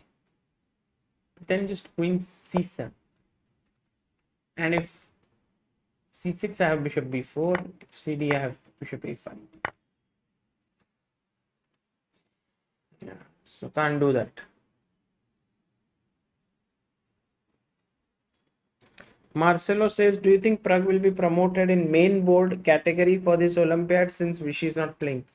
Then just queen c7. And if c6 I have bishop b4, if cd I have bishop a5. Yeah, so can't do that. Marcelo says, do you think Prague will be promoted in main board category for this Olympiad since Vichy is not playing?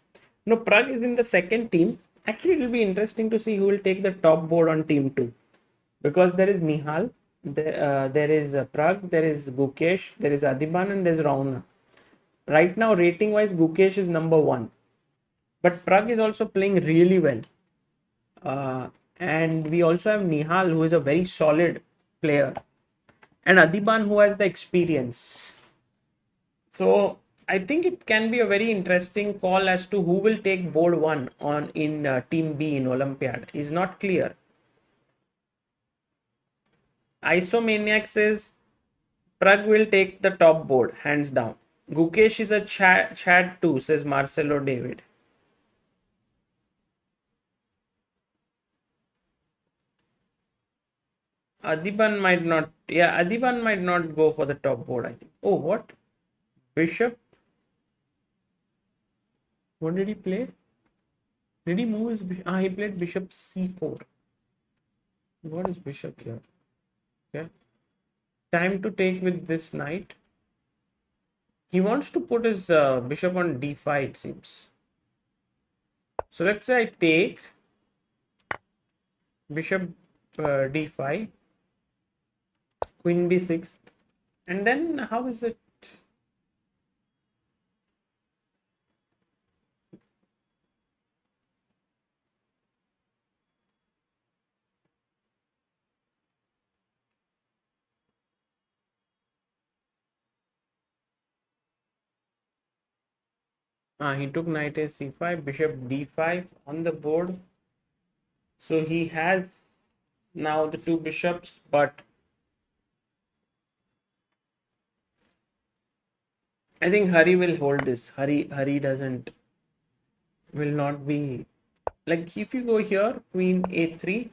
No, Prague is in the second team. Actually, it will be interesting to see who will take the top board on team 2. Because there is Nihal, there is Prague, there is Gukesh, there is Adiban and there is Rauna. Right now, rating wise, Gukesh is number 1. But Prague is also playing really well. And we also have Nihal, who is a very solid player. And Adiban, who has the experience. So I think it can be a very interesting call as to who will take board 1 in team B in Olympiad. Is not clear. Isomaniac says Prague will take the top board, hands down. Gukesh is a Chad too, says Marcelo David. Adiban might not go for the top board, I think. Oh, what? Bishop? What did he play? Did he move his bishop? He played bishop c4. What is bishop here? Okay. Time to take with this knight. He wants to put his bishop on d5, it seems. So let's say I take bishop d5, queen b6, and then how is it? He took knight a c5, bishop d5 on the board. So he has now the two bishops, but I think Hari will hold this. Hari will not be like if you go here, queen a3,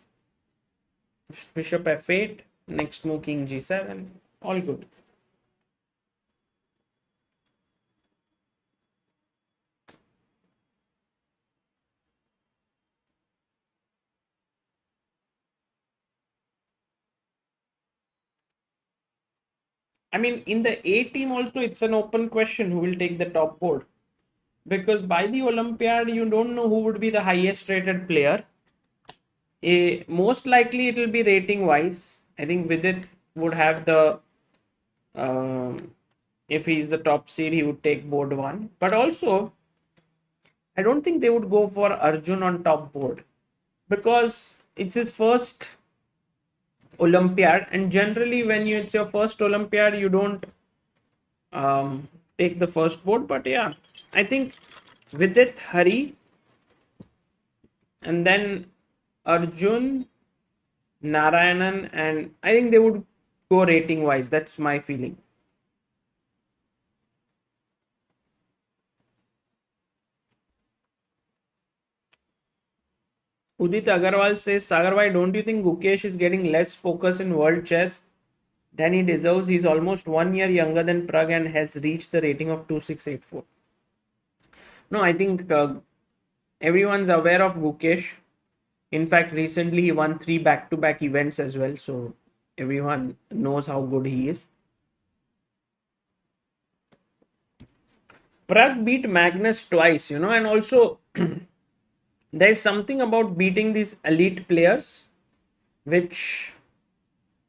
bishop f8, next move king g7, all good. I mean, in the A team also, it's an open question who will take the top board. Because by the Olympiad, you don't know who would be the highest rated player. Most likely, it will be rating wise. I think Vidit would have the. If he's the top seed, he would take board one. But also, I don't think they would go for Arjun on top board because it's his first Olympiad, and generally when it's your first Olympiad, you don't take the first board. But yeah, I think Vidit, Hari, and then Arjun, Narayanan, and I think they would go rating wise. That's my feeling. Udit Agarwal says, Sagar, why don't you think Gukesh is getting less focus in world chess than he deserves? He's almost 1 year younger than Prague and has reached the rating of 2684. No, I think everyone's aware of Gukesh. In fact, recently he won 3 back-to-back events as well. So everyone knows how good he is. Prague beat Magnus twice, and also there's something about beating these elite players, which,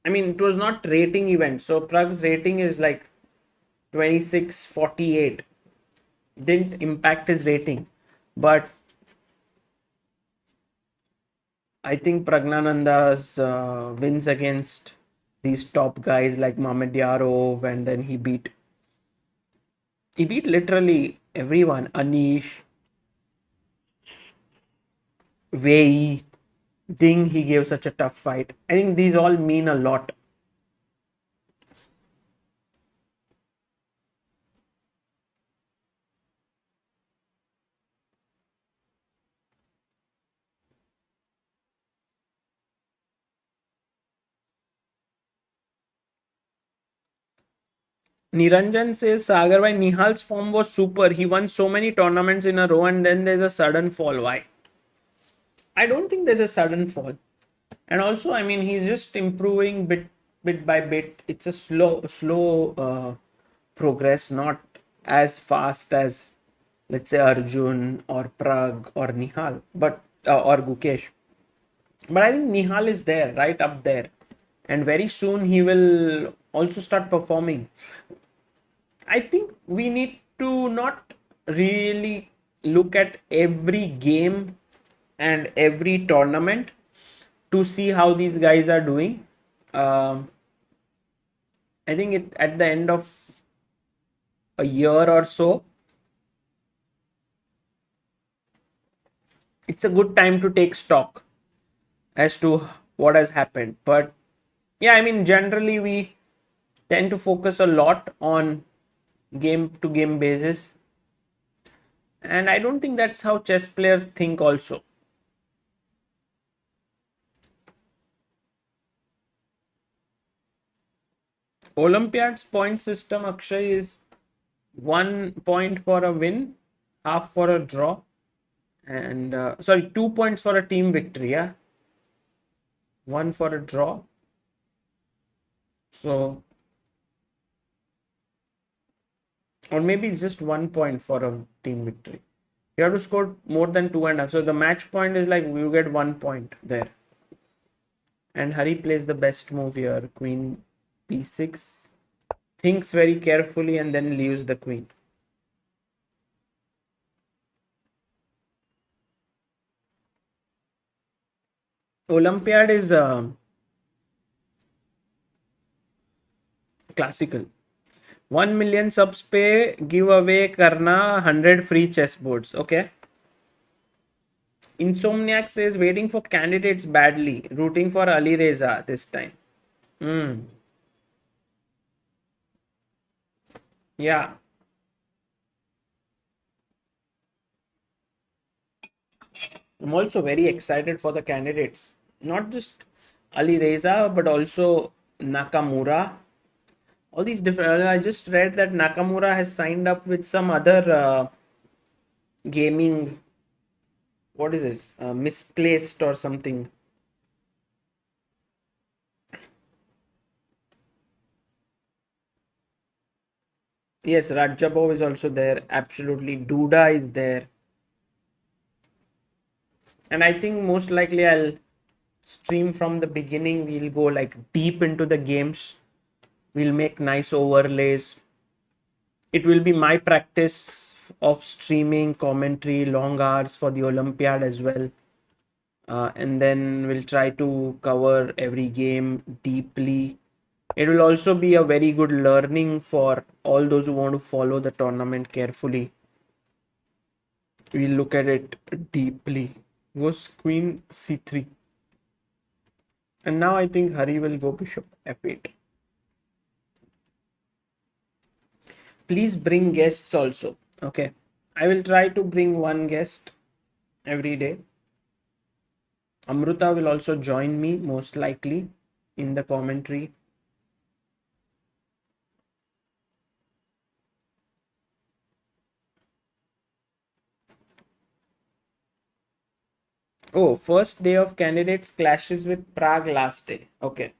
I mean, it was not rating event. So Prague's rating is like 2648. Didn't impact his rating. But I think Pragnananda's wins against these top guys like Mamedyarov, and then he beat literally everyone. Anish, Wei, Ding, he gave such a tough fight. I think these all mean a lot. Niranjan says, Sagar, why Nihal's form was super. He won so many tournaments in a row and then there's a sudden fall. Why? I don't think there's a sudden fall. And also, I mean, he's just improving bit by bit. It's a slow progress, not as fast as, let's say, Arjun or Prague or Nihal, but or Gukesh. But I think Nihal is there, right up there. And very soon he will also start performing. I think we need to not really look at every game and every tournament to see how these guys are doing. I think at the end of a year or so, it's a good time to take stock as to what has happened. But Yeah, I mean, generally we tend to focus a lot on game to game basis, and I don't think that's how chess players think also. Olympiad's point system, Akshay, is 1 point for a win, half for a draw, and sorry, 2 points for a team victory. Yeah, one for a draw. So, or maybe it's just 1 point for a team victory. You have to score more than 2.5. So the match point is like you get 1 point there. And Hari plays the best move here. Queen b6. Thinks very carefully and then leaves the queen. Olympiad is classical. 1 million subs पे give away करना 100 free chess boards. Okay. Insomniac says waiting for candidates badly, rooting for Ali Reza this time. Yeah. I'm also very excited for the candidates. Not just Ali Reza, but also Nakamura. All these different. I just read that Nakamura has signed up with some other gaming. What is this? Misplaced or something. Yes, Rajabov is also there. Absolutely. Duda is there. And I think most likely I'll stream from the beginning. We'll go like deep into the games. We'll make nice overlays. It will be my practice of streaming commentary long hours for the Olympiad as well. And then we'll try to cover every game deeply. It will also be a very good learning for all those who want to follow the tournament carefully. We'll look at it deeply. Goes queen c3. And now I think Hari will go bishop f8. Please bring guests also. Okay. I will try to bring one guest every day. Amruta will also join me most likely in the commentary. Oh, first day of candidates clashes with Prague last day. Okay.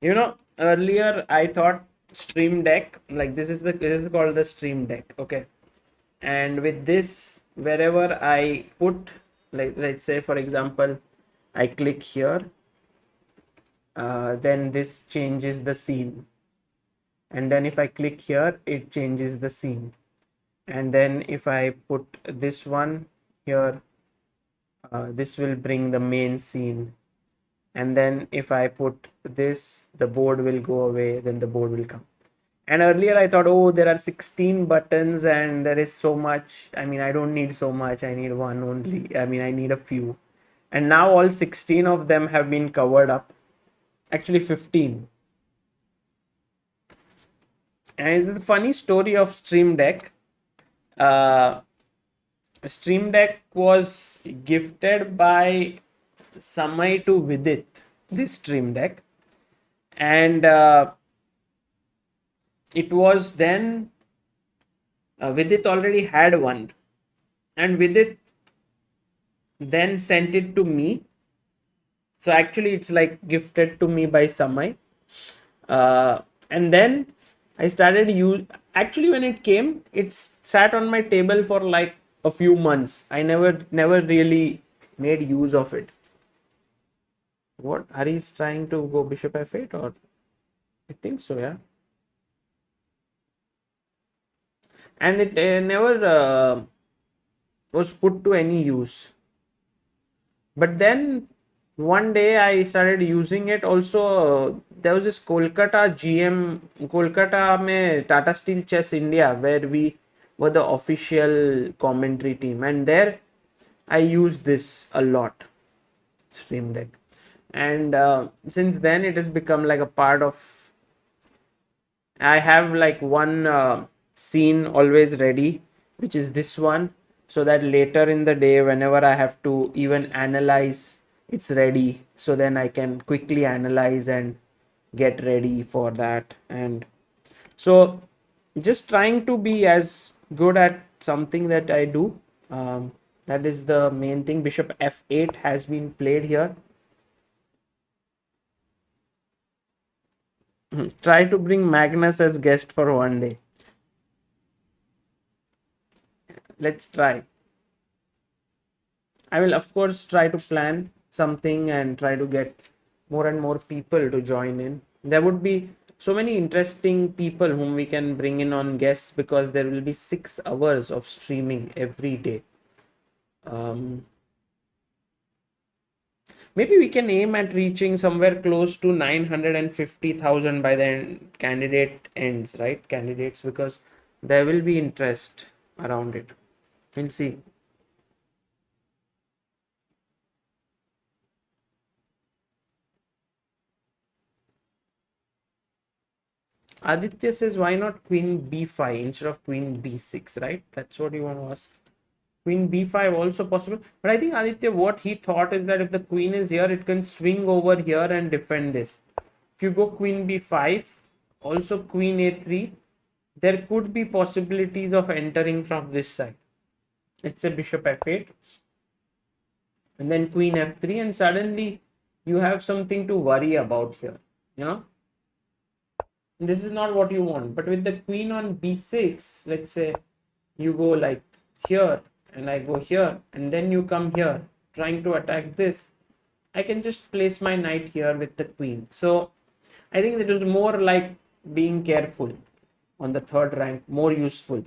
You know, earlier I thought Stream Deck, like this is called the Stream Deck. Okay. And with this, wherever I put, like let's say for example, I click here, then this changes the scene. And then if I click here, it changes the scene. And then if I put this one here, this will bring the main scene. And then if I put this, the board will go away, then the board will come. And earlier I thought, oh, there are 16 buttons and there is so much. I mean, I don't need so much. I need one only. I mean, I need a few. And now all 16 of them have been covered up. Actually, 15. And it's a funny story of Stream Deck. Stream Deck was gifted by Samay to Vidit, this Stream Deck. And it was then Vidit already had one, and Vidit then sent it to me. So actually it's like gifted to me by Samay. And then I started actually when it came, it sat on my table for like a few months. I never really made use of it. What, Hari is trying to go bishop f8, or I think so, yeah. And it never was put to any use. But then one day I started using it. Also, there was this Kolkata mein Tata Steel Chess India, where we were the official commentary team, and there I used this a lot, Stream Deck. And since then it has become like a part of, I have like one scene always ready, which is this one, so that later in the day, whenever I have to even analyze, it's ready. So then I can quickly analyze and get ready for that. And so just trying to be as good at something that I do. That is the main thing. Bishop f8 has been played here. Try to bring Magnus as guest for one day. Let's try. I will, of course, try to plan something and try to get more and more people to join in. There would be so many interesting people whom we can bring in on guests, because there will be 6 hours of streaming every day. Maybe we can aim at reaching somewhere close to 950,000 by the candidate ends, right? Candidates, because there will be interest around it. We'll see. Aditya says, why not queen b5 instead of queen b6, right? That's what you want to ask. Queen b5 also possible. But I think Aditya, what he thought is that if the queen is here, it can swing over here and defend this. If you go queen b5, also queen a3, there could be possibilities of entering from this side. Let's say bishop f8. And then queen f3, and suddenly you have something to worry about here. You know? This is not what you want. But with the queen on b6, let's say you go like here and I go here, and then you come here trying to attack this, I can just place my knight here with the queen. So I think it is more like being careful on the third rank, more useful.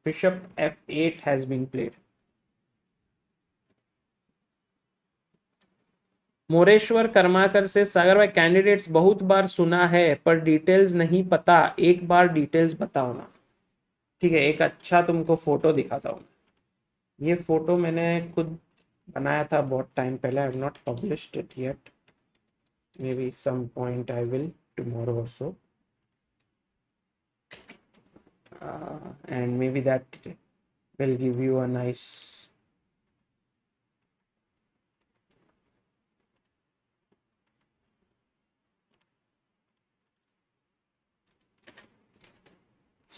Bishop f8 has been played. Moreshwar Karmakar से, सागर भाई candidates बहुत बार सुना है पर details नहीं पता, एक बार details बताओ ना. ठीक है, एक अच्छा तुमको फोटो दिखाता हूँ. ये फोटो मैंने खुद बनाया था बहुत टाइम पहले. I have not published it yet. Maybe some point I will tomorrow और so, and maybe that will give you a nice.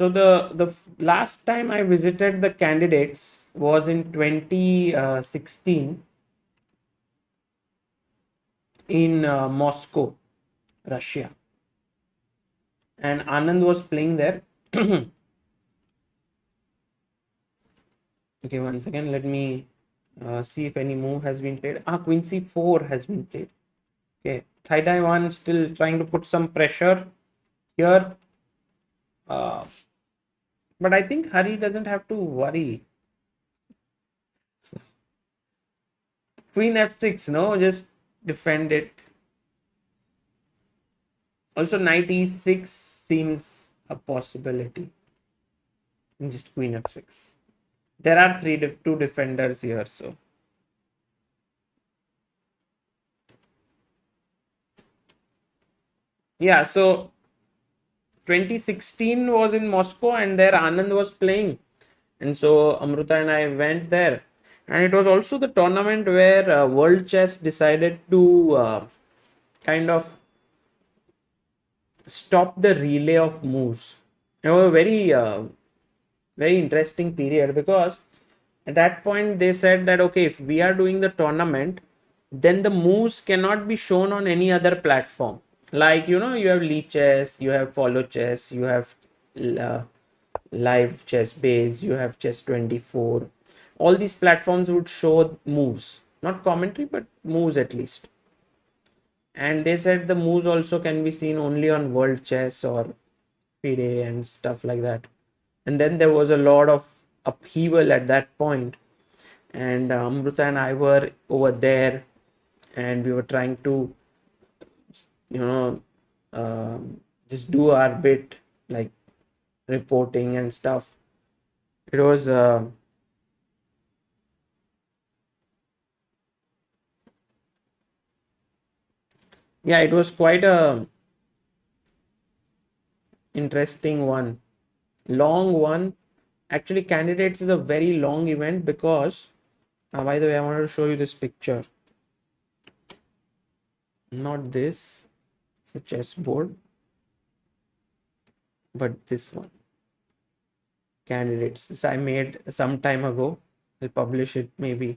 So the last time I visited the candidates was in 2016 in Moscow, Russia, and Anand was playing there. Okay, once again, let me see if any move has been played. Queen c4 has been played. Okay, Taiwan still trying to put some pressure here. But I think Hari doesn't have to worry. So, queen f6, no, just defend it. Also, knight e6 seems a possibility. And just queen f6. There are two defenders here, so. Yeah, so 2016 was in Moscow, and there Anand was playing. And so Amruta and I went there. And it was also the tournament where World Chess decided to kind of stop the relay of moves. It was a very interesting period, because at that point they said that, okay, if we are doing the tournament, then the moves cannot be shown on any other platform. Like, you know, you have Lichess, you have Follow Chess, you have Live Chess Base, you have Chess 24. All these platforms would show moves, not commentary, but moves at least. And they said the moves also can be seen only on World Chess or FIDE and stuff like that. And then there was a lot of upheaval at that point. And Amruta and I were over there, and we were trying to, you know, just do our bit, like reporting and stuff. It was Yeah, it was quite a interesting one, long one. Actually, candidates is a very long event because, by the way, I wanted to show you this picture. Not this, it's a chessboard, but this one. Candidates. This I made some time ago. I'll publish it maybe,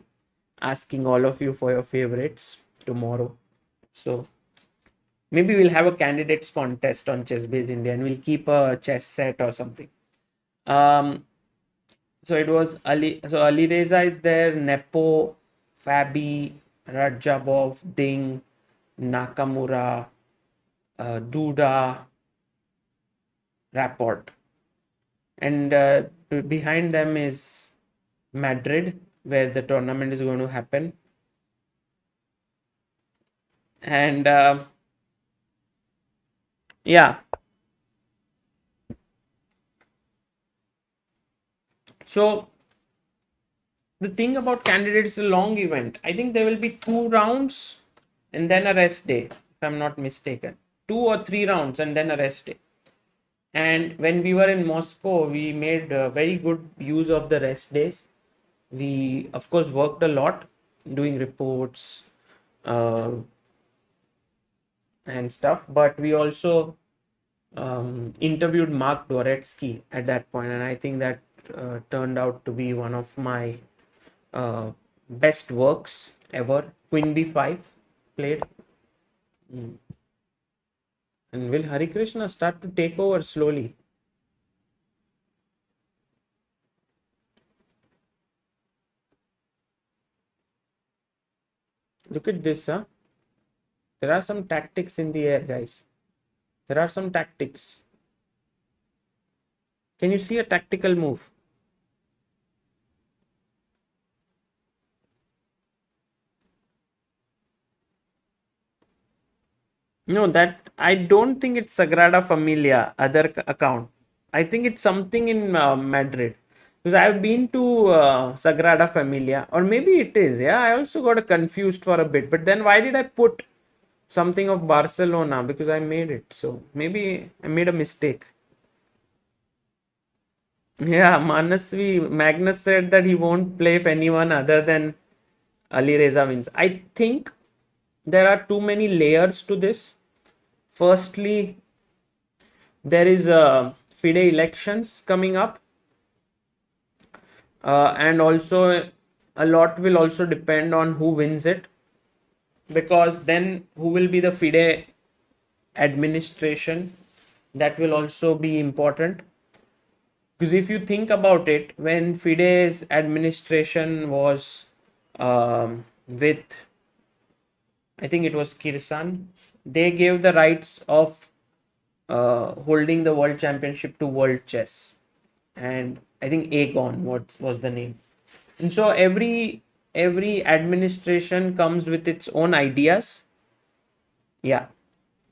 asking all of you for your favorites tomorrow. So maybe we'll have a candidates contest on ChessBase India and we'll keep a chess set or something. So it was Ali. So Ali Reza is there, Nepo, Fabi, Rajabov, Ding, Nakamura, Duda, Rapport. And behind them is Madrid, where the tournament is going to happen. And yeah. So the thing about candidates is a long event. I think there will be 2 rounds and then a rest day, if I'm not mistaken. 2 or 3 rounds and then a rest day. And when we were in Moscow, we made very good use of the rest days. We, of course, worked a lot doing reports and stuff, but we also interviewed Mark Dvoretsky at that point, and I think that turned out to be one of my best works ever. Queen b5 played. And will Harikrishna start to take over slowly? Look at this, huh? There are some tactics in the air, guys. There are some tactics. Can you see a tactical move? No, that I don't think it's Sagrada Familia, other account. I think it's something in Madrid. Because I've been to Sagrada Familia, or maybe it is. Yeah, I also got confused for a bit. But then why did I put something of Barcelona? Because I made it. So maybe I made a mistake. Yeah, Manasvi, Magnus said that he won't play if anyone other than Ali Reza wins. I think there are too many layers to this. Firstly, there is FIDE elections coming up, and also a lot will also depend on who wins it, because then who will be the FIDE administration, that will also be important. Because if you think about it, when FIDE's administration was with, I think it was Kirsan, they gave the rights of holding the world championship to World Chess, and I think Aegon was the name. And so every administration comes with its own ideas. Yeah.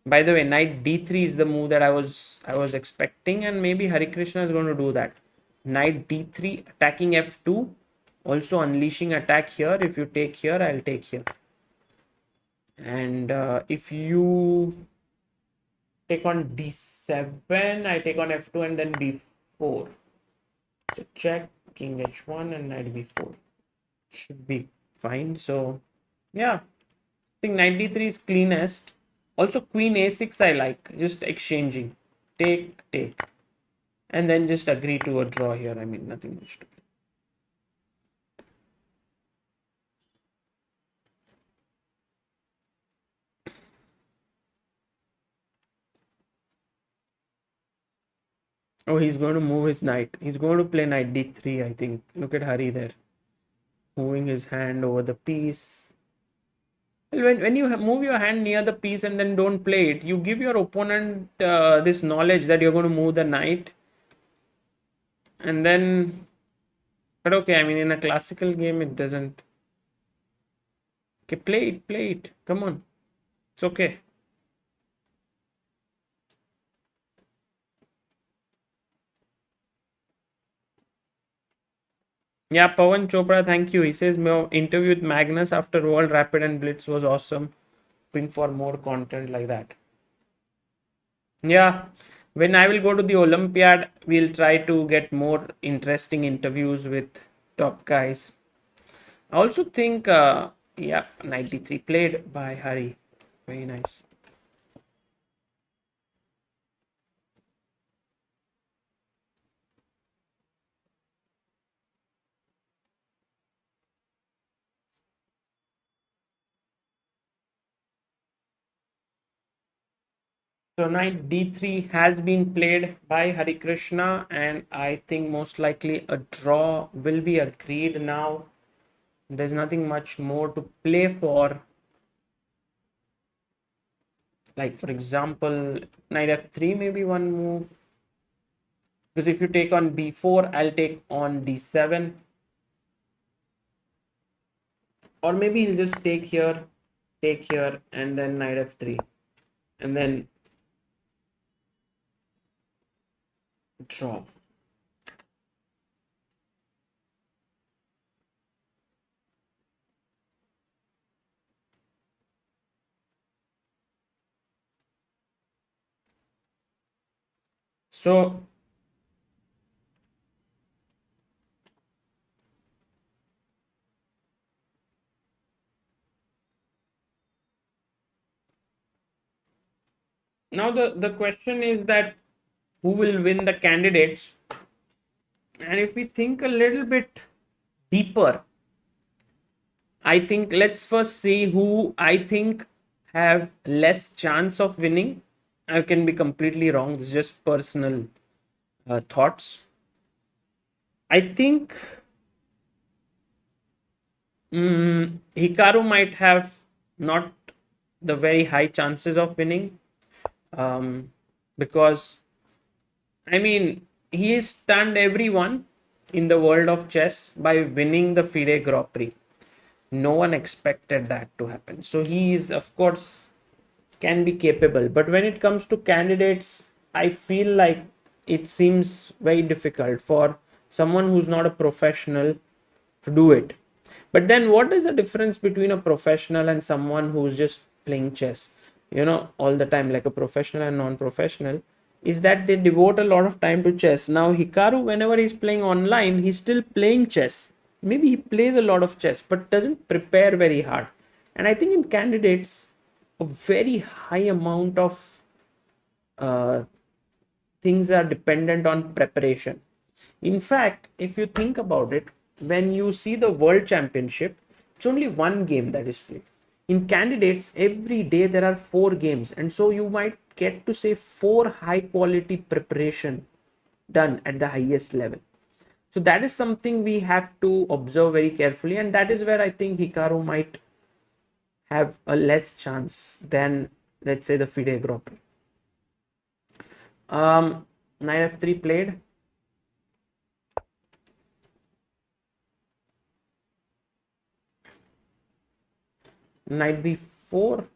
By the way, knight d3 is the move that I was expecting, and maybe Harikrishna is going to do that. Knight d3, attacking f2, also unleashing attack here. If you take here, I'll take here. And if you take on d7, I take on f2 and then b4. So check, king h1 and knight b4 should be fine. So yeah, I think knight d3 is cleanest. Also queen a6 I like, just exchanging, take, and then just agree to a draw here. I mean, nothing much to play. Oh, he's going to move his knight. He's going to play knight d3, I think. Look at Hari there, moving his hand over the piece. Well, when you move your hand near the piece and then don't play it, you give your opponent this knowledge that you're going to move the knight. And then, but okay, I mean, in a classical game, it doesn't. Okay, play it. Come on. It's okay. Yeah, Pawan Chopra, thank you. He says, my interview with Magnus after World Rapid and Blitz was awesome. hoping for more content like that. Yeah, when I will go to the Olympiad, we'll try to get more interesting interviews with top guys. I also think, yeah, 93 played by Hari. Very nice. So knight d3 has been played by Harikrishna, and I think most likely a draw will be agreed now. There's nothing much more to play for. Like for example, knight f3 maybe one move. Because if you take on b4, I'll take on d7. Or maybe he'll just take here, and then knight f3. And then draw. So now the question is that who will win the candidates? And if we think a little bit deeper, I think let's first see who I think have less chance of winning. I can be completely wrong. This is just personal thoughts. I think Hikaru might have not the very high chances of winning because I mean he stunned everyone in the world of chess by winning the FIDE Grand Prix. No one expected that to happen. So he is, of course, can be capable. But when it comes to candidates, I feel like it seems very difficult for someone who's not a professional to do it. But then what is the difference between a professional and someone who's just playing chess, all the time, like a professional and non-professional, is that they devote a lot of time to chess. Now Hikaru, whenever he's playing online, he's still playing chess. Maybe he plays a lot of chess but doesn't prepare very hard. And I think in candidates, a very high amount of things are dependent on preparation. In fact, if you think about it, when you see the world championship, it's only one game that is played. In candidates, every day there are 4 games, and so you might get to say 4 high quality preparation done at the highest level. So that is something we have to observe very carefully, and that is where I think Hikaru might have a less chance than, let's say, the FIDE Grand Prix. Knight f3 played. Knight b4.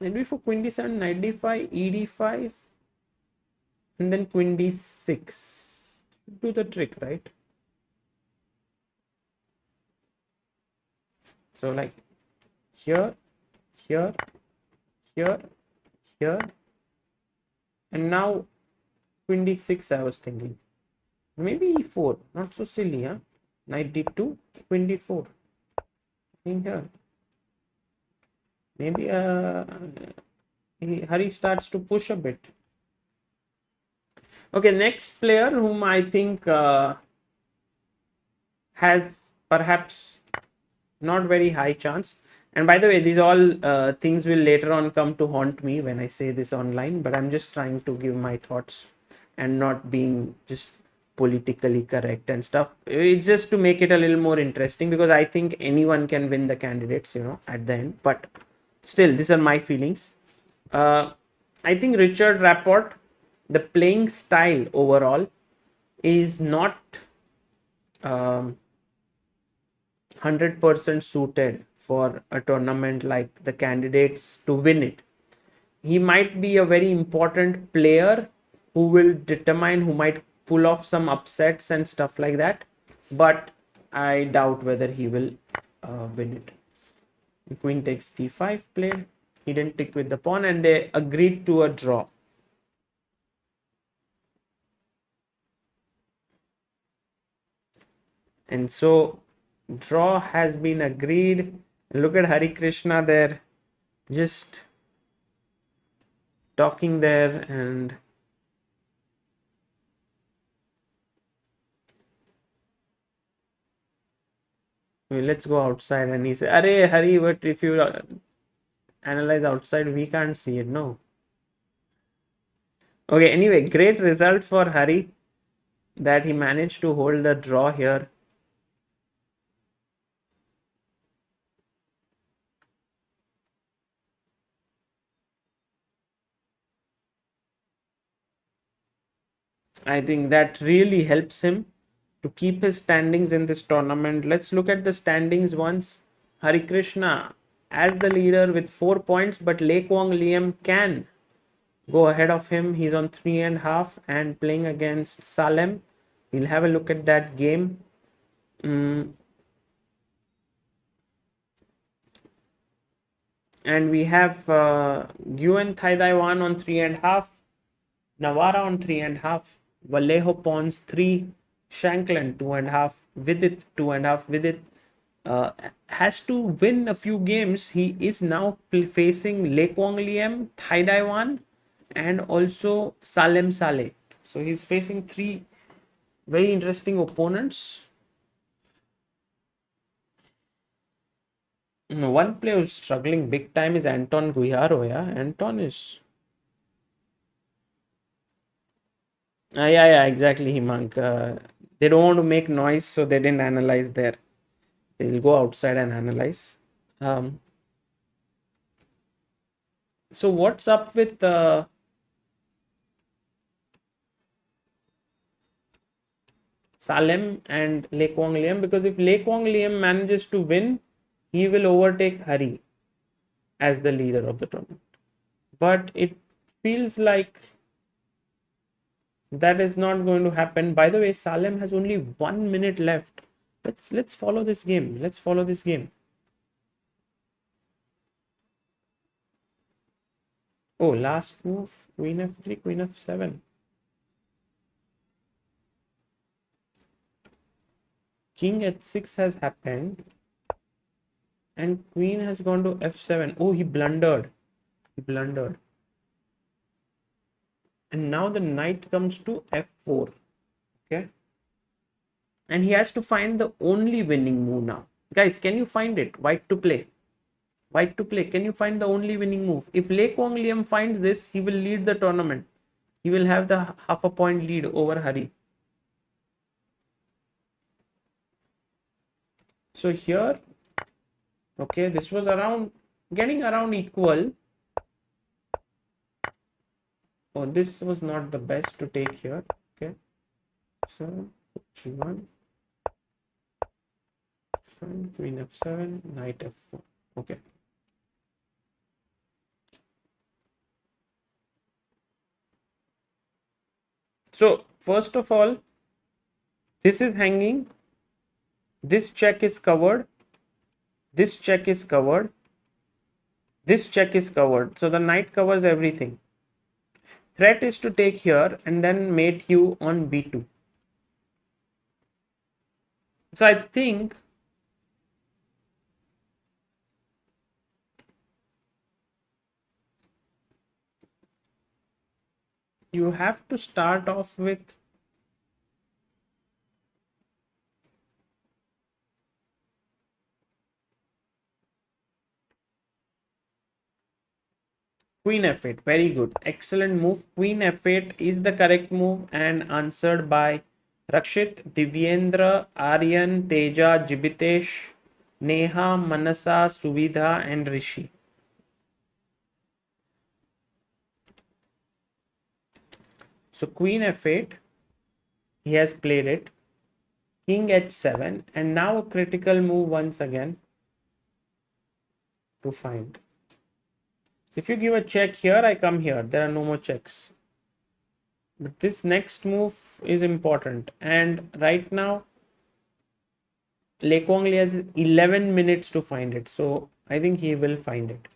Knight b4, queen d7, knight d5, e d5, and then queen d6. Do the trick, right? So like here, here, here, here, and now queen d6 I was thinking. Maybe e4, not so silly, huh? Knight d2, queen d4. In here. Maybe Hari starts to push a bit. Okay, next player whom I think has perhaps not very high chance. And by the way, these all things will later on come to haunt me when I say this online, but I'm just trying to give my thoughts and not being just politically correct and stuff. It's just to make it a little more interesting because I think anyone can win the candidates, at the end. But still, these are my feelings. I think Richard Rapport, the playing style overall is not 100% suited for a tournament like the candidates to win it. He might be a very important player who will determine, who might pull off some upsets and stuff like that. But I doubt whether he will win it. Queen takes d5 played. He didn't tick with the pawn and they agreed to a draw. And so draw has been agreed. Look at Harikrishna there, just talking there, and let's go outside. And he said, "Arey Hari, but if you analyze outside, we can't see it." No. Okay. Anyway, great result for Hari that he managed to hold the draw here. I think that really helps him to keep his standings in this tournament. Let's look at the standings once. Harikrishna as the leader with 4 points, but Quang Liem can go ahead of him. He's on 3.5 and playing against Salem. We'll have a look at that game. And we have Nguyen Thaidaiwan on 3.5, Navara on 3.5, Vallejo Pons 3, Shankland 2.5, Vidit 2.5. Vidit has to win a few games. He is now facing Quang Liem, Thaidaiwan, and also Salem Saleh. So he's facing 3 very interesting opponents. One player who's struggling big time is Anton Guijaro. Yeah, Anton is. Yeah, exactly, Himank. They don't want to make noise, so they didn't analyze there. They'll go outside and analyze. So what's up with Salem and Quang Liem? Because if Quang Liem manages to win, he will overtake Hari as the leader of the tournament. But it feels like that is not going to happen. By the way, Salem has only 1 minute left. Let's follow this game. Let's follow this game. Oh, last move, Queen f3, Queen f7. King h6 has happened. And Queen has gone to f7. Oh, he blundered. And now the knight comes to f4. Okay. And he has to find the only winning move now. Guys, can you find it? White to play. Can you find the only winning move? If Quang Liem finds this, he will lead the tournament. He will have the half a point lead over Hari. So here, okay, this was getting around equal. Oh, this was not the best to take here. Okay, so g1, Queen f7, knight f4. Okay. So first of all, this is hanging. This check is covered. This check is covered. This check is covered. So the knight covers everything. Threat is to take here and then mate you on b2. So I think you have to start off with Queen f8. Very good. Excellent move. Queen f8 is the correct move and answered by Rakshit, Divyendra, Aryan, Teja, Jibitesh, Neha, Manasa, Suvidha, and Rishi. So Queen f8, he has played it. King h7, and now a critical move once again to find. If you give a check here, I come here. There are no more checks. But this next move is important. And right now, Le Quang Liem has 11 minutes to find it. So I think he will find it.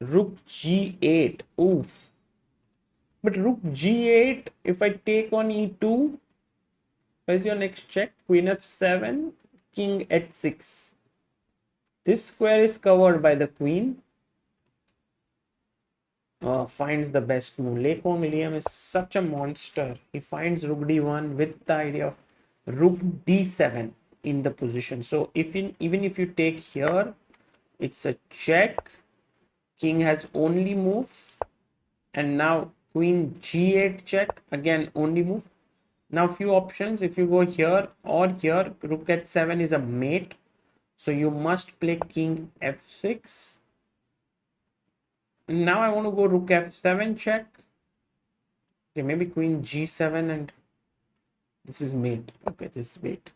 Rook G8. Oof. But Rook G8, if I take on E2, where's your next check? Queen F7, King H6. This square is covered by the queen. Finds the best move. Le Quang Liem is such a monster. He finds Rook D1 with the idea of Rook D7 in the position. So even if you take here, it's a check. King has only move, and now Queen G8 check, again only move. Now few options. If you go here or here, Rook H7 is a mate, so you must play King F6. Now I want to go Rook F7 check. Okay, maybe Queen G7, and this is mate. Okay, this is mate.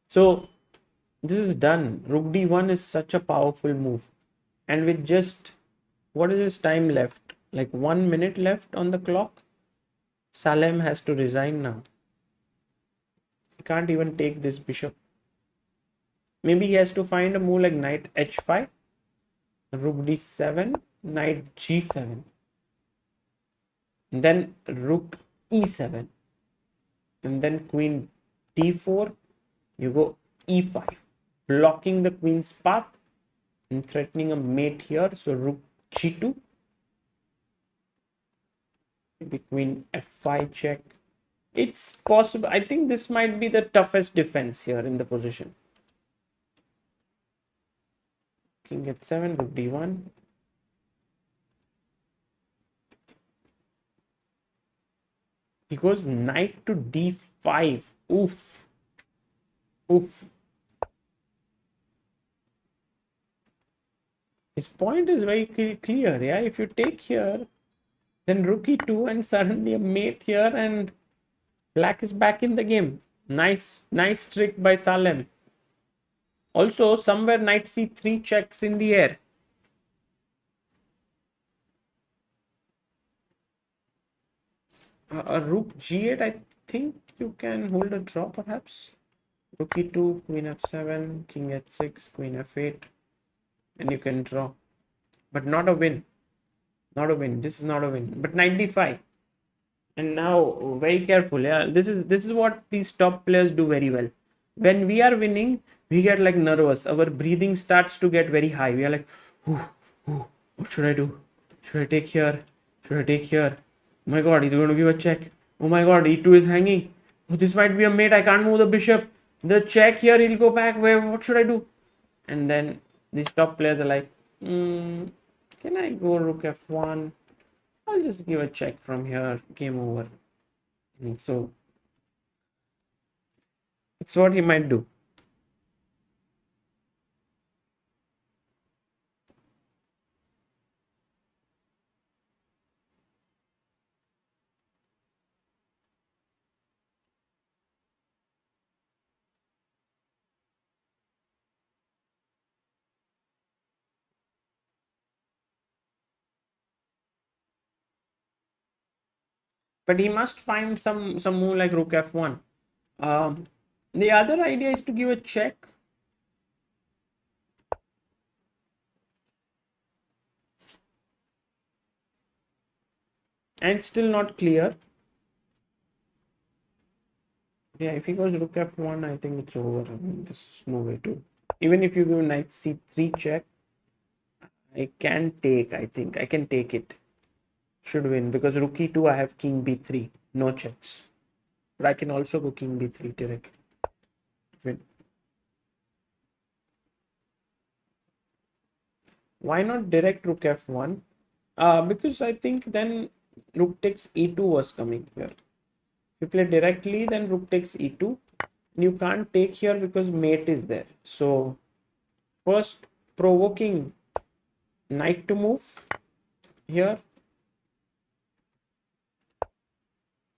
So this is done. Rook D1 is such a powerful move, and with just, what is his time left? Like 1 minute left on the clock. Salem has to resign now. He can't even take this bishop. Maybe he has to find a move like knight h5, rook d7, knight g7, and then rook e7, and then queen d4. You go e5, blocking the queen's path and threatening a mate here. So rook g2, maybe queen f5 check. It's possible. I think this might be the toughest defense here in the position. King h7, rook d1. He goes knight to d5. Oof. Oof. His point is very clear. Yeah, if you take here, then rook e2 and suddenly a mate here, and black is back in the game. Nice trick by Salem. Also, somewhere knight c3 checks in the air. A rook g8, I think you can hold a draw perhaps. Rook e2, queen f7, king h6, queen f8, and you can draw. But not a win. Not a win. This is not a win. But knight d5. And now, very careful. Yeah, this is what these top players do very well. When we are winning, we get like nervous. Our breathing starts to get very high. We are like, ooh, what should I do? Should I take here? Should I take here? Oh my god, he's going to give a check. Oh my god, e2 is hanging. Oh, this might be a mate. I can't move the bishop. The check here, he'll go back. What should I do? And then these top players are like, can I go rook f1? I'll just give a check from here. Game over. And so it's what he might do. But he must find some move like rook f1. The other idea is to give a check. And still not clear. Yeah, if he goes rook f1, I think it's over. I mean, this is no way to. Even if you give knight c3 check, I can take. I think I can take it. Should win because rook e2. I have king b3. No checks. But I can also go king b3 directly. Win. Why not direct rook f1? Because I think then rook takes e2 was coming here. If you play directly, then rook takes e2. You can't take here because mate is there. So first provoking knight to move here.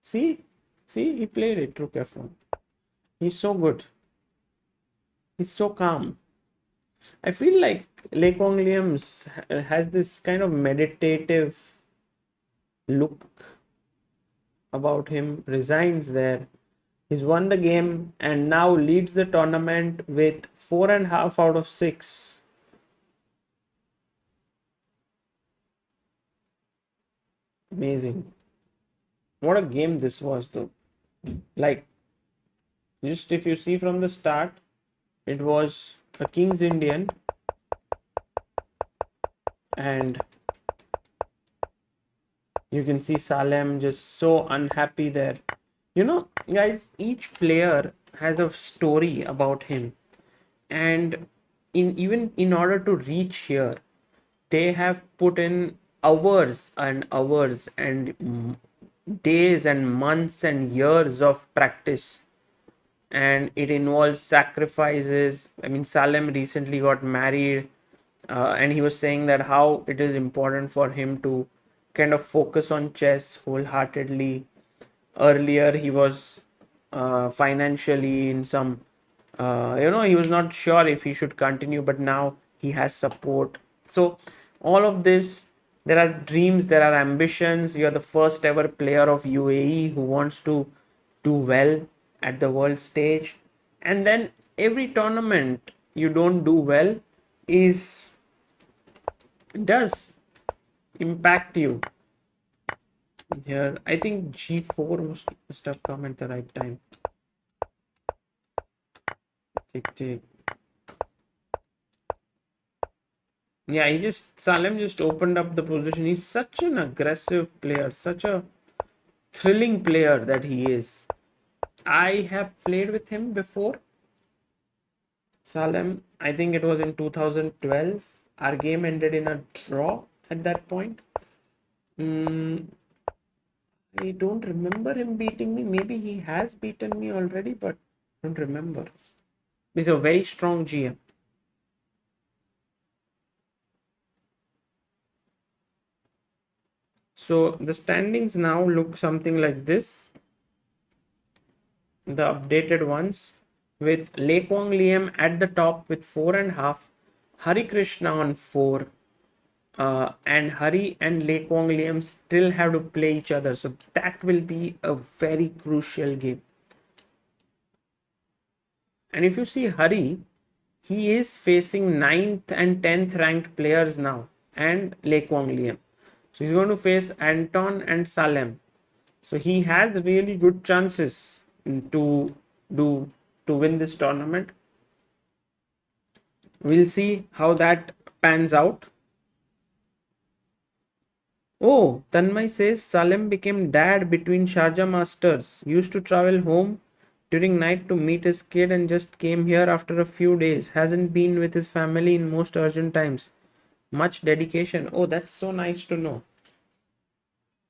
See, See, he played it, rook f1. He's so good. He's so calm. I feel like Quang Liem has this kind of meditative look about him. Resigns there. He's won the game and now leads the tournament with 4.5 out of 6. Amazing. What a game this was, though. Like, just if you see from the start, it was a King's Indian, and you can see Salem just so unhappy there. You know, guys, each player has a story about him, and even in order to reach here, they have put in hours and hours and days and months and years of practice, and it involves sacrifices. I mean, Salem recently got married, and he was saying that how it is important for him to kind of focus on chess wholeheartedly. Earlier, he was financially in some, he was not sure if he should continue, but now he has support. So, all of this, there are dreams, there are ambitions. You are the first ever player of UAE who wants to do well at the world stage, and then every tournament you don't do well is does impact you. Here I think g4 must have come at the right time. Tick. Yeah, Salem just opened up the position. He's such an aggressive player, such a thrilling player that he is. I have played with him before. Salem, I think it was in 2012. Our game ended in a draw at that point. I don't remember him beating me. Maybe he has beaten me already, but I don't remember. He's a very strong GM. So the standings now look something like this. The updated ones, with Quang Liem at the top with 4.5, Harikrishna on 4, and Hari and Quang Liem still have to play each other. So that will be a very crucial game. And if you see Hari, he is facing 9th and 10th ranked players now, and Quang Liem. So he's going to face Anton and Salem. So he has really good chances to win this tournament. We'll see how that pans out. Oh, Tanmay says Salem became dad between Sharjah Masters. Used to travel home during night to meet his kid and just came here after a few days. Hasn't been with his family in most urgent times. Much dedication. Oh, that's so nice to know.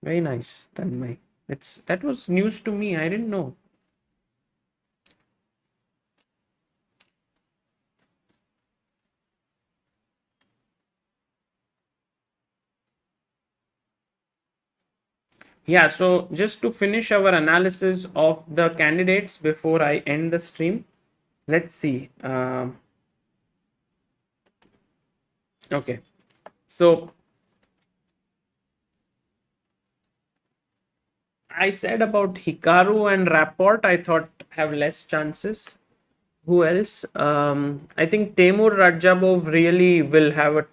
Very nice, Tanmay. That was news to me. I didn't know. Yeah, so just to finish our analysis of the candidates before I end the stream, let's see. Okay, so I said about Hikaru and Rapport, I thought have less chances. Who else? I think Temur Rajabov really will have a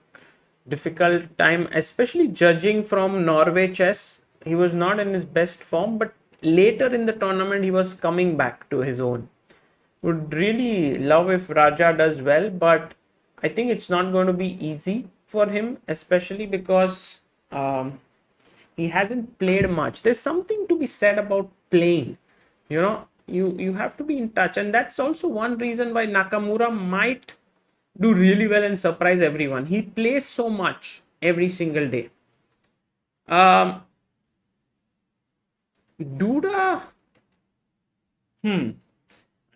difficult time, especially judging from Norway chess. He was not in his best form, but later in the tournament, he was coming back to his own. Would really love if Raja does well, but I think it's not going to be easy for him, especially because he hasn't played much. There's something to be said about playing. You have to be in touch, and that's also one reason why Nakamura might do really well and surprise everyone. He plays so much every single day. Duda, I'm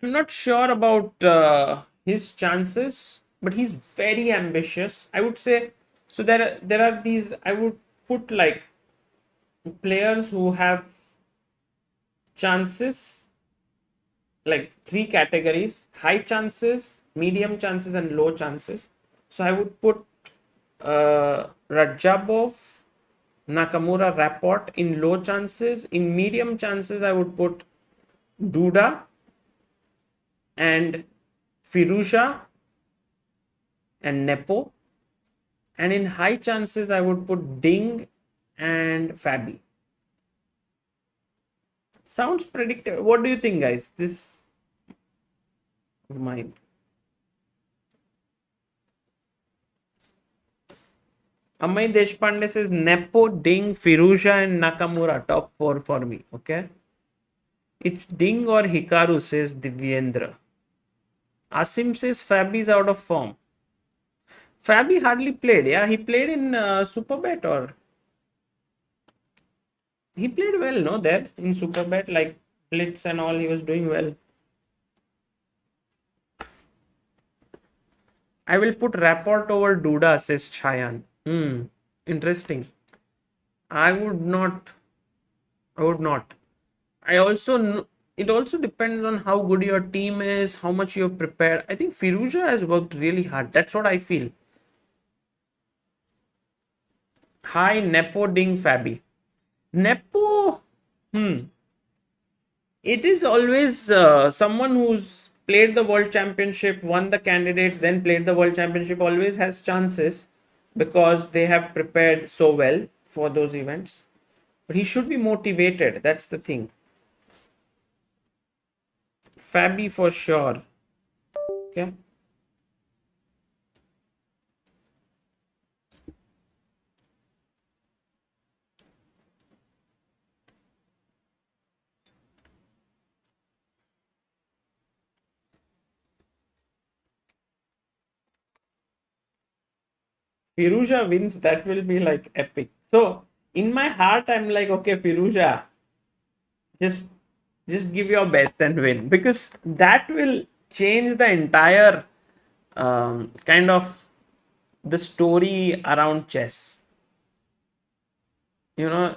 not sure about his chances, but he's very ambitious. I would say so. There are these. I would put like players who have chances, like 3 categories: high chances, medium chances, and low chances. So I would put Rajabov, Nakamura, Rapport in low chances. In medium chances, I would put Duda and Firuza and Nepo. And in high chances, I would put Ding and Fabi. Sounds predictable. What do you think, guys? This mine. Amay Deshpande says Nepo, Ding, Firuza, and Nakamura top 4 for me. Okay. It's Ding or Hikaru, says Divyendra. Asim says Fabi is out of form. Fabi hardly played. Yeah, he played in Superbet, or he played well, no? There in Superbet, like Blitz and all, he was doing well. I will put Rapport over Duda, says Chayan. Interesting. I would not. I also, it also depends on how good your team is, how much you're prepared. I think Firuza has worked really hard. That's what I feel. Hi, Nepo Ding Fabi. Nepo, it is always someone who's played the world championship, won the candidates, then played the world championship, always has chances because they have prepared so well for those events. But he should be motivated. That's the thing. Fabi for sure. Okay. Firuza wins, that will be like epic. So in my heart, I'm like, okay, Firuza, just give your best and win, because that will change the entire kind of the story around chess. You know,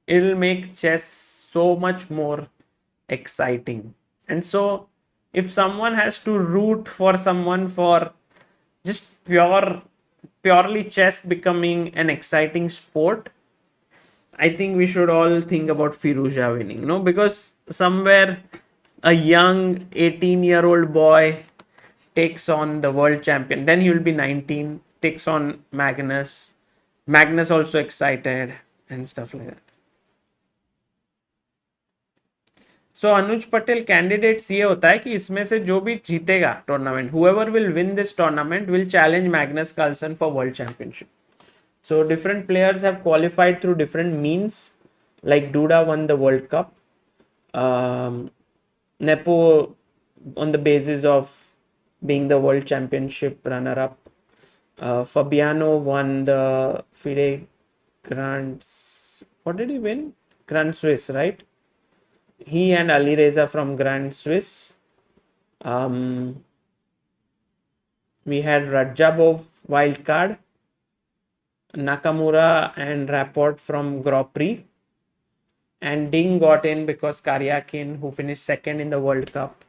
it'll make chess so much more exciting. And so if someone has to root for someone for just purely chess becoming an exciting sport, I think we should all think about Firuza winning, because somewhere a young 18-year-old boy takes on the world champion, then he will be 19, takes on Magnus. Magnus also excited and stuff like that. So Anuj Patel candidates ये होता है कि इसमें से जो भी जीतेगा tournament, whoever will win this tournament will challenge Magnus Carlsen for world championship. So different players have qualified through different means. Like Duda won the World Cup. Nepo on the basis of being the world championship runner-up. Fabiano won the FIDE Grand. What did he win? Grand Swiss, right? He and Ali Reza from Grand Swiss. We had Rajabov wildcard, Nakamura and Rapport from Grand Prix, and Ding got in because Karyakin, who finished second in the World Cup,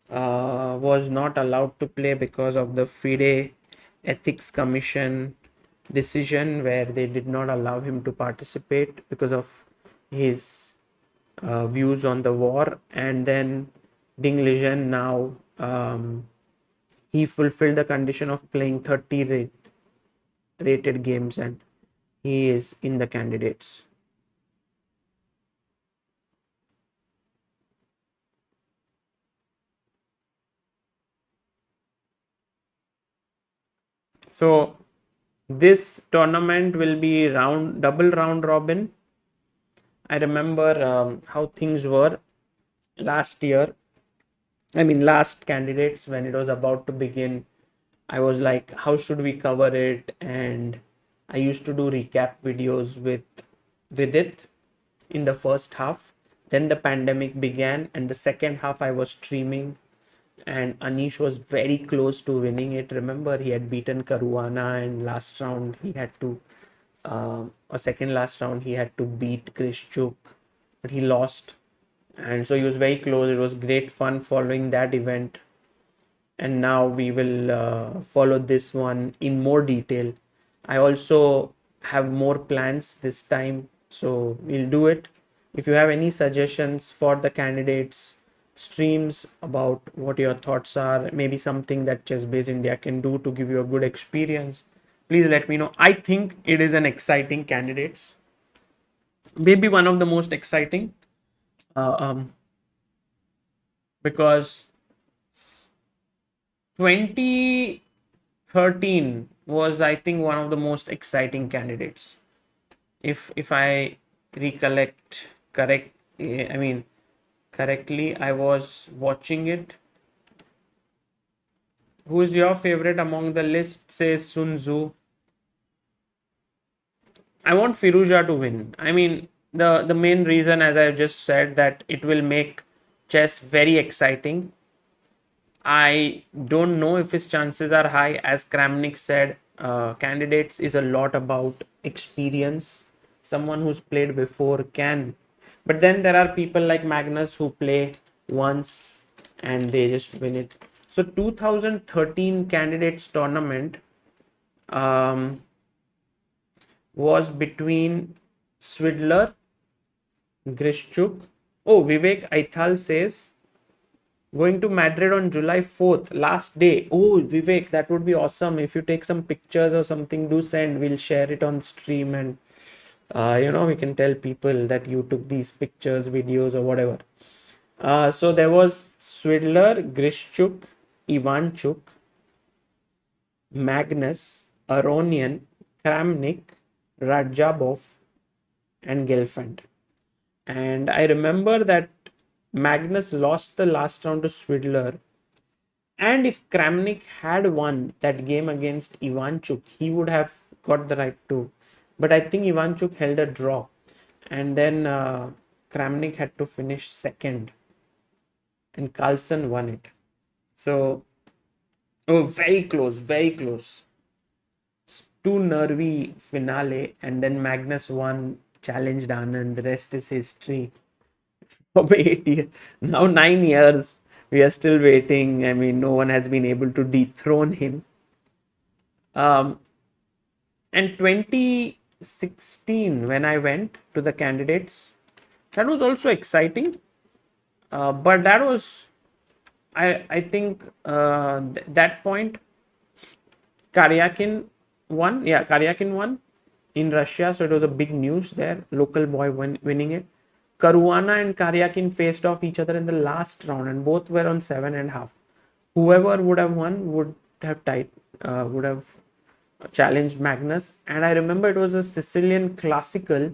was not allowed to play because of the FIDE Ethics Commission decision, where they did not allow him to participate because of his views on the war. And then Ding Liren, now he fulfilled the condition of playing 30 rated games, and he is in the candidates. So this tournament will be double round robin. I remember how things were last candidates, when it was about to begin. I was like, how should we cover it? And I used to do recap videos with Vidit in the first half. Then the pandemic began, and the second half I was streaming, and Anish was very close to winning it. Remember, he had beaten Caruana, and last round he had to or second last round he had to beat Chris Chuk, but he lost. and so he was very close. It was great fun following that event, and now we will follow this one in more detail. I also have more plans this time, so we'll do it. If you have any suggestions for the candidates streams about what your thoughts are, maybe something that ChessBase India can do to give you a good experience, please let me know. I think it is an exciting candidates, maybe one of the most exciting, uh, um, because 2013 was, I think, one of the most exciting candidates. If I recollect correctly, I was watching it. Who is your favorite among the list? Says Sun Tzu. I want Firuza to win. I mean, the main reason, as I just said, that it will make chess very exciting. I don't know if his chances are high. As Kramnik said, candidates is a lot about experience. Someone who's played before can. But then there are people like Magnus who play once and they just win it. So 2013 candidates tournament um, was between Swidler, Grishchuk. Oh, Vivek Aithal says going to Madrid on July 4th, last day. Oh, Vivek, that would be awesome. If you take some pictures or something, do send. We'll share it on stream, and we can tell people that you took these pictures, videos, or whatever. So there was Swidler, Grishchuk, Ivanchuk, Magnus, Aronian, Kramnik, Rajabov, and Gelfand. And I remember that Magnus lost the last round to Swidler. And if Kramnik had won that game against Ivanchuk, he would have got the right to. But I think Ivanchuk held a draw. And then Kramnik had to finish second. And Carlsen won it. So, oh, very close, very close. Too nervy finale. And then Magnus won, challenged Anand. The rest is history. For 8 years. Now 9 years. We are still waiting. I mean, no one has been able to dethrone him. And 2016, when I went to the candidates, that was also exciting. But that was, I think, that point, Karyakin won. Yeah, Karyakin won in Russia. So it was a big news there. Local boy winning it. Caruana and Karyakin faced off each other in the last round, and both were on 7.5. Whoever would have won would have challenged Magnus. And I remember it was a Sicilian classical,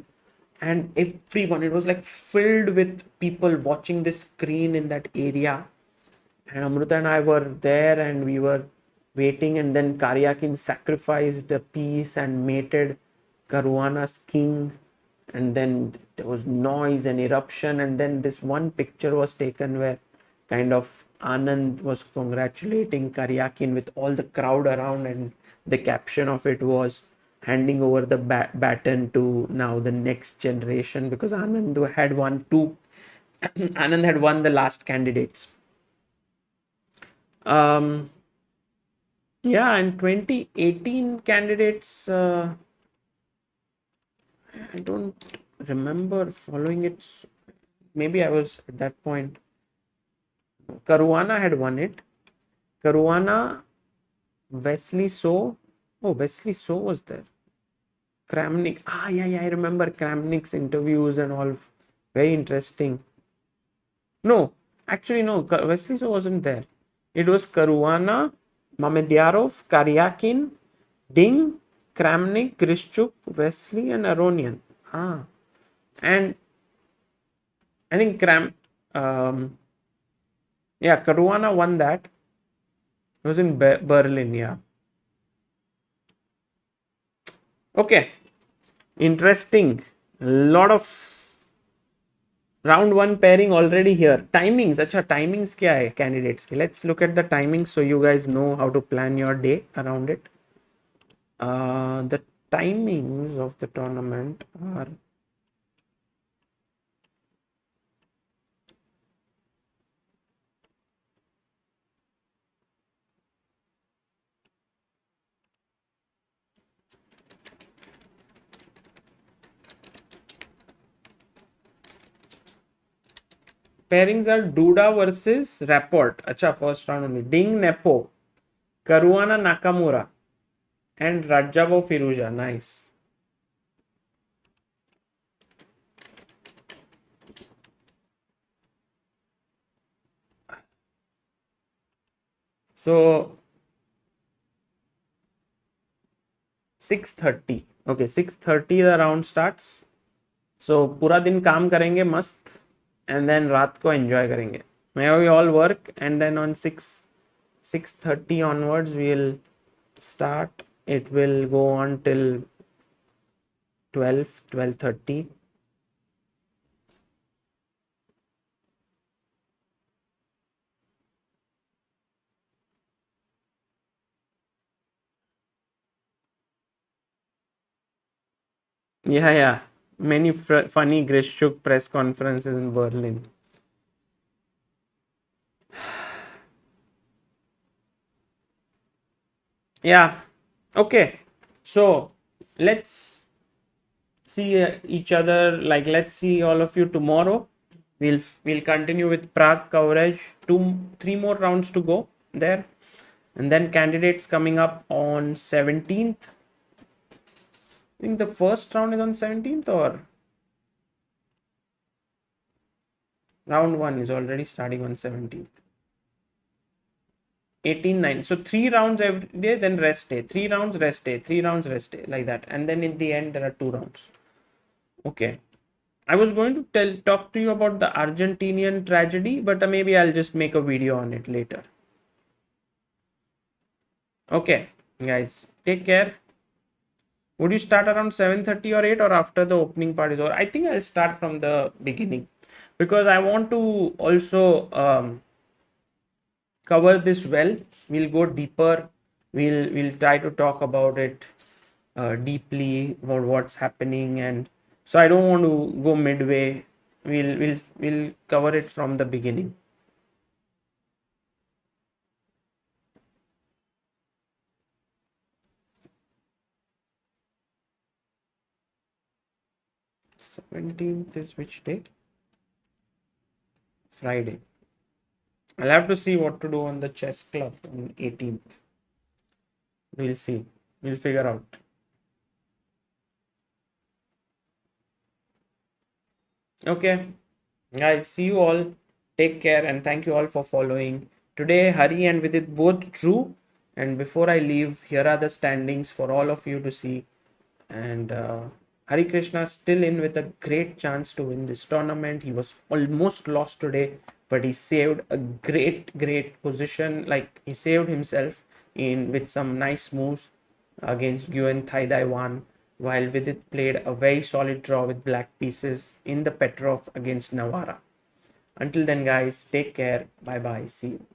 and everyone, it was like filled with people watching this screen in that area. And Amruta and I were there, and we were waiting, and then Karyakin sacrificed a piece and mated Caruana's king, and then there was noise and eruption, and then this one picture was taken where kind of Anand was congratulating Karyakin with all the crowd around, and the caption of it was handing over the baton to now the next generation, because Anand had won Anand had won the last candidates. Yeah, and 2018 candidates, I don't remember following it. Maybe I was at that point. Caruana had won it. Caruana, Wesley So. Oh, Wesley So was there. Kramnik. Yeah, I remember Kramnik's interviews and all. Very interesting. No, actually, no. Wesley So wasn't there. It was Caruana, Mamedyarov, Karyakin, Ding, Kramnik, Grishchuk, Wesley, and Aronian. And I think Caruana won that. It was in Berlin, yeah. Okay, interesting. A lot of round one pairing already here. Timings, timings kya hai candidates? Let's look at the timings so you guys know how to plan your day around it. The timings of the tournament are pairings are Duda versus Rapport. Acha, first round only. Ding Nepo, Caruana Nakamura, and Rajavo Firuza. Nice. So 6:30. Okay, 6:30 the round starts. So पूरा दिन काम करेंगे मस्त, and then रात को enjoy करेंगे. Now we all work, and then on 6:30 onwards we'll start. It will go on till 12:30. Yeah. Many funny Grishuk press conferences in Berlin. Yeah. Okay. So let's see each other. Like, let's see all of you tomorrow. We'll continue with Prague coverage. 3 more rounds to go there, and then candidates coming up on 17th. I think the first round is on 17th, or round 1 is already starting on 17th. 18-9. So 3 rounds every day, then rest day. 3 rounds, rest day. 3 rounds, rest day. Like that. And then in the end, there are 2 rounds. Okay. I was going to talk to you about the Argentinian tragedy, but maybe I'll just make a video on it later. Okay, guys. Take care. Would you start around 7:30 or 8, or after the opening part is over? I think I'll start from the beginning, because I want to also cover this well. We'll go deeper. We'll try to talk about it deeply, about what's happening, and so I don't want to go midway. We'll cover it from the beginning. Seventeenth is which day? Friday. I'll have to see what to do on the chess club on 18th. We'll see. We'll figure out. Okay, guys, see you all. Take care, and thank you all for following. Today, Hari and Vidit both drew. And before I leave, here are the standings for all of you to see. And Harikrishna still in with a great chance to win this tournament. He was almost lost today, but he saved a great position. Like, he saved himself in with some nice moves against Nguyen Thai 1, while Vidit played a very solid draw with black pieces in the Petrov against Navara. Until then, guys, take care. Bye bye. See you.